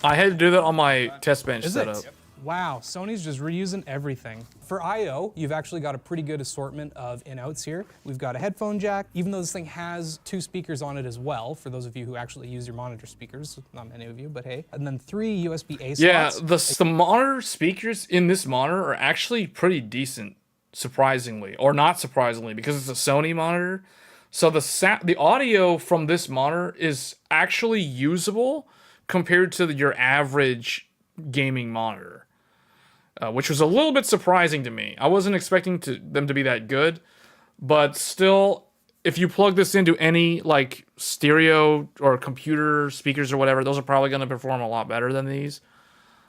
I had to do that on my test bench Is setup. it? Wow, Sony's just reusing everything. For I/O, you've actually got a pretty good assortment of in-outs here. We've got a headphone jack, even though this thing has 2 speakers on it as well, for those of you who actually use your monitor speakers. Not many of you, but hey. And then 3 USB-A slots. Yeah, the monitor speakers in this monitor are actually pretty decent, surprisingly. Or not surprisingly, because it's a Sony monitor. So the audio from this monitor is actually usable compared to your average gaming monitor. Which was a little bit surprising to me. I wasn't expecting them to be that good, but still, if you plug this into any like stereo or computer speakers or whatever, those are probably going to perform a lot better than these.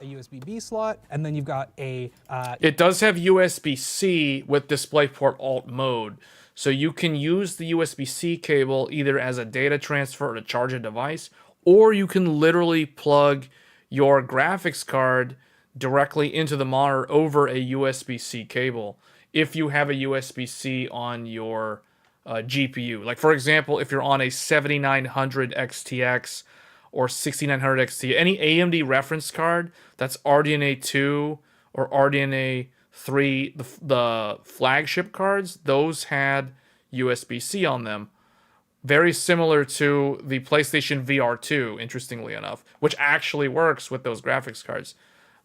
A USB-B slot, and then you've got a... It does have USB-C with DisplayPort Alt mode, so you can use the USB-C cable either as a data transfer or to charge a device, or you can literally plug your graphics card directly into the monitor over a USB-C cable if you have a USB-C on your GPU. Like, for example, if you're on a 7900 XTX or 6900 XT, any AMD reference card that's RDNA 2 or RDNA 3, the flagship cards, those had USB-C on them. Very similar to the PlayStation VR 2, interestingly enough, which actually works with those graphics cards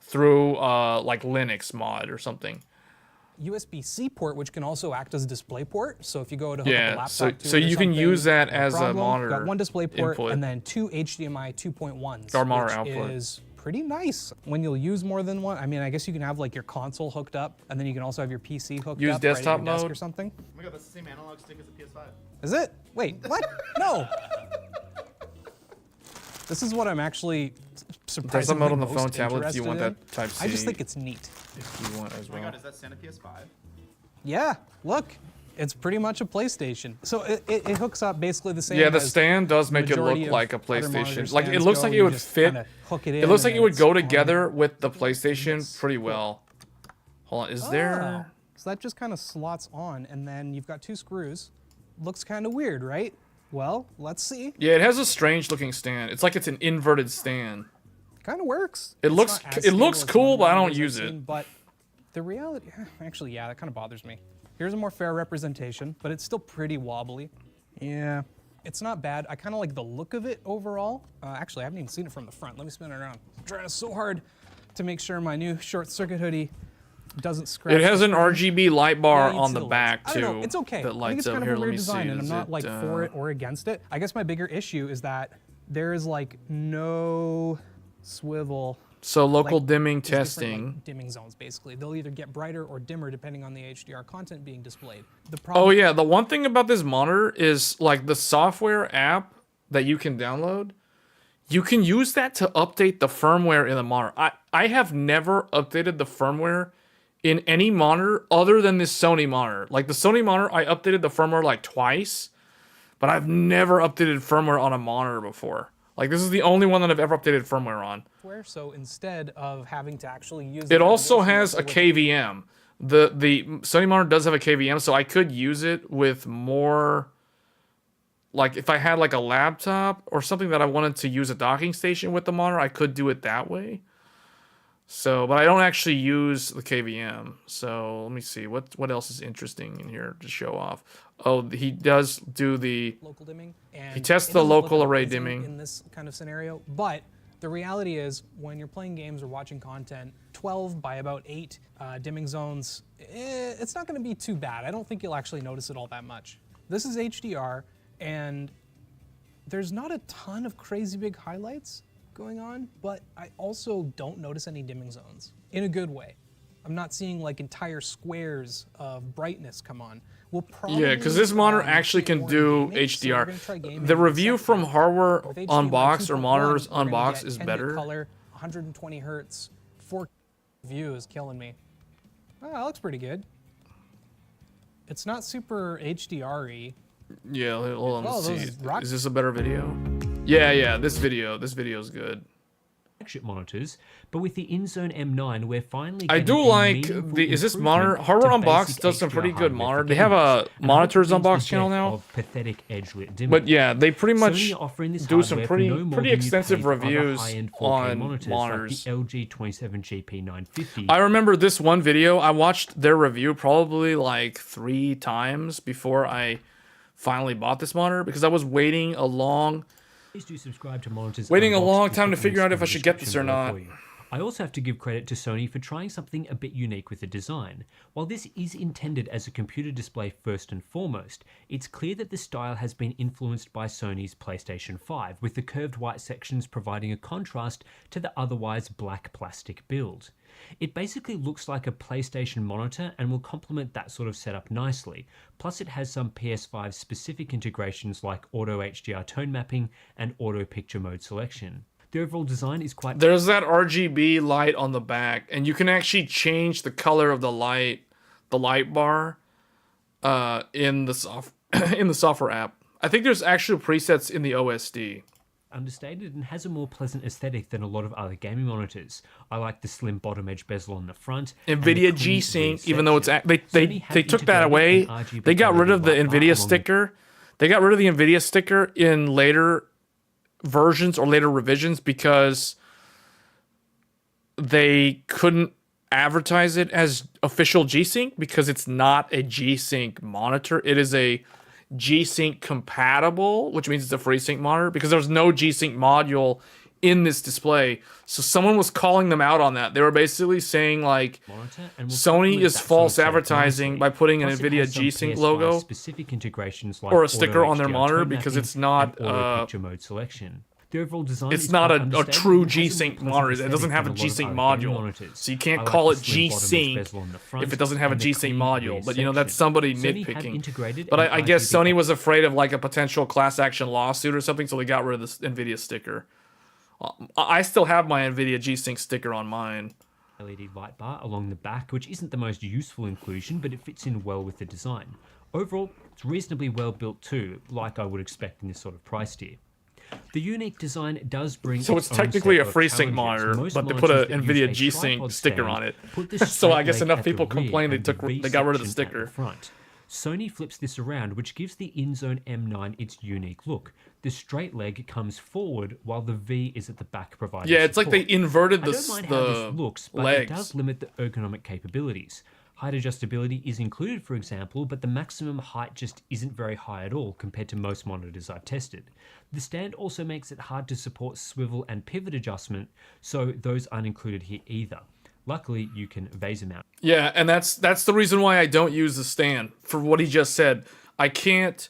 through like Linux mod or something. USB-C port, which can also act as a display port. So if you go to hook up a laptop so to so it or you can something, use that no as problem. a monitor. Got 1 display port input. and then 2 HDMI 2.1s, Or monitor which output. is pretty nice when you'll use more than one. I mean, I guess you can have like your console hooked up, and then you can also have your PC hooked Use up desktop right at your desk mode? or something. Oh my god, that's the same analog stick as the PS5. Is it? Wait, what? No. This is what I'm actually surprisingly Desktop mode on the most phone, tablet, if you interested want in. that Type-C. I just think it's neat. If you want as Oh my well. god, is that Santa PS5? Yeah, look. It's pretty much a PlayStation. So it hooks up basically the same. Yeah, the as stand does make it look majority of like a other monitor PlayStation. Like it stands looks go. like it You would just fit. kinda hook it It in looks and like it then would it's go on. together with the PlayStation Yes. pretty well. Hold on, is there? So that just kind of slots on, and then you've got 2 screws. Looks kind of weird, right? Well, let's see. Yeah, it has a strange looking stand. It's like it's an inverted stand. Kind of works. It It's looks not as it looks stable as cool, some but I don't monitors I've use it. seen, But the reality, actually, yeah, that kind of bothers me. Here's a more fair representation, but it's still pretty wobbly. Yeah, it's not bad. I kind of like the look of it overall. Actually, I haven't even seen it from the front. Let me spin it around. I'm trying so hard to make sure my new short circuit hoodie doesn't scratch. It has the an screen. RGB light bar Yeah, you on see the lights. back I too. don't know. It's okay. That I think lights it's up kind here. of a Let weird me design, see. and I'm Is not like for it or against it. I guess my bigger issue is that there is like no swivel. So local like, dimming there's different, testing. like, dimming zones basically. They'll either get brighter or dimmer depending on the HDR content being displayed. The problem. Oh yeah, the one thing about this monitor is like the software app that you can download. You can use that to update the firmware in the monitor. I have never updated the firmware in any monitor other than this Sony monitor. Like the Sony monitor, I updated the firmware like twice, but I've never updated firmware on a monitor before. Like this is the only one that I've ever updated firmware on. So instead of having to actually use It also navigation has a with- KVM. The Sony monitor does have a KVM, so I could use it with more. Like if I had like a laptop or something that I wanted to use a docking station with the monitor, I could do it that way. So, but I don't actually use the KVM. So let me see what else is interesting in here to show off. Oh, he does do the local dimming. And He tests it the doesn't look local array amazing dimming. in this kind of scenario, but the reality is when you're playing games or watching content, 12 by about 8 dimming zones, it's not going to be too bad. I don't think you'll actually notice it all that much. This is HDR, and there's not a ton of crazy big highlights going on, but I also don't notice any dimming zones in a good way. I'm not seeing like entire squares of brightness come on. We'll probably, Yeah, because this monitor actually see can more do gaming, so we're HDR. gonna try gaming The in a review second. from Hardware With HDMI Unboxed or 2.1, Monitors we're gonna Unboxed get is 10-bit better. color, 120 hertz, 4K view is killing me. Oh, that looks pretty good. It's not super HDR-y. Yeah, hold on, Oh, let's those see. rock- Is this a better video? Yeah, this video is good. flagship monitors, but with the InZone M9, we're finally I getting do a like meaningful the. Is this improvement monitor? to Hardware Unboxed basic does some pretty HDR good hardware monitor. for They have gamers, a and I hope it monitors means the unboxed channel death now. of pathetic edge-lit dimming. But yeah, they pretty much Sony are offering this do some hardware for no more pretty than you'd extensive pay for other reviews high-end 4K on monitors, monitors. like the LG 27GP950. I remember this one video. I watched their review probably like 3 times before I finally bought this monitor because I was waiting a long Please do subscribe to Monitors Waiting a Unboxed long with time the to figure links out if in I the should get this description or below not. for you. I also have to give credit to Sony for trying something a bit unique with the design. While this is intended as a computer display first and foremost, it's clear that the style has been influenced by Sony's PlayStation 5, with the curved white sections providing a contrast to the otherwise black plastic build. It basically looks like a PlayStation monitor and will complement that sort of setup nicely. Plus it has some PS5 specific integrations like auto HDR tone mapping and auto picture mode selection. The overall design is quite... There's that RGB light on the back, and you can actually change the color of the light bar, in the in the software app. I think there's actual presets in the OSD. understated and has a more pleasant aesthetic than a lot of other gaming monitors. I like the slim bottom edge bezel on the front. Nvidia G-Sync, even though it's they took that away. They got rid of the Nvidia sticker. They got rid of the Nvidia sticker in later versions or later revisions because they couldn't advertise it as official G-Sync because it's not a G-Sync monitor. It is a G-Sync compatible, which means it's a FreeSync monitor because there's no G-Sync module in this display. So someone was calling them out on that. They were basically saying like Sony is false advertising by putting an Nvidia G-Sync logo specific integrations like or a sticker on their auto monitor HDR because tone it's not mapping and auto picture mode selection. The overall design it's is not quite a understated true and has a more G-Sync pleasant monitor. It doesn't aesthetic have a than lot of G-Sync other gaming module. monitors. So you can't I like call the it slim bottom edge G-Sync bezel on the front if it doesn't have a and the G-Sync clean module. rear But you know, that's section. somebody Sony have nitpicking. integrated But an I guess RGB Sony was afraid of like a potential class action lawsuit or something, so they got rid of the Nvidia sticker. I still have my Nvidia G-Sync sticker on mine. LED light bar along the back, which isn't the most useful inclusion, but it fits in well with the design. Overall, it's reasonably well built too, like I would expect in this sort of price tier. The unique design does bring So its it's own technically set a of FreeSync challenges. monitor, Most but they put a monitors that use Nvidia a G-Sync tripod sticker stand on it. put the So I straight guess leg enough at the people rear complained they and the they got rid of the V-section at sticker. front. Sony flips this around, which gives the InZone M9 its unique look. The straight leg comes forward while the V is at the back, providing Yeah, it's like they support. inverted I don't mind how this looks, but legs. it does limit the ergonomic capabilities. Height adjustability is included, for example, but the maximum height just isn't very high at all compared to most monitors I've tested. The stand also makes it hard to support swivel and pivot adjustment, so those aren't included here either. Luckily, you can VESA mount. Yeah, and that's the reason why I don't use the stand. For what he just said, I can't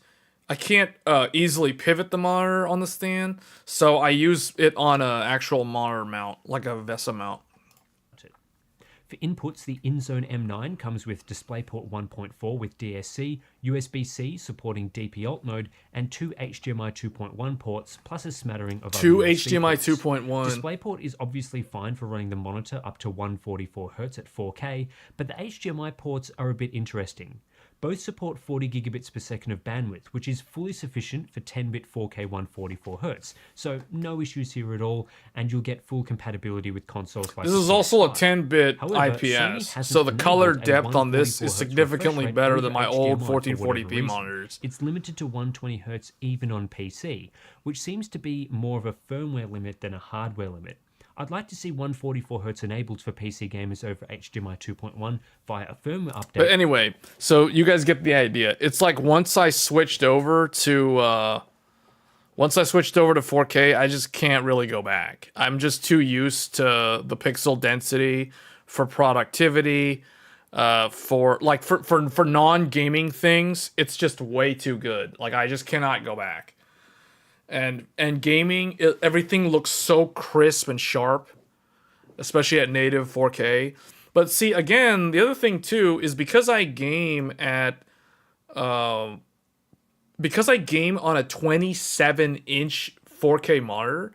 easily pivot the monitor on the stand, so I use it on a actual monitor mount, like a VESA mount. For inputs, the InZone M9 comes with DisplayPort 1.4 with DSC, USB-C supporting DP alt mode, and 2 HDMI 2.1 ports, plus a smattering of Two other USB HDMI ports. 2.1. DisplayPort is obviously fine for running the monitor up to 144Hz at 4K, but the HDMI ports are a bit interesting. Both support 40 gigabits per second of bandwidth, which is fully sufficient for 10-bit 4K 144Hz, so no issues here at all, and you'll get full compatibility with consoles like This the is also a PS5. 10-bit However, Sony IPS, hasn't so the color enabled a depth on this is 144Hz significantly refresh rate better over than my old HDMI for whatever 1440p reason. monitors. It's limited to 120Hz even on PC, which seems to be more of a firmware limit than a hardware limit. I'd like to see 144Hz enabled for PC gamers over HDMI 2.1 via a firmware update. But anyway, so you guys get the idea. It's like once I switched over to 4K, I just can't really go back. I'm just too used to the pixel density for productivity. For non-gaming things, it's just way too good. Like I just cannot go back. And gaming, everything looks so crisp and sharp, especially at native 4K. But see, again, the other thing too is because I game on a 27-inch 4K monitor,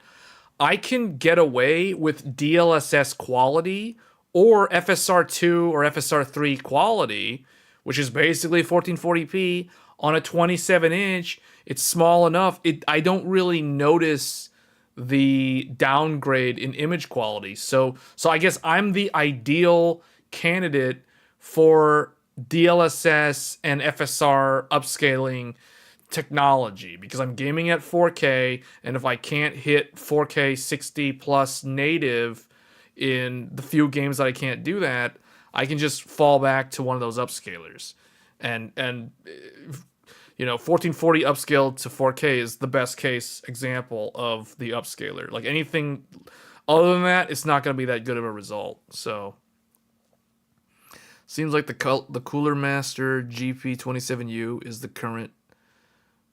I can get away with DLSS quality or FSR2 or FSR3 quality, which is basically 1440p on a 27-inch. It's small enough. I don't really notice the downgrade in image quality. So I guess I'm the ideal candidate for DLSS and FSR upscaling technology because I'm gaming at 4K, and if I can't hit 4K 60 plus native in the few games that I can't do that, I can just fall back to one of those upscalers. And 1440 upscaled to 4K is the best case example of the upscaler. Like anything other than that, it's not going to be that good of a result. So seems like the Cooler Master GP27U is the current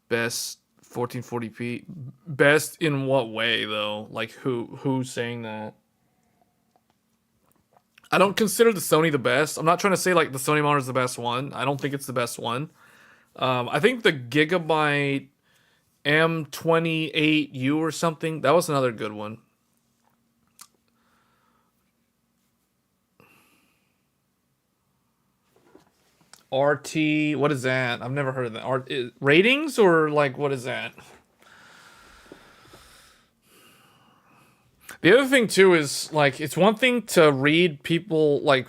best 1440p. Best in what way though? Like who's saying that? I don't consider the Sony the best. I'm not trying to say like the Sony monitor is the best one. I don't think it's the best one. I think the Gigabyte M28U or something, that was another good one. RT, what is that? I've never heard of that. Ratings or like what is that? The other thing too is like it's one thing to read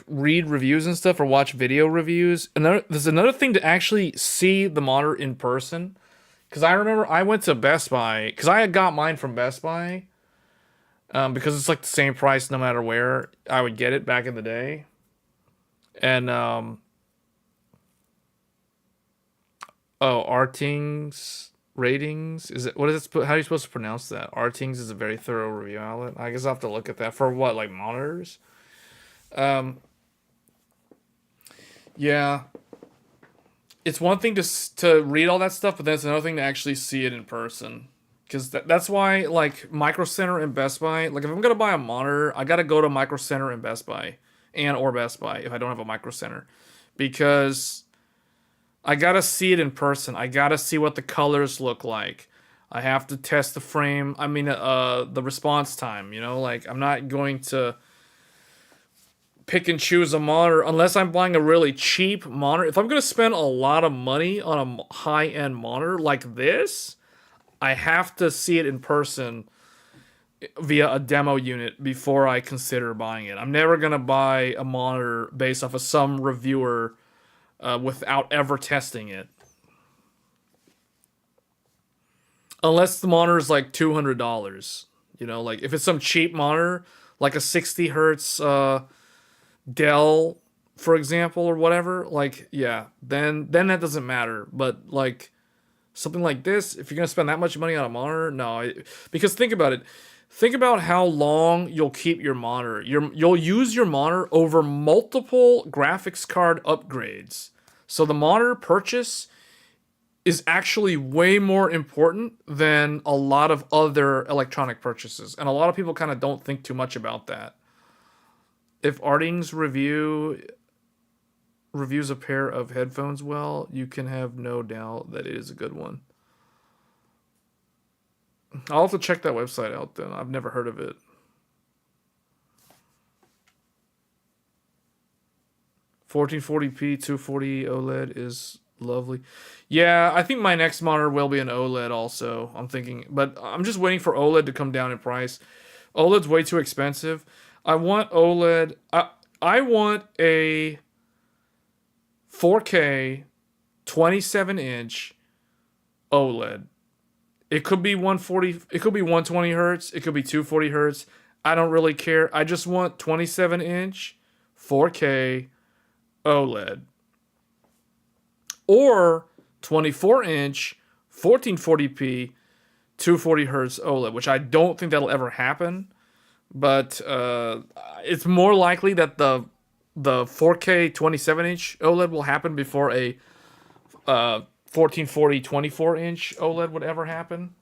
reviews and stuff or watch video reviews, and there's another thing to actually see the monitor in person. Because I remember I went to Best Buy because I had got mine from Best Buy, because it's like the same price no matter where I would get it back in the day, and Artings ratings, is it, what is it, how are you supposed to pronounce that? Artings is a very thorough review outlet. I guess I'll have to look at that for what, like monitors. Yeah, it's one thing to read all that stuff, but then it's another thing to actually see it in person, because that's why like Micro Center and Best Buy, like if I'm gonna buy a monitor, I gotta go to Micro Center and Best Buy or Best Buy if I don't have a Micro Center, because I gotta see it in person. I gotta see what the colors look like. I have to test the frame. I mean, the response time. Like I'm not going to pick and choose a monitor unless I'm buying a really cheap monitor. If I'm going to spend a lot of money on a high-end monitor like this, I have to see it in person via a demo unit before I consider buying it. I'm never going to buy a monitor based off of some reviewer without ever testing it. Unless the monitor is like $200. You know, like if it's some cheap monitor, like a 60 hertz Dell, for example, or whatever, like, yeah, then that doesn't matter. But like something like this, if you're going to spend that much money on a monitor, no. Because think about it. Think about how long you'll keep your monitor. You'll use your monitor over multiple graphics card upgrades. So the monitor purchase is actually way more important than a lot of other electronic purchases. And a lot of people kind of don't think too much about that. If Arting's reviews a pair of headphones well, you can have no doubt that it is a good one. I'll have to check that website out then. I've never heard of it. $1440p 240 OLED is lovely. Yeah, I think my next monitor will be an OLED also. I'm thinking, but I'm just waiting for OLED to come down in price. OLED's way too expensive. I want OLED. I want a 4K 27-inch OLED. It could be 140, it could be 120 hertz, it could be 240 hertz. I don't really care. I just want 27-inch 4K OLED. Or 24-inch 1440p 240 hertz OLED, which I don't think that'll ever happen. But it's more likely that the 4K 27-inch OLED will happen before a 1440 24-inch OLED would ever happen.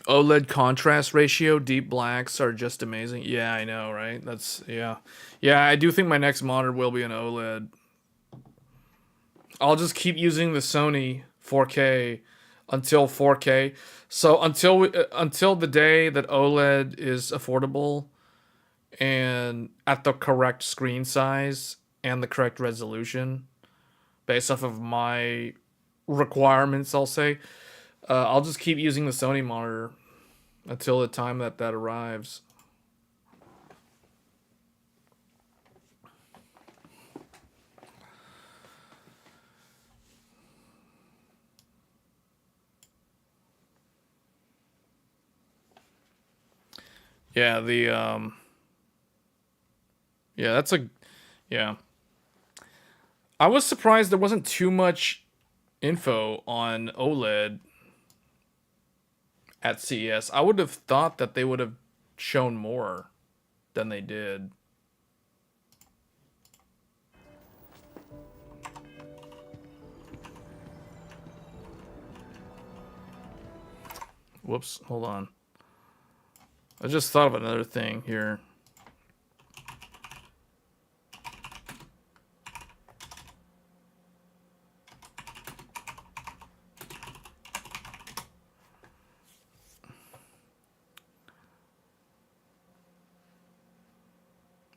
OLED contrast ratio, deep blacks are just amazing. Yeah, I know, right? Yeah, I do think my next monitor will be an OLED. I'll just keep using the Sony 4K until 4K. So until the day that OLED is affordable and at the correct screen size and the correct resolution, based off of my requirements, I'll say, I'll just keep using the Sony monitor until the time that arrives. Yeah, yeah. I was surprised there wasn't too much info on OLED at CES. I would have thought that they would have shown more than they did. Whoops, hold on. I just thought of another thing here.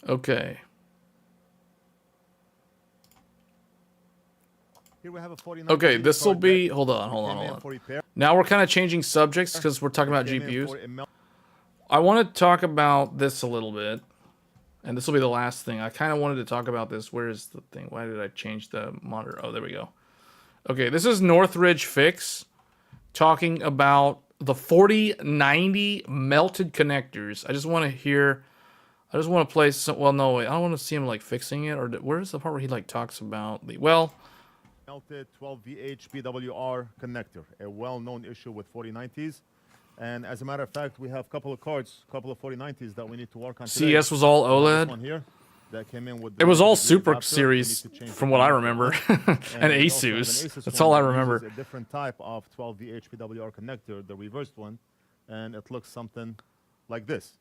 Okay. Here we have a 49 Okay, this will be... Hold on. Now we're kind of changing subjects because we're talking about GPUs. I want to talk about this a little bit. And this will be the last thing. I kind of wanted to talk about this. Where is the thing? Why did I change the monitor? Oh, there we go. Okay, this is Northridge Fix talking about the 4090 melted connectors. I just want to play some... Well, no, wait. I don't want to see him, like, fixing it. Or where's the part where he, like, talks about the... Well... Melted 12VH PWR connector, a well-known issue with 4090s. And as a matter of fact, we have a couple of cards, a couple of 4090s that we need to work on today. CS was all OLED. This one here that came in with it was all Super Series, from what I remember, and Asus. That's all I remember. A different type of 12VH PWR connector, the reversed one, and it looks something like this.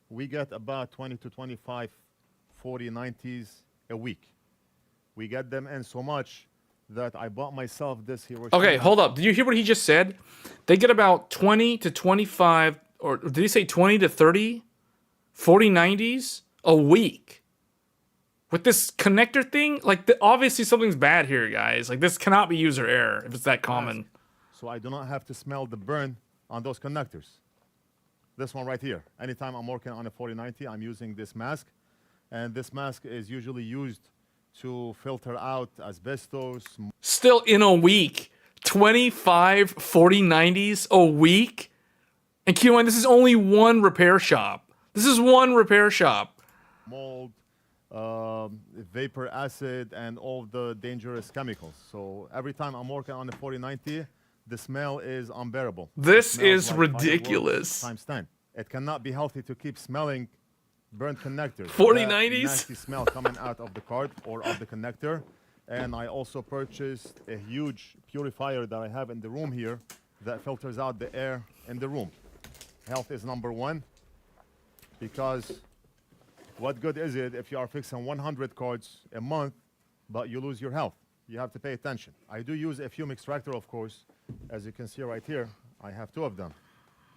We get about 20 to 25 4090s a week. We get them in so much that I bought myself this Hiroshima. Okay, hold up. Did you hear what he just said? They get about 20 to 25, or did he say 20 to 30, 4090s a week? With this connector thing, like, obviously something's bad here, guys. Like, this cannot be user error if it's that common. So I do not have to smell the burn on those connectors. This one right here. Anytime I'm working on a 4090, I'm using this mask. And this mask is usually used to filter out asbestos. Still in a week. 25 4090s a week? And keep in mind, this is only one repair shop. This is one repair shop. Mold, vapor acid, and all the dangerous chemicals. So every time I'm working on the 4090, the smell is unbearable. This is Like ridiculous. Times 10. It cannot be healthy to keep smelling burnt connectors. 4090s? Nasty smell coming out of the card or of the connector. And I also purchased a huge purifier that I have in the room here that filters out the air in the room. Health is number one, because what good is it if you are fixing 100 cards a month, but you lose your health? You have to pay attention. I do use a fume extractor, of course. As you can see right here, I have two of them.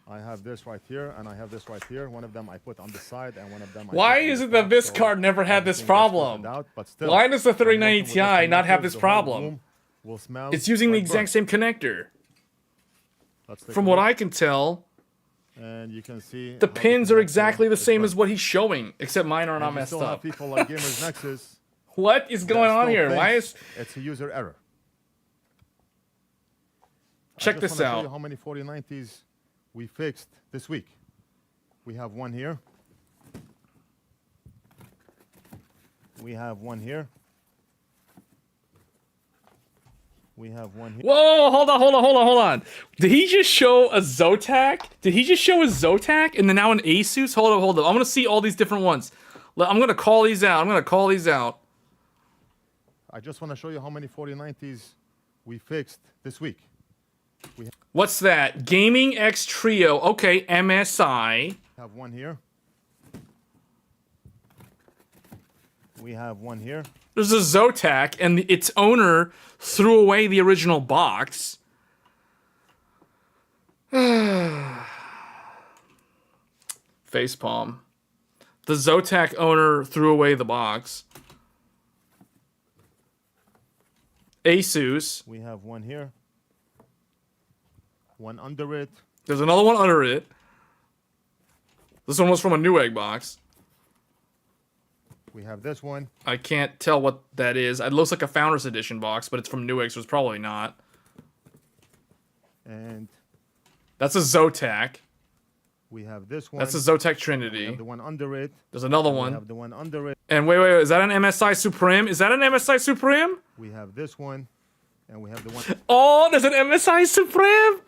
I have this right here, and I have this right here. One of them I put on the side, and one of them I Why put on is the it that top, this so card never had this everything gets problem? filtered out, but still, Why does the I'm working 3090 with the Ti not have connectors, this the whole problem? room will smell It's using the like exact burnt. same connector. Let's take From a what look, I can tell, and you can see the how pins are connector exactly the is same burnt. as what he's showing, except mine are not And you messed still have up. people like Gamers Nexus What is that going on still here? Why thinks is... it's a user error. Check I this just wanna show out. you how many 4090s we fixed this week. We have one here. We have one here. We have one here. Whoa, hold on. Did he just show a Zotac? Did he just show a Zotac and then now an Asus? Hold up. I'm gonna see all these different ones. I'm gonna call these out. I just want to show you how many 4090s we fixed this week. What's that? Gaming X Trio. Okay, MSI. Have one here. We have one here. There's a Zotac, and its owner threw away the original box. Facepalm. The Zotac owner threw away the box. Asus. We have one here. One under it. There's another one under it. This one was from a Newegg box. We have this one. I can't tell what that is. It looks like a Founders Edition box, but it's from Newegg, so it's probably not. And That's a Zotac. we have this one. That's a Zotac We Trinity. have the one under it. There's another We one. have the one under it. And wait, is that an MSI Supreme? Is that an MSI Supreme? We have this one. And we have the one Oh, there's an MSI Supreme!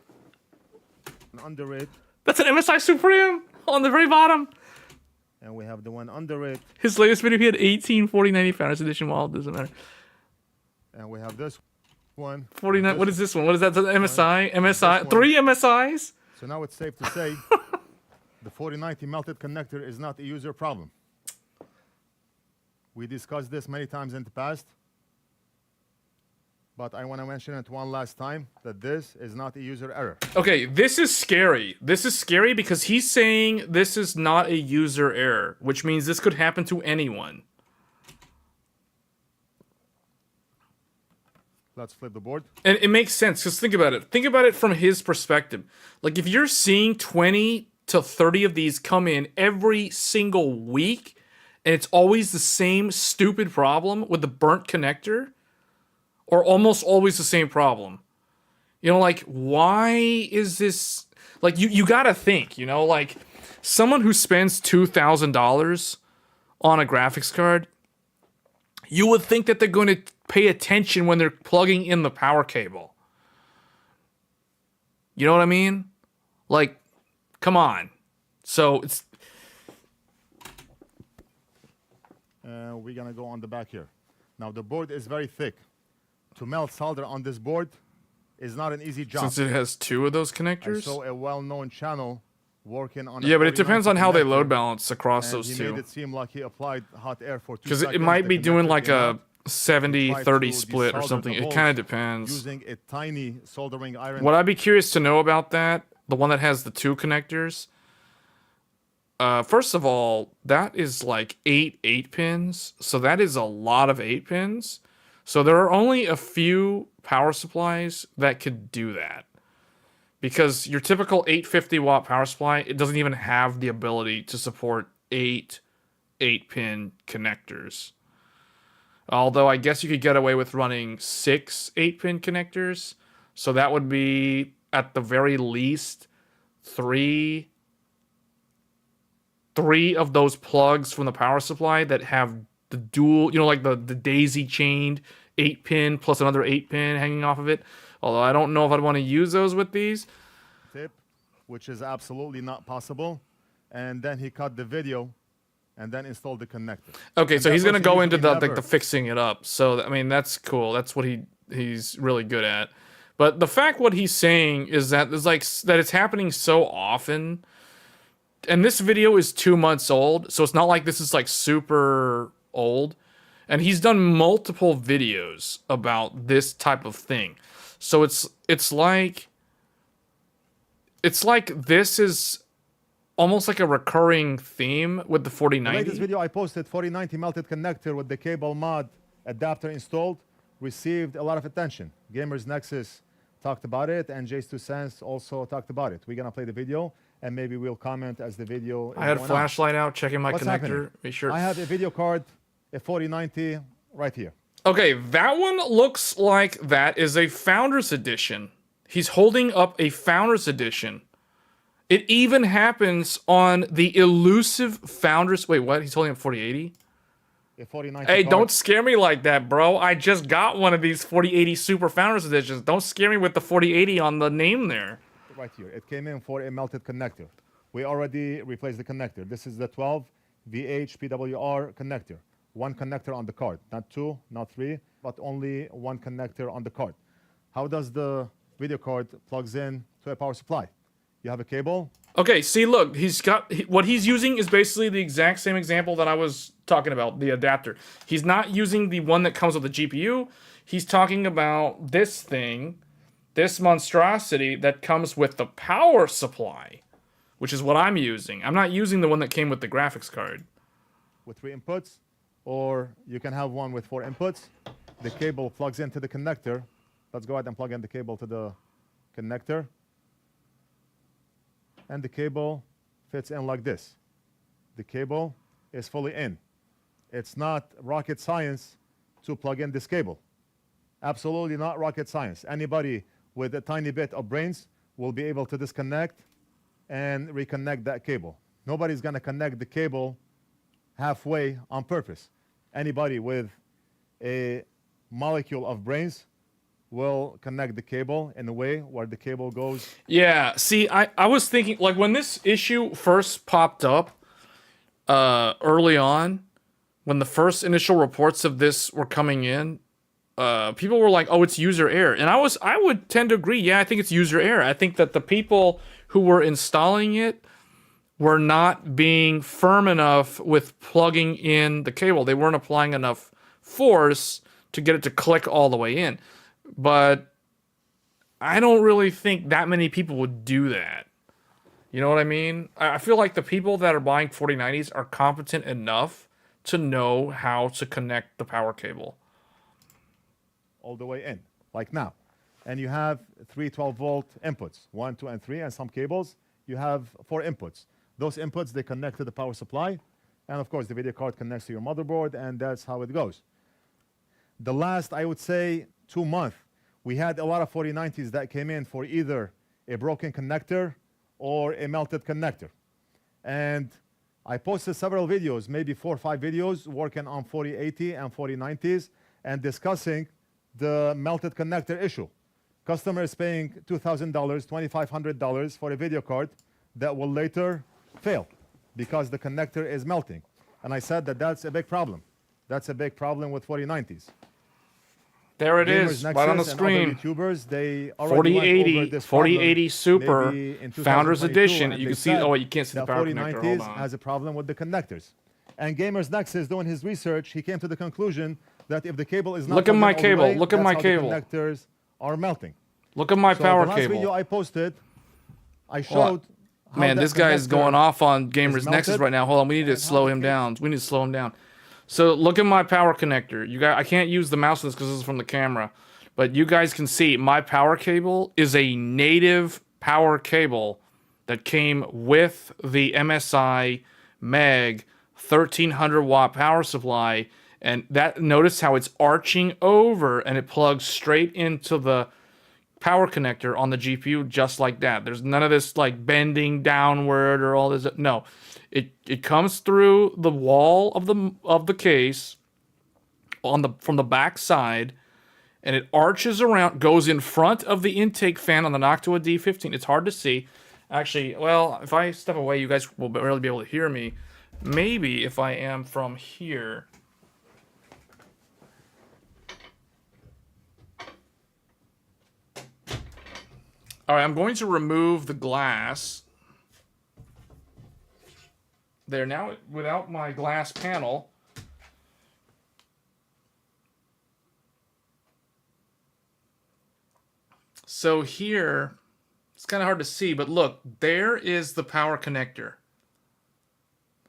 under it. That's an MSI Supreme on the very bottom. And we have the one under it. His latest video, he had 18 4090 Founders Edition. Well, it doesn't matter. And we have this one. 49. What is this one? What is that? The MSI? This MSI? one. 3 MSIs? So now it's safe to say the 4090 melted connector is not a user problem. We discussed this many times in the past. But I want to mention it one last time that this is not a user error. Okay, this is scary. This is scary because he's saying this is not a user error, which means this could happen to anyone. Let's flip the board. And it makes sense, because think about it. Think about it from his perspective. Like, if you're seeing 20 to 30 of these come in every single week, and it's always the same stupid problem with the burnt connector, or almost always the same problem. You know, like, why is this... Like, you gotta think, you know, like, someone who spends $2,000 on a graphics card, you would think that they're going to pay attention when they're plugging in the power cable. You know what I mean? Like, come on. So, it's... We're going to go on the back here. Now, the board is very thick. To melt solder on this board is not an easy job. Since it has 2 of those I connectors? saw a well-known channel working on a Yeah, but it depends on how they 4090 load connector, balance across and those he 2. made it seem like he applied hot air for 2 Because seconds. it might the be doing connector like came a out, try 70-30 to split or desolder something. the It holes kind of depends. using a tiny soldering iron. What I'd be curious to know about that, the one that has the 2 connectors. First of all, that is like 8 pins, so that is a lot of 8 pins. So there are only a few power supplies that could do that. Because your typical 850 watt power supply, it doesn't even have the ability to support 8-pin connectors. Although I guess you could get away with running 6 8-pin connectors. So that would be, at the very least, three of those plugs from the power supply that have the dual, like the daisy chained 8-pin plus another 8-pin hanging off of it. Although I don't know if I'd want to use those with these. Tip, which is absolutely not possible. And then he cut the video and then installed the connector. Okay, And so that he's going to person go into usually the never- fixing it up. So, I mean, that's cool. That's what he's really good at. But the fact what he's saying is that there's that it's happening so often. And this video is 2 months old, so it's not like this is like super old. And he's done multiple videos about this type of thing. So it's like this is almost like a recurring theme with the The 4090. latest video I posted, 4090 melted connector with the cable mod adapter installed, received a lot of attention. Gamers Nexus talked about it, and Jay's 2 Cents also talked about it. We're gonna play the video, and maybe we'll comment as the video is I had a going on. flashlight out, checking my What's connector. happening? Make sure. I have a video card, a 4090, right here. Okay, that one looks like that is a Founders Edition. He's holding up a Founders Edition. It even happens on the elusive Founders... Wait, what? He's holding up 4080? A 4090 Hey, card. don't scare me like that, bro. I just got one of these 4080 Super Founders Editions. Don't scare me with the 4080 on the name there. Right here. It came in for a melted connector. We already replaced the connector. This is the 12 VH PWR connector. One connector on the card. Not 2, not 3, but only one connector on the card. How does the video card plugs in to a power supply? You have a cable. Okay, see, look, what he's using is basically the exact same example that I was talking about, the adapter. He's not using the one that comes with the GPU. He's talking about this thing, this monstrosity that comes with the power supply, which is what I'm using. I'm not using the one that came with the graphics card. With 3 inputs, or you can have one with 4 inputs. The cable plugs into the connector. Let's go ahead and plug in the cable to the connector. And the cable fits in like this. The cable is fully in. It's not rocket science to plug in this cable. Absolutely not rocket science. Anybody with a tiny bit of brains will be able to disconnect and reconnect that cable. Nobody's going to connect the cable halfway on purpose. Anybody with a molecule of brains will connect the cable in a way where the cable goes. Yeah, see, I was thinking, like, when this issue first popped up early on, when the first initial reports of this were coming in, people were like, oh, it's user error. And I would tend to agree, yeah, I think it's user error. I think that the people who were installing it were not being firm enough with plugging in the cable. They weren't applying enough force to get it to click all the way in. But I don't really think that many people would do that. You know what I mean? I feel like the people that are buying 4090s are competent enough to know how to connect the power cable. All the way in, like now. And you have 3 12-volt inputs, 1, 2, and 3, and some cables. You have 4 inputs. Those inputs, they connect to the power supply. And of course, the video card connects to your motherboard, and that's how it goes. The last, I would say, 2 months, we had a lot of 4090s that came in for either a broken connector or a melted connector. And I posted several videos, maybe 4 or 5 videos, working on 4080 and 4090s and discussing the melted connector issue. Customer is paying $2,000, $2,500 for a video card that will later fail because the connector is melting. And I said that that's a big problem. That's a big problem with 4090s. There it Gamers is, Nexus right on the and other screen. YouTubers, they already went over 4080, this 4080 problem Super, maybe in Founders 2022, Edition. and You they can see, said oh, you can't see the that power connector. 4090s Hold on. has a problem with the connectors. And Gamers Nexus, doing his research, he came to the conclusion that if the cable is not Look at my plugged in all the cable. way, Look at that's my how cable. the connectors are melting. Look at my So power the last cable. video I posted, I showed how Man, that this guy's connector going off on Gamers Nexus melted, right now. Hold on, we need to and how slow the him cable- down. We need to slow him down. So look at my power connector. You guys, I can't use the mouse on this because this is from the camera, but you guys can see my power cable is a native power cable that came with the MSI Meg 1300 watt power supply, and that notice how it's arching over and it plugs straight into the power connector on the GPU just like that. There's none of this like bending downward or all this. No, it comes through the wall of the case from the back side, and it arches around, goes in front of the intake fan on the Noctua D15. It's hard to see. Actually, well, if I step away, you guys will barely be able to hear me. Maybe if I am from here. All right, I'm going to remove the glass. There, now without my glass panel. So here, it's kind of hard to see, but look, there is the power connector.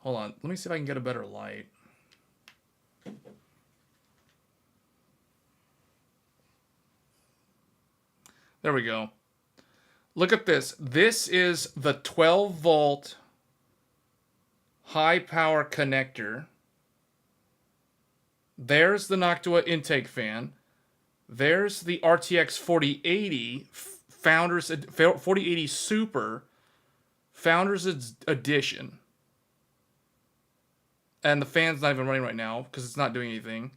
Hold on, let me see if I can get a better light. There we go. Look at this. This is the 12 volt high power connector. There's the Noctua intake fan. There's the RTX 4080 Founders 4080 Super Founders Edition. And the fan's not even running right now because it's not doing anything.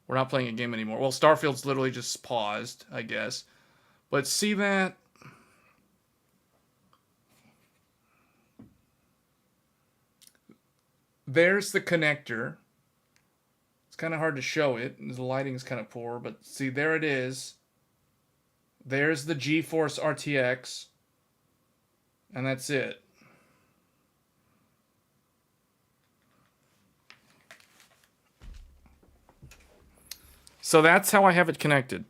We're not playing a game anymore. Well, Starfield's literally just paused, I guess. But see that? There's the connector. It's kind of hard to show it. The lighting is kind of poor, but see, there it is. There's the GeForce RTX. And that's it. So that's how I have it connected.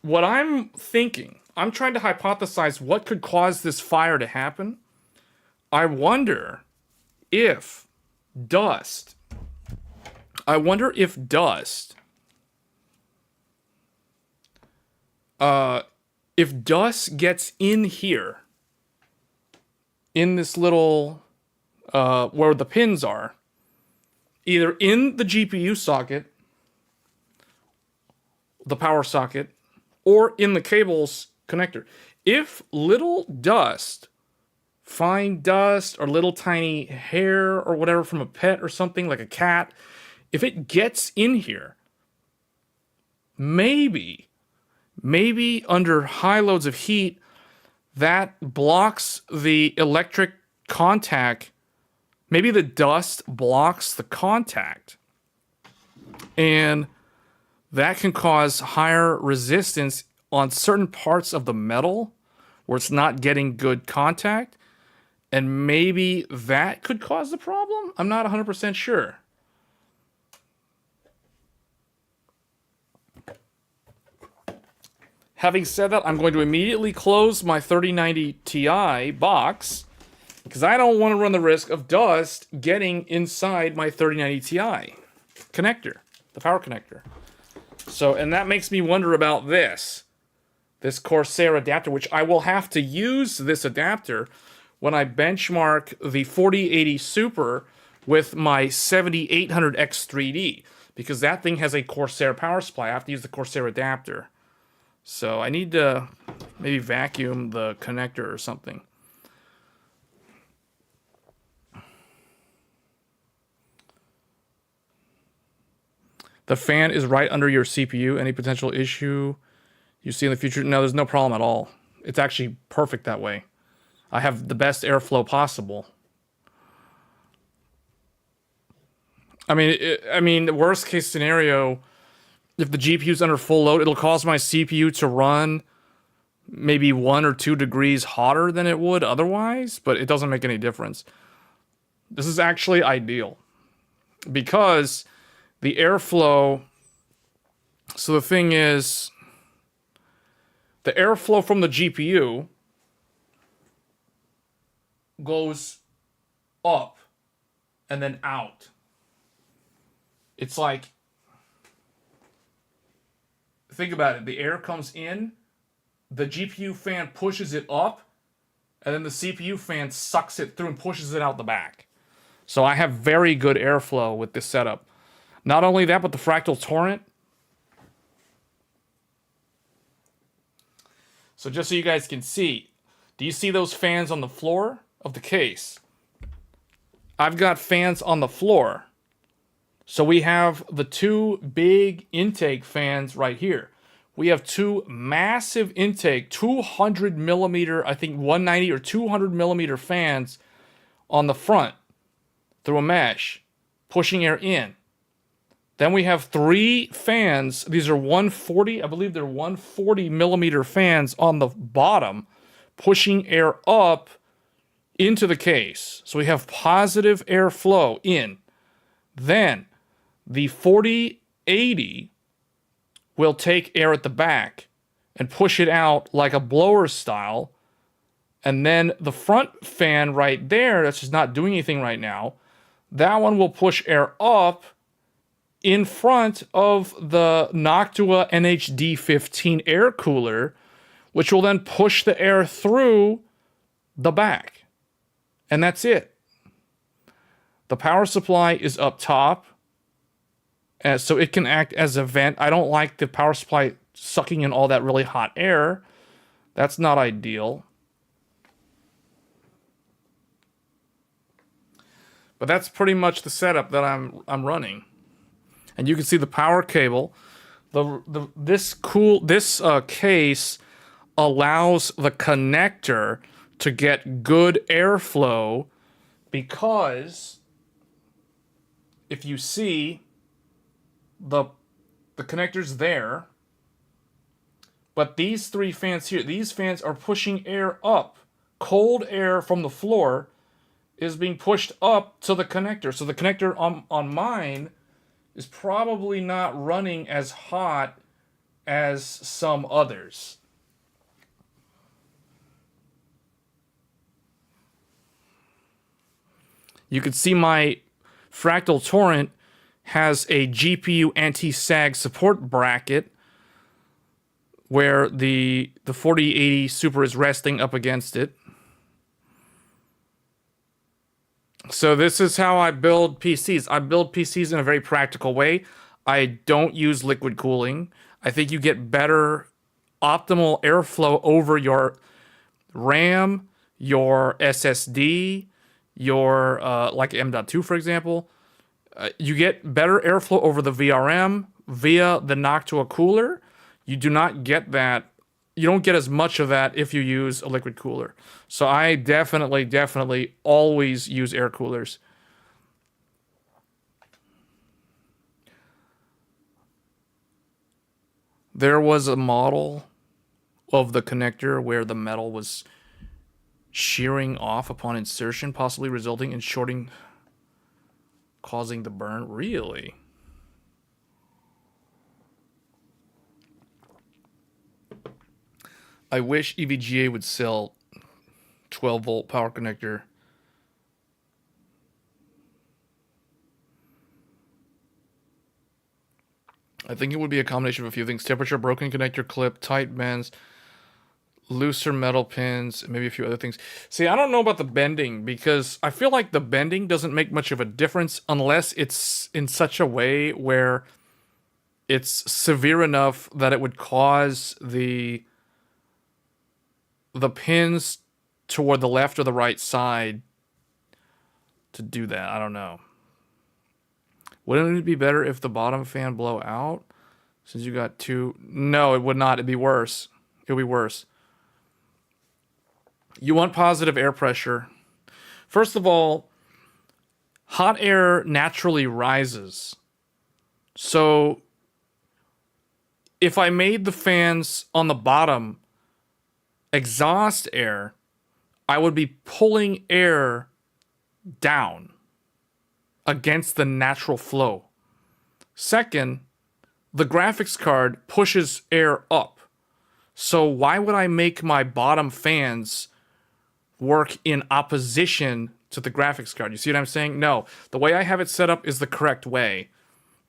What I'm thinking, I'm trying to hypothesize what could cause this fire to happen. I wonder if dust gets in here, in this little, where the pins are, either in the GPU socket, the power socket, or in the cable's connector. If little dust, fine dust, or little tiny hair or whatever from a pet or something like a cat, if it gets in here, maybe under high loads of heat, that blocks the electric contact. Maybe the dust blocks the contact. And that can cause higher resistance on certain parts of the metal where it's not getting good contact. And maybe that could cause the problem? I'm not 100% sure. Having said that, I'm going to immediately close my 3090 Ti box because I don't want to run the risk of dust getting inside my 3090 Ti connector, the power connector. So, and that makes me wonder about this Corsair adapter, which I will have to use this adapter when I benchmark the 4080 Super with my 7800X3D, because that thing has a Corsair power supply. I have to use the Corsair adapter. So I need to maybe vacuum the connector or something. The fan is right under your CPU. Any potential issue you see in the future? No, there's no problem at all. It's actually perfect that way. I have the best airflow possible. I mean, the worst case scenario, if the GPU's under full load, it'll cause my CPU to run maybe 1 or 2 degrees hotter than it would otherwise, but it doesn't make any difference. This is actually ideal because the airflow. So the thing is, the airflow from the GPU goes up and then out. It's like, think about it. The air comes in, the GPU fan pushes it up, and then the CPU fan sucks it through and pushes it out the back. So I have very good airflow with this setup. Not only that, but the fractal torrent. So just so you guys can see, do you see those fans on the floor of the case? I've got fans on the floor. So we have the two big intake fans right here. We have two massive intake, 200 millimeter, I think 190 or 200 millimeter fans on the front through a mesh, pushing air in. Then we have three fans. These are 140, I believe they're 140 millimeter fans on the bottom, pushing air up into the case. So we have positive airflow in. Then the 4080 will take air at the back and push it out like a blower style. And then the front fan right there, that's just not doing anything right now, that one will push air up in front of the Noctua NHD15 air cooler, which will then push the air through the back. And that's it. The power supply is up top, so it can act as a vent. I don't like the power supply sucking in all that really hot air. That's not ideal. But that's pretty much the setup that I'm running. And you can see the power cable. This case allows the connector to get good airflow because if you see the connector's there, but these three fans here, these fans are pushing air up. Cold air from the floor is being pushed up to the connector. So the connector on mine is probably not running as hot as some others. You can see my Fractal Torrent has a GPU anti-sag support bracket where the 4080 Super is resting up against it. So this is how I build PCs. I build PCs in a very practical way. I don't use liquid cooling. I think you get better optimal airflow over your RAM, your SSD, your like M.2 for example. You get better airflow over the VRM via the Noctua cooler. You do not get that. You don't get as much of that if you use a liquid cooler. So I definitely always use air coolers. There was a model of the connector where the metal was shearing off upon insertion, possibly resulting in shorting, causing the burn. Really? I wish EVGA would sell 12 volt power connector. I think it would be a combination of a few things. Temperature, broken connector clip, tight bends, looser metal pins, maybe a few other things. See, I don't know about the bending because I feel like the bending doesn't make much of a difference unless it's in such a way where it's severe enough that it would cause the pins toward the left or the right side to do that. I don't know. Wouldn't it be better if the bottom fan blow out? Since you got two... No, it would not. It'd be worse. It would be worse. You want positive air pressure. First of all, hot air naturally rises. So if I made the fans on the bottom exhaust air, I would be pulling air down. against the natural flow. Second, the graphics card pushes air up. So why would I make my bottom fans work in opposition to the graphics card? You see what I'm saying? No, the way I have it set up is the correct way.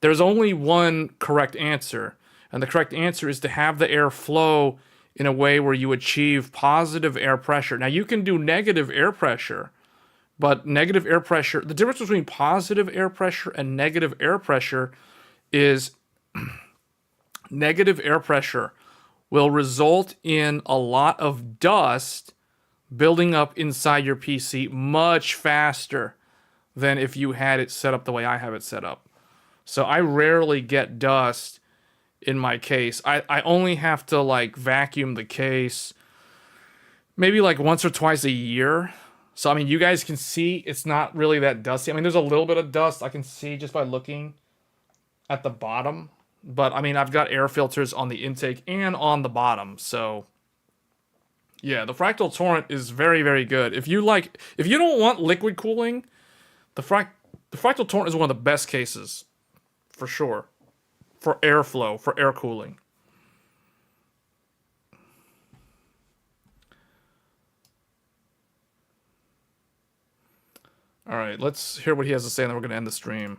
There's only one correct answer, and the correct answer is to have the air flow in a way where you achieve positive air pressure. Now, you can do negative air pressure, but negative air pressure, the difference between positive air pressure and negative air pressure is negative air pressure will result in a lot of dust building up inside your PC much faster than if you had it set up the way I have it set up. So I rarely get dust in my case. I only have to like vacuum the case maybe like once or twice a year. So I mean, you guys can see it's not really that dusty. I mean, there's a little bit of dust I can see just by looking at the bottom. But I mean, I've got air filters on the intake and on the bottom. So yeah, the Fractal Torrent is very, very good. If you don't want liquid cooling, the Fractal Torrent is one of the best cases for sure for airflow, for air cooling. All right, let's hear what he has to say, and then we're going to end the stream.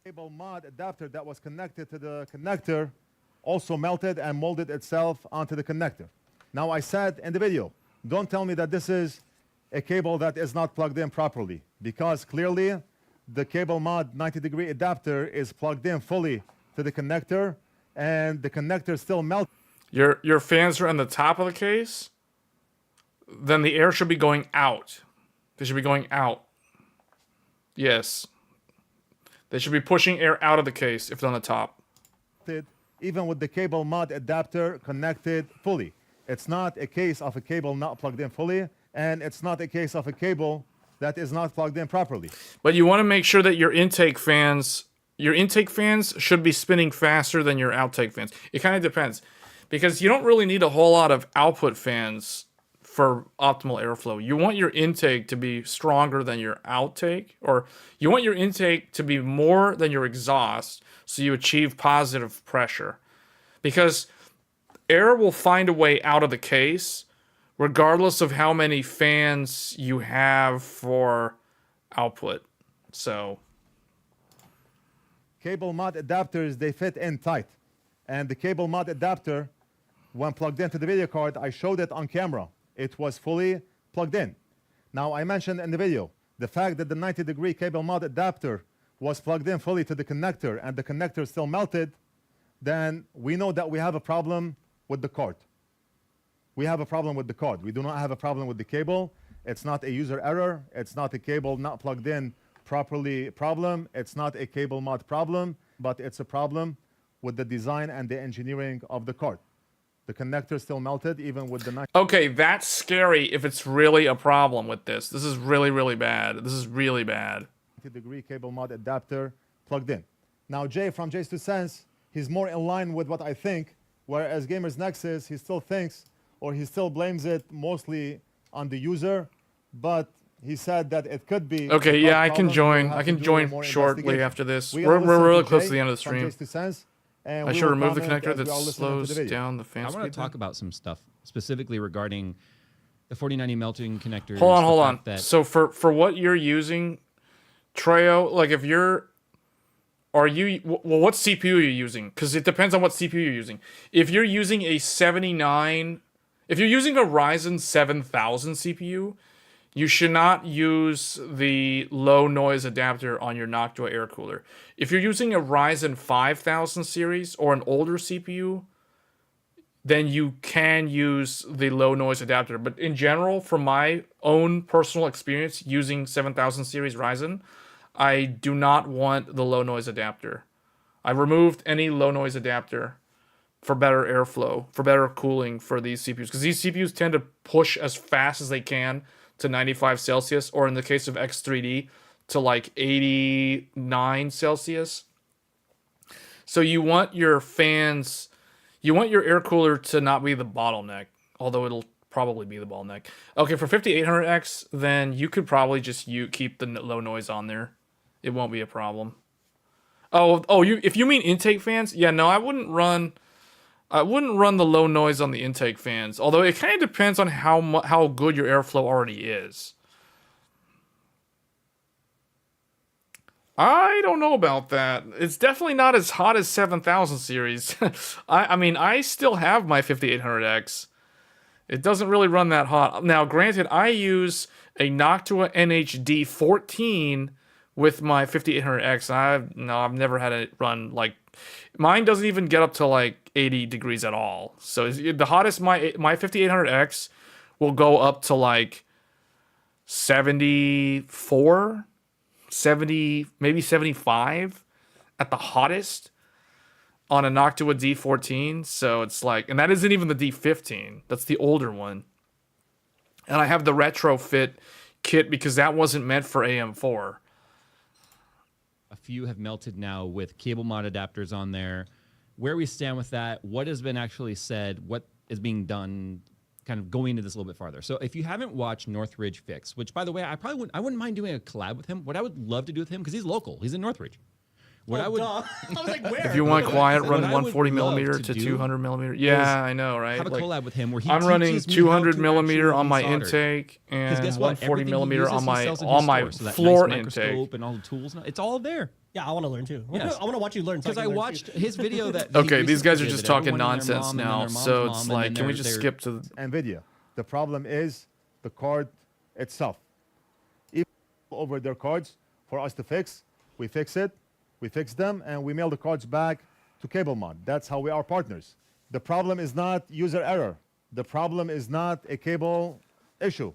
Cable mod adapter that was connected to the connector also melted and molded itself onto the connector. Now, I said in the video, don't tell me that this is a cable that is not plugged in properly, because clearly the cable mod 90-degree adapter is plugged in fully to the connector, and the connector still melted. Your fans are on the top of the case? Then the air should be going out. They should be going out. Yes. They should be pushing air out of the case if it's on the top. Even with the cable mod adapter connected fully. It's not a case of a cable not plugged in fully, and it's not a case of a cable that is not plugged in properly. But you want to make sure that your intake fans should be spinning faster than your outtake fans. It kind of depends, because you don't really need a whole lot of output fans for optimal airflow. You want your intake to be stronger than your outtake, or you want your intake to be more than your exhaust, so you achieve positive pressure. Because air will find a way out of the case regardless of how many fans you have for output. So cable mod adapters, they fit in tight. And the cable mod adapter, when plugged into the video card, I showed it on camera. It was fully plugged in. Now, I mentioned in the video, the fact that the 90-degree cable mod adapter was plugged in fully to the connector and the connector still melted, then we know that we have a problem with the card. We have a problem with the card. We do not have a problem with the cable. It's not a user error. It's not a cable not plugged in properly problem. It's not a cable mod problem, but it's a problem with the design and the engineering of the card. The connector still melted even with the... Okay, that's scary if it's really a problem with this. This is really, really bad. This is really bad. 90-degree cable mod adapter plugged in. Now, Jay from Jay's 2 Cents, he's more in line with what I think, whereas Gamers Nexus, he still thinks, or he still blames it mostly on the user, but he said that it could be... Okay, yeah, I can join. I can join shortly after this. We're really close to the end of the stream. I should remove the connector that slows down the fan speed. I want to talk about some stuff specifically regarding the 4090 melting connectors. Hold on. So for what you're using, Treo, like if you're... what CPU are you using? Because it depends on what CPU you're using. If you're using a 79... If you're using a Ryzen 7000 CPU, you should not use the low noise adapter on your Noctua air cooler. If you're using a Ryzen 5000 series or an older CPU, then you can use the low noise adapter. But in general, from my own personal experience using 7000 series Ryzen, I do not want the low noise adapter. I removed any low noise adapter for better airflow, for better cooling for these CPUs. Because these CPUs tend to push as fast as they can to 95 Celsius, or in the case of X3D, to like 89 Celsius. So you want your fans, you want your air cooler to not be the bottleneck, although it'll probably be the bottleneck. Okay, for 5800X, then you could probably just keep the low noise on there it won't be a problem. Oh, if you mean intake fans, yeah, no, I wouldn't run the low noise on the intake fans. Although it kind of depends on how good your airflow already is. I don't know about that. It's definitely not as hot as 7000 series. I mean, I still have my 5800X. It doesn't really run that hot. Now, granted, I use a Noctua NHD 14 with my 5800X. I've never had it run like... Mine doesn't even get up to like 80 degrees at all. So the hottest my 5800X will go up to like 74, 70, maybe 75 at the hottest on a Noctua D14. So it's like, and that isn't even the D15. That's the older one. And I have the retrofit kit because that wasn't meant for AM4. A few have melted now with cable mod adapters on there. Where we stand with that, what has been actually said, what is being done, kind of going into this a little bit farther. So if you haven't watched Northridge Fix, which by the way, I wouldn't mind doing a collab with him. What I would love to do with him, because he's local, he's in Northridge. What I was like, where? If you want quiet, run What I would 140 love millimeter to to do 200 millimeter. Yeah, I know, right? have a Like, collab with him where he I'm running teaches me 200 how to millimeter on my actually solder. intake and 'Cause guess what? 140 Everything he millimeter uses, on he my sells in his store. So that floor nice intake. microscope and all the tools. It's all there. Yeah, I want to learn too. Yes. I want to watch you learn. Because I watched his video that. Okay, these guys are did just that talking everyone and their nonsense mom and then now, their mom's so mom it's and like, then can we their- just skip to the... Nvidia. The problem is the card itself. If over their cards for us to fix, we fix it, we fix them, and we mail the cards back to CableMod. That's how we are partners. The problem is not user error. The problem is not a cable issue,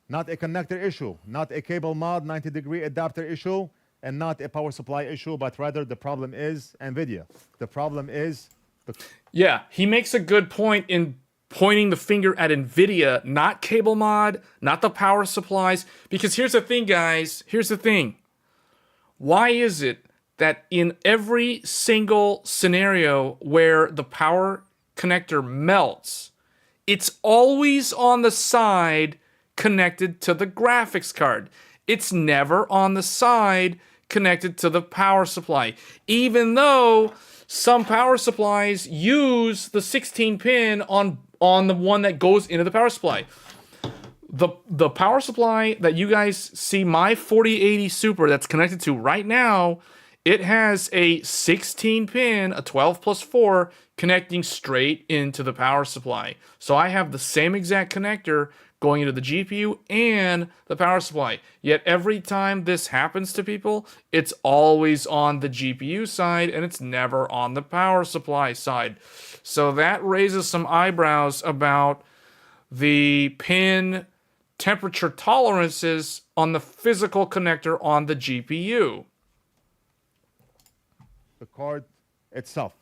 not a connector issue, not a CableMod 90-degree adapter issue, and not a power supply issue, but rather the problem is Nvidia. The problem is the... Yeah, he makes a good point in pointing the finger at Nvidia, not CableMod, not the power supplies. Because here's the thing, guys. Here's the thing. Why is it that in every single scenario where the power connector melts, it's always on the side connected to the graphics card? It's never on the side connected to the power supply, even though some power supplies use the 16 pin on the one that goes into the power supply. The power supply that you guys see my 4080 Super that's connected to right now, it has a 16 pin, a 12 plus 4, connecting straight into the power supply. So I have the same exact connector going into the GPU and the power supply. Yet every time this happens to people, it's always on the GPU side and it's never on the power supply side. So that raises some eyebrows about the pin temperature tolerances on the physical connector on the GPU. The card itself.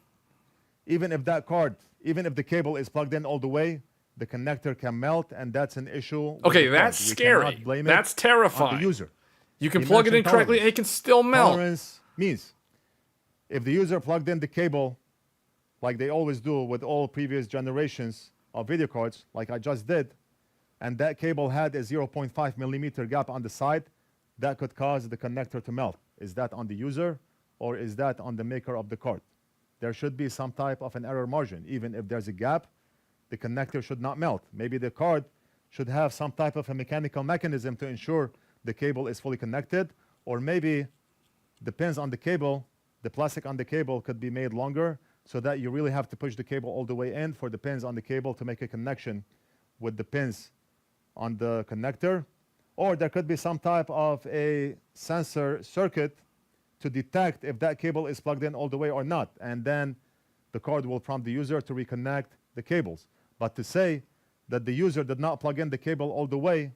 Even if the cable is plugged in all the way, the connector can melt, and that's an issue. Okay, that's scary. That's terrifying. On the user. You can plug it in correctly, and it can still melt. Tolerance means if the user plugged in the cable, like they always do with all previous generations of video cards, like I just did, and that cable had a 0.5 millimeter gap on the side, that could cause the connector to melt. Is that on the user, or is that on the maker of the card? There should be some type of an error margin. Even if there's a gap, the connector should not melt. Maybe the card should have some type of a mechanical mechanism to ensure the cable is fully connected, or maybe depends on the cable, the plastic on the cable could be made longer so that you really have to push the cable all the way in for the pins on the cable to make a connection with the pins on the connector. Or there could be some type of a sensor circuit to detect if that cable is plugged in all the way or not, and then the card will prompt the user to reconnect the cables. But to say that the user did not plug in the cable all the way,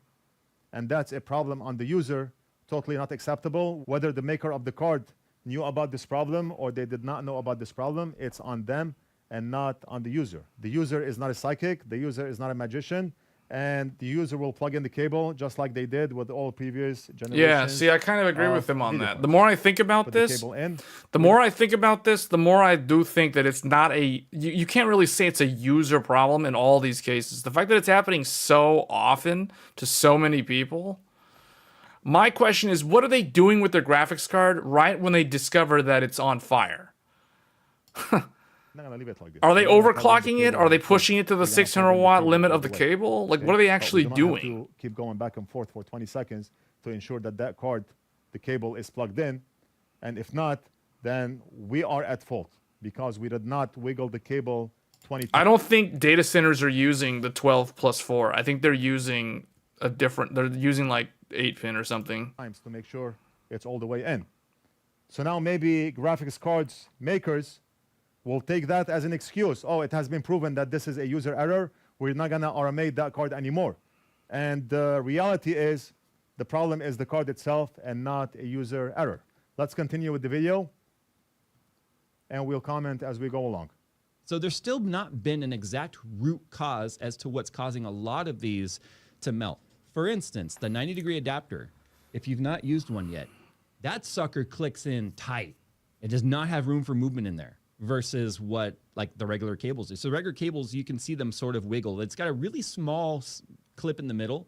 and that's a problem on the user, totally not acceptable. Whether the maker of the card knew about this problem or they did not know about this problem, it's on them and not on the user. The user is not a psychic, the user is not a magician, and the user will plug in the cable just like they did with all previous generations. Yeah, see, I kind of agree with him on that. The more I think about this, the more I do think that it's not a... You can't really say it's a user problem in all these cases. The fact that it's happening so often to so many people My question is, what are they doing with their graphics card right when they discover that it's on fire? I'm not gonna leave it like this. Are they We're gonna plug in overclocking the it? cable Are they and pushing it to the we're gonna plug 600 in the watt cable limit all of the way. cable? Like, Okay? what are they But actually we don't have doing? to keep going back and forth for 20 seconds to ensure that that card, the cable is plugged in, and if not, then we are at fault because we did not wiggle the cable 20 times. I don't think data centers are using the 12+4. I think they're using a different. They're using like 8-pin or something. Times to make sure it's all the way in. So now maybe graphics cards makers will take that as an excuse. Oh, it has been proven that this is a user error. We're not gonna automate that card anymore. And the reality is, the problem is the card itself and not a user error. Let's continue with the video, and we'll comment as we go along. So there's still not been an exact root cause as to what's causing a lot of these to melt. For instance, the 90-degree adapter, if you've not used one yet, that sucker clicks in tight. It does not have room for movement in there versus what like the regular cables do. So regular cables, you can see them sort of wiggle. It's got a really small clip in the middle.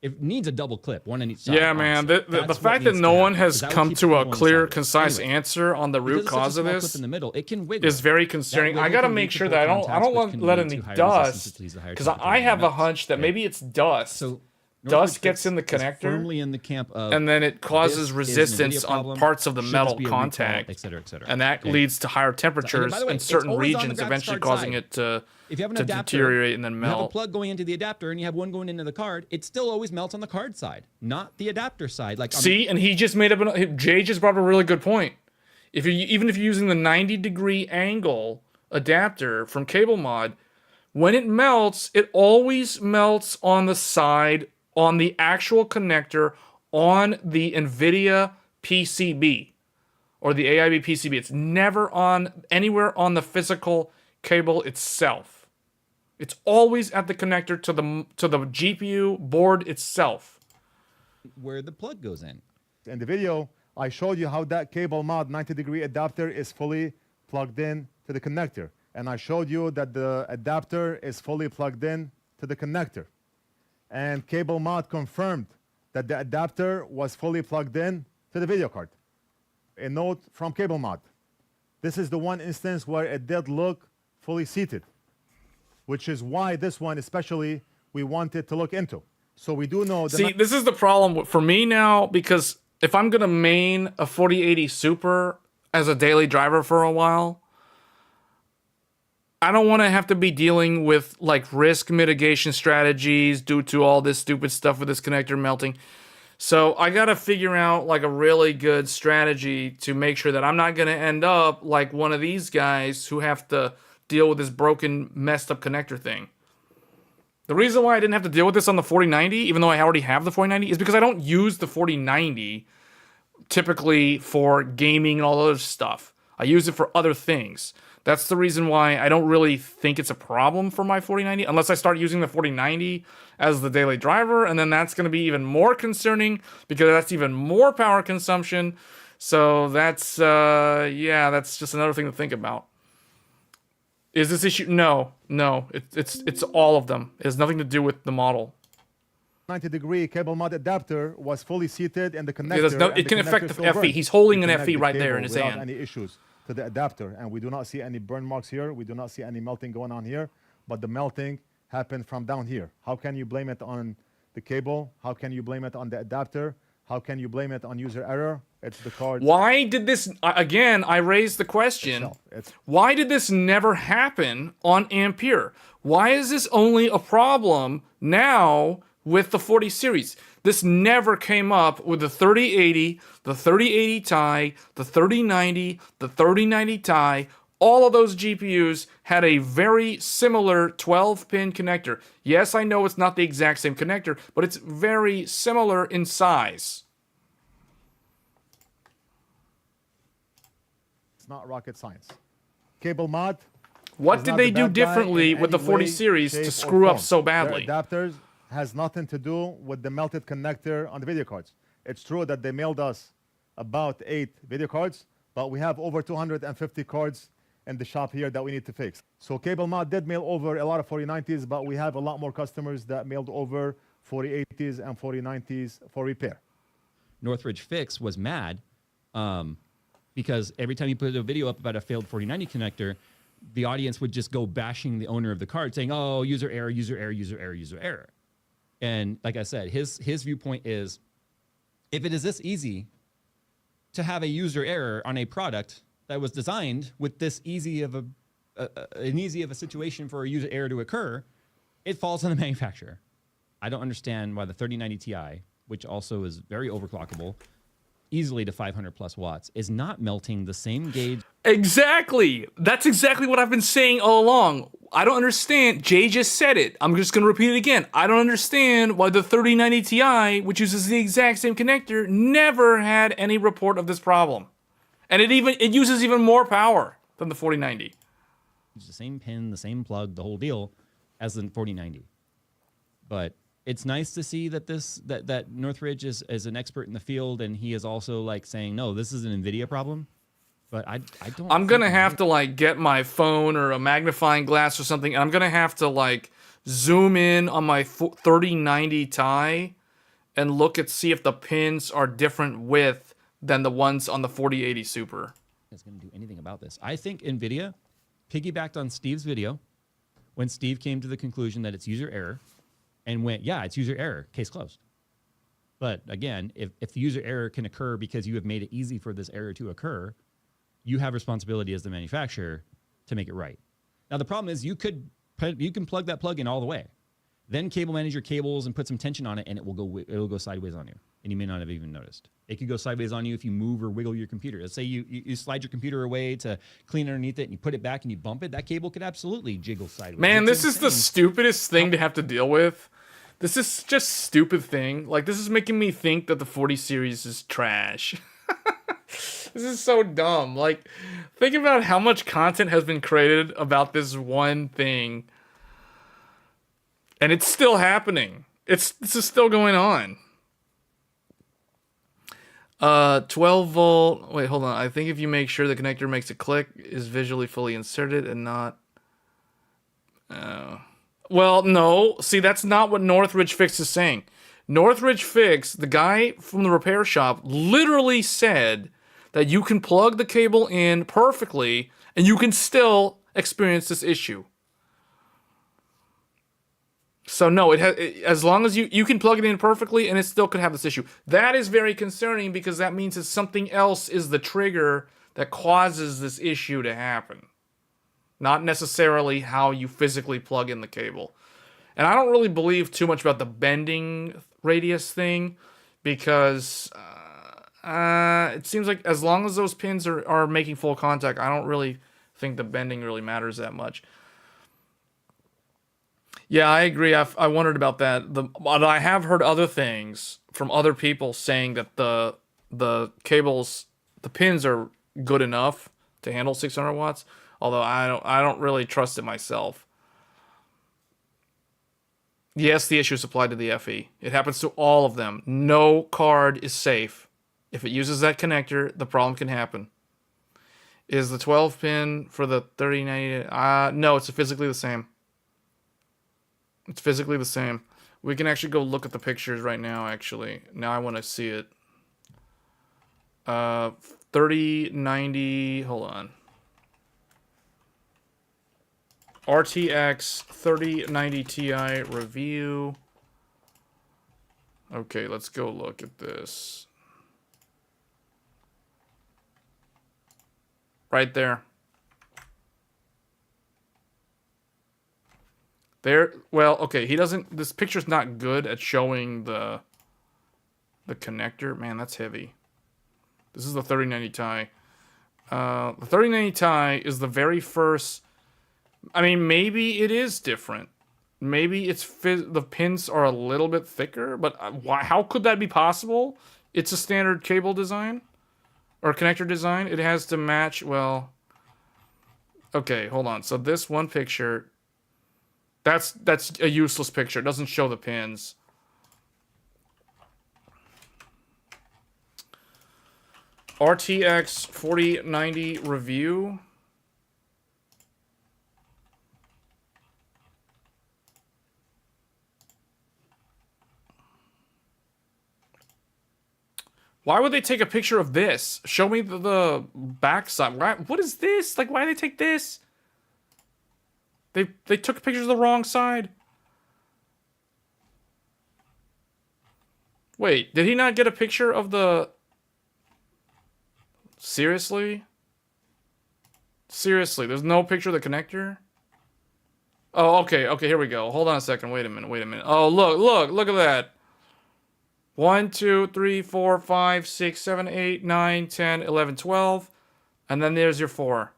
It needs a double clip, one on each side. Yeah, man. The That's what fact that needs no to one happen, has 'cause that would come keep to a people clear, inside. concise Anyway, answer on the because root it's such a cause of small this clip in the middle, it can wiggle. is very That concerning. I wiggle gotta can make lead to sure pull that I contacts, don't which want can let lead any to higher dust resistance, leads to higher because temperature I have a melts. hunch that Okay. maybe it's dust. So Dust gets in the is connector, firmly in the camp of and then it causes this is an resistance Nvidia on problem, parts of the should metal this be a recall, contact, et cetera, et cetera. and that Okay. leads to higher temperatures by the way, in it's certain always on the regions, graphics eventually card causing side. it to If you have an to adapter, deteriorate and then you have a melt. plug going into the adapter and you have one going into the card, it still always melts on the card side, not the adapter side. Like See, and he just made up. Jay just brought up a really good point. If you even if you're using the 90-degree angle adapter from Cable Mod, when it melts, it always melts on the side on the actual connector on the Nvidia PCB or the AIB PCB. It's never on anywhere on the physical cable itself. It's always at the connector to the GPU board itself. where the plug goes in. In the video, I showed you how that Cable Mod 90-degree adapter is fully plugged in to the connector. And I showed you that the adapter is fully plugged in to the connector. And Cable Mod confirmed that the adapter was fully plugged in to the video card. A note from Cable Mod. This is the one instance where it did look fully seated, which is why this one especially we wanted to look into. So we do know the See, this is the problem for me now, because if I'm going to main a 4080 Super as a daily driver for a while, I don't want to have to be dealing with like risk mitigation strategies due to all this stupid stuff with this connector melting. So I got to figure out like a really good strategy to make sure that I'm not going to end up like one of these guys who have to deal with this broken, messed up connector thing. The reason why I didn't have to deal with this on the 4090, even though I already have the 4090, is because I don't use the 4090 typically for gaming and all other stuff. I use it for other things. That's the reason why I don't really think it's a problem for my 4090, unless I start using the 4090 as the daily driver, and then that's going to be even more concerning because that's even more power consumption. So that's, yeah, that's just another thing to think about. Is this issue? No. It's all of them. It has nothing to do with the model. 90-degree Cable Mod adapter was fully seated in the connector. It can affect the FE. He's holding an FE right there in his hand. Any issues to the adapter, and we do not see any burn marks here. We do not see any melting going on here, but the melting happened from down here. How can you blame it on the cable? How can you blame it on the adapter? How can you blame it on user error? It's the card. Why did this, again, I raised the question, why did this never happen on Ampere? Why is this only a problem now with the 40 series? This never came up with the 3080, the 3080 Ti, the 3090, the 3090 Ti. All of those GPUs had a very similar 12-pin connector. Yes, I know it's not the exact same connector, but it's very similar in size. It's not rocket science. Cable Mod. What is did not they the do bad guy differently in with the any 40 way, series shape, to or screw up form. so badly? Their adapters has nothing to do with the melted connector on the video cards. It's true that they mailed us about 8 video cards, but we have over 250 cards in the shop here that we need to fix. So Cable Mod did mail over a lot of 4090s, but we have a lot more customers that mailed over 4080s and 4090s for repair. Northridge Fix was mad because every time you put a video up about a failed 4090 connector, the audience would just go bashing the owner of the card saying, oh, user error, user error, user error, user error. And like I said, his viewpoint is, if it is this easy to have a user error on a product that was designed with this easy of a situation for a user error to occur, it falls on the manufacturer. I don't understand why the 3090 Ti, which also is very overclockable, easily to 500 plus watts, is not melting the same gauge. Exactly. That's exactly what I've been saying all along. I don't understand. Jay just said it. I'm just going to repeat it again. I don't understand why the 3090 Ti, which uses the exact same connector, never had any report of this problem. And it uses even more power than the 4090. It's the same pin, the same plug, the whole deal as the 4090. But it's nice to see that that Northridge is an expert in the field, and he is also like saying, no, this is an Nvidia problem. But I don't. I'm gonna have to like get my phone or a magnifying glass or something, and I'm gonna have to like zoom in on my 3090 Ti and look at see if the pins are different width than the ones on the 4080 Super. It's gonna do anything about this. I think Nvidia piggybacked on Steve's video when Steve came to the conclusion that it's user error, and went, yeah, it's user error, case closed. But again, if the user error can occur because you have made it easy for this error to occur, you have responsibility as the manufacturer to make it right. Now, the problem is you can plug that plug in all the way, then cable manage your cables and put some tension on it, and it'll go sideways on you, and you may not have even noticed. It could go sideways on you if you move or wiggle your computer. Let's say you slide your computer away to clean underneath it, and you put it back and you bump it. That cable could absolutely jiggle sideways. Man, It's this is the stupidest thing to have to deal with. This is just stupid thing. Like, this is making me think that the 40 series is trash. This is so dumb. Like, think about how much content has been created about this one thing. And it's still happening. This is still going on. 12 volt. Wait, hold on. I think if you make sure the connector makes a click, is visually fully inserted and not... Well, no. See, that's not what Northridge Fix is saying. Northridge Fix, the guy from the repair shop, literally said that you can plug the cable in perfectly and you can still experience this issue. So no, as long as you can plug it in perfectly and it still could have this issue. That is very concerning because that means that something else is the trigger that causes this issue to happen. Not necessarily how you physically plug in the cable. And I don't really believe too much about the bending radius thing because it seems like as long as those pins are making full contact, I don't really think the bending really matters that much. Yeah, I agree. I wondered about that. But I have heard other things from other people saying that the cables, the pins are good enough to handle 600 watts. Although I don't really trust it myself. Yes, the issue is applied to the FE. It happens to all of them. No card is safe. If it uses that connector, the problem can happen. Is the 12 pin for the 3090? No, it's physically the same. It's physically the same. We can actually go look at the pictures right now, actually. Now I want to see it. 3090, hold on. RTX 3090 Ti review. Okay, let's go look at this. Right there. There, well, okay, this picture's not good at showing the connector. Man, that's heavy. This is the 3090 Ti. The 3090 Ti is the very first... I mean, maybe it is different. Maybe the pins are a little bit thicker, but how could that be possible? It's a standard cable design or connector design. It has to match, well... Okay, hold on. So this one picture, that's a useless picture. It doesn't show the pins. RTX 4090 review. Why would they take a picture of this? Show me the backside. What is this? Like, why did they take this? They took pictures of the wrong side. Wait, did he not get a picture of the... Seriously? Seriously, there's no picture of the connector? Oh, okay, here we go. Hold on a second. Wait a minute. Oh, look at that. 1, 2, 3, 4, 5, 6, 7, 8, 9, 10, 11, 12. And then there's your 4.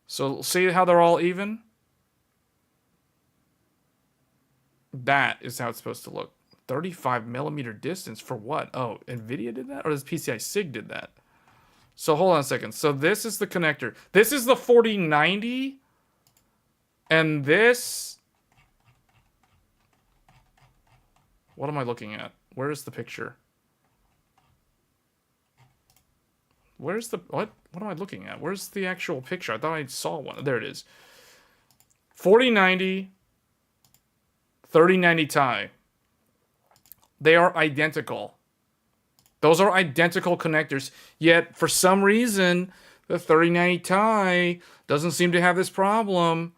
So see how they're all even? That is how it's supposed to look. 35 millimeter distance for what? Oh, Nvidia did that? Or does PCI SIG did that? So hold on a second. So this is the connector. This is the 4090. And this... What am I looking at? Where is the picture? Where's the... What am I looking at? Where's the actual picture? I thought I saw one. There it is. 4090... 3090 Ti. They are identical. Those are identical connectors. Yet, for some reason, the 3090 Ti doesn't seem to have this problem.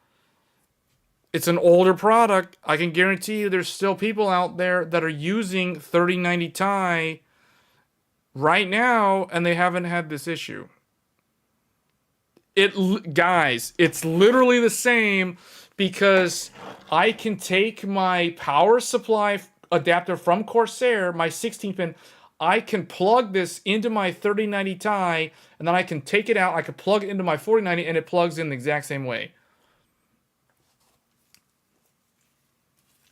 It's an older product. I can guarantee you there's still people out there that are using 3090 Ti right now, and they haven't had this issue. Guys, it's literally the same because I can take my power supply adapter from Corsair, my 16-pin, I can plug this into my 3090 Ti, and then I can take it out, I can plug it into my 4090, and it plugs in the exact same way.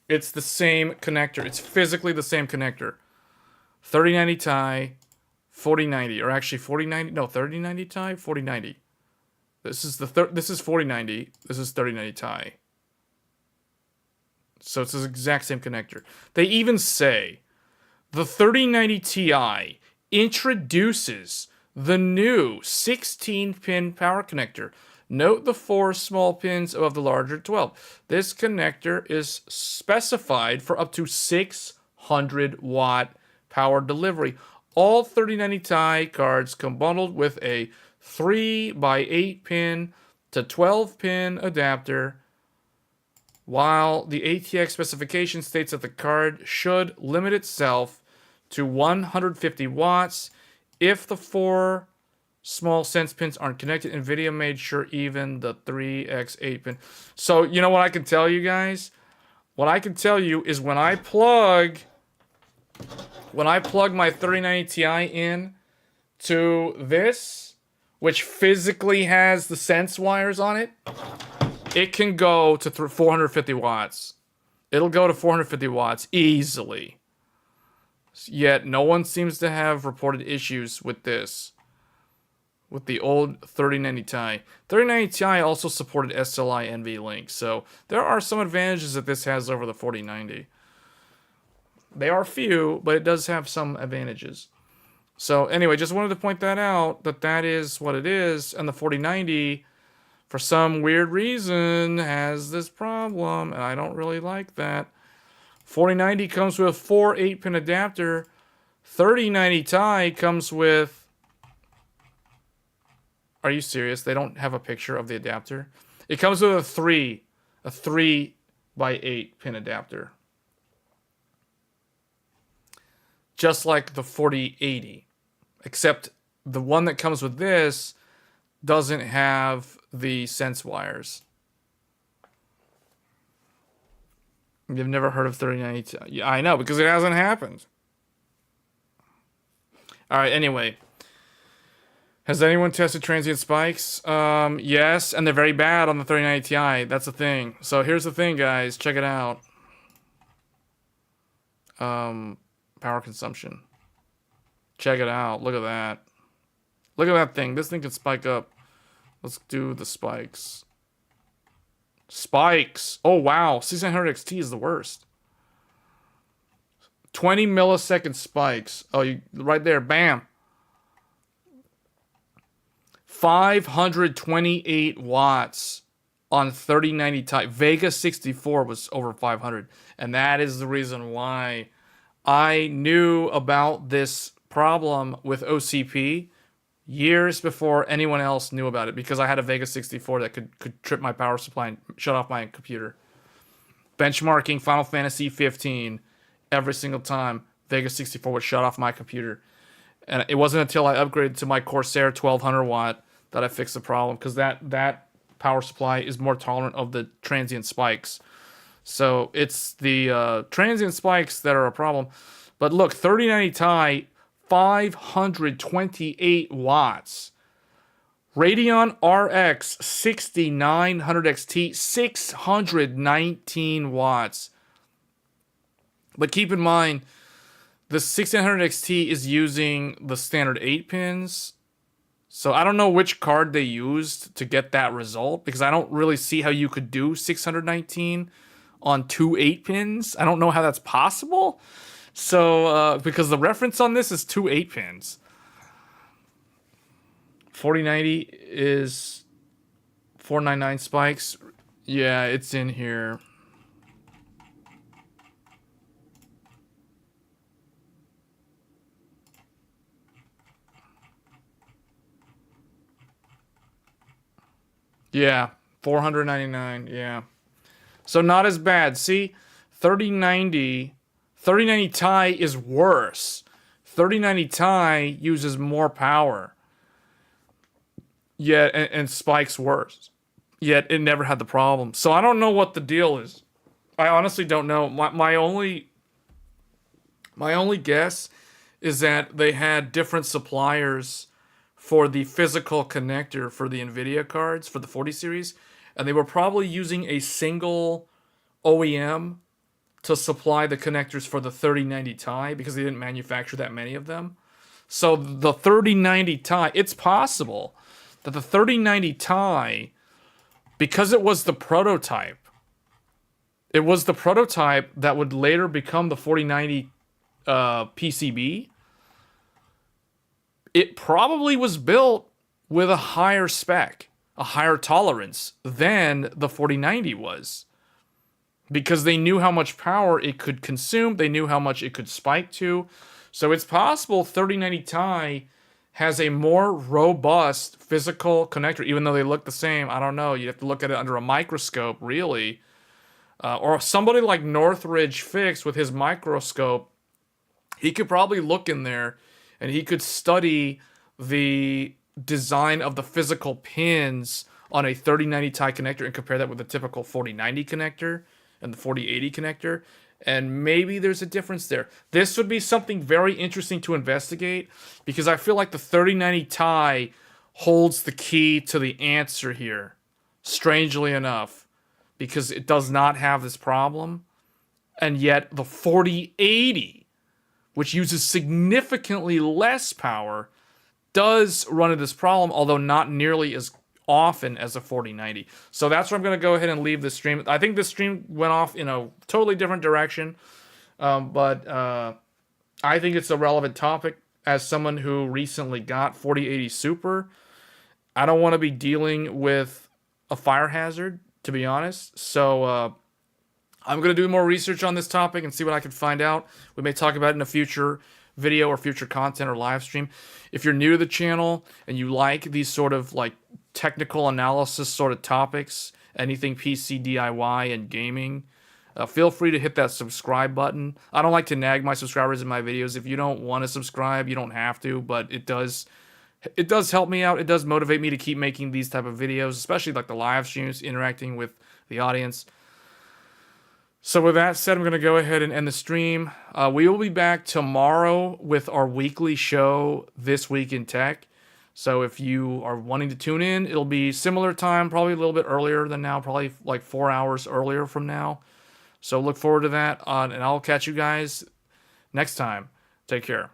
It's the same connector. It's physically the same connector. 3090 Ti, 4090, or actually 4090, no, 3090 Ti, 4090. This is 4090, this is 3090 Ti. So it's the exact same connector. They even say the 3090 Ti introduces the new 16-pin power connector. Note the 4 small pins above the larger 12. This connector is specified for up to 600 watt power delivery. All 3090 Ti cards come bundled with a 3x8 pin to 12 pin adapter, while the ATX specification states that the card should limit itself to 150 watts. If the 4 small sense pins aren't connected, Nvidia made sure even the 3x8 pin. So, you know what I can tell you guys? What I can tell you is when I plug my 3090 Ti in to this, which physically has the sense wires on it, it can go to 450 watts. It'll go to 450 watts easily. Yet no one seems to have reported issues with this. With the old 3090 Ti. 3090 Ti also supported SLI NVLink, so there are some advantages that this has over the 4090. They are few, but it does have some advantages. So anyway, just wanted to point that out, that is what it is, and the 4090, for some weird reason, has this problem, and I don't really like that. 4090 comes with 4 8-pin adapter. 3090 Ti comes with... Are you serious? They don't have a picture of the adapter? It comes with a 3 by 8 pin adapter. Just like the 4080. Except the one that comes with this doesn't have the sense wires. You've never heard of 3090? Yeah, I know, because it hasn't happened. Alright, anyway. Has anyone tested transient spikes? Yes, and they're very bad on the 3090 Ti. That's the thing. So here's the thing, guys. Check it out. Power consumption. Check it out. Look at that. Look at that thing. This thing can spike up. Let's do the spikes. Spikes! Oh, wow. 6900 XT is the worst. 20 millisecond spikes. Oh, right there. Bam. 528 watts on 3090 Ti. Vega 64 was over 500. And that is the reason why I knew about this problem with OCP years before anyone else knew about it because I had a Vega 64 that could trip my power supply and shut off my computer. Benchmarking Final Fantasy 15 every single time Vega 64 would shut off my computer. And it wasn't until I upgraded to my Corsair 1200 watt that I fixed the problem because that power supply is more tolerant of the transient spikes. So it's the transient spikes that are a problem. But look, 3090 Ti, 528 watts. Radeon RX 6900 XT, 619 watts. But keep in mind, the 6900 XT is using the standard 8 pins. So I don't know which card they used to get that result because I don't really see how you could do 619 on 2 8 pins. I don't know how that's possible. So, because the reference on this is 2 8 pins. 4090 is 499 spikes. Yeah, it's in here. Yeah, 499. Yeah. So not as bad. See, 3090 Ti is worse. 3090 Ti uses more power. Yet and spikes worse. Yet it never had the problem. So I don't know what the deal is. I honestly don't know. My only guess is that they had different suppliers for the physical connector for the Nvidia cards for the 40 series, and they were probably using a single OEM to supply the connectors for the 3090 Ti because they didn't manufacture that many of them. So the 3090 Ti, it's possible that the 3090 Ti, because it was the prototype that would later become the 4090 PCB, it probably was built with a higher spec, a higher tolerance than the 4090 was. Because they knew how much power it could consume, they knew how much it could spike to. So it's possible 3090 Ti has a more robust physical connector, even though they look the same. I don't know. You have to look at it under a microscope, really. Or somebody like Northridge Fix with his microscope, he could probably look in there and he could study the design of the physical pins on a 3090 Ti connector and compare that with the typical 4090 connector and the 4080 connector. And maybe there's a difference there. This would be something very interesting to investigate because I feel like the 3090 Ti holds the key to the answer here, strangely enough, because it does not have this problem. And yet the 4080, which uses significantly less power, does run into this problem, although not nearly as often as a 4090. So that's where I'm going to go ahead and leave this stream. I think this stream went off in a totally different direction, but I think it's a relevant topic as someone who recently got 4080 Super. I don't want to be dealing with a fire hazard, to be honest. So I'm going to do more research on this topic and see what I can find out. We may talk about it in a future video or future content or live stream. If you're new to the channel and you like these sort of like technical analysis sort of topics, anything PC DIY and gaming, feel free to hit that subscribe button. I don't like to nag my subscribers in my videos. If you don't want to subscribe, you don't have to, but it does help me out. It does motivate me to keep making these type of videos, especially like the live streams, interacting with the audience. So with that said, I'm going to go ahead and end the stream. We will be back tomorrow with our weekly show, This Week in Tech. So if you are wanting to tune in, it'll be similar time, probably a little bit earlier than now, probably like 4 hours earlier from now. So look forward to that, and I'll catch you guys next time. Take care.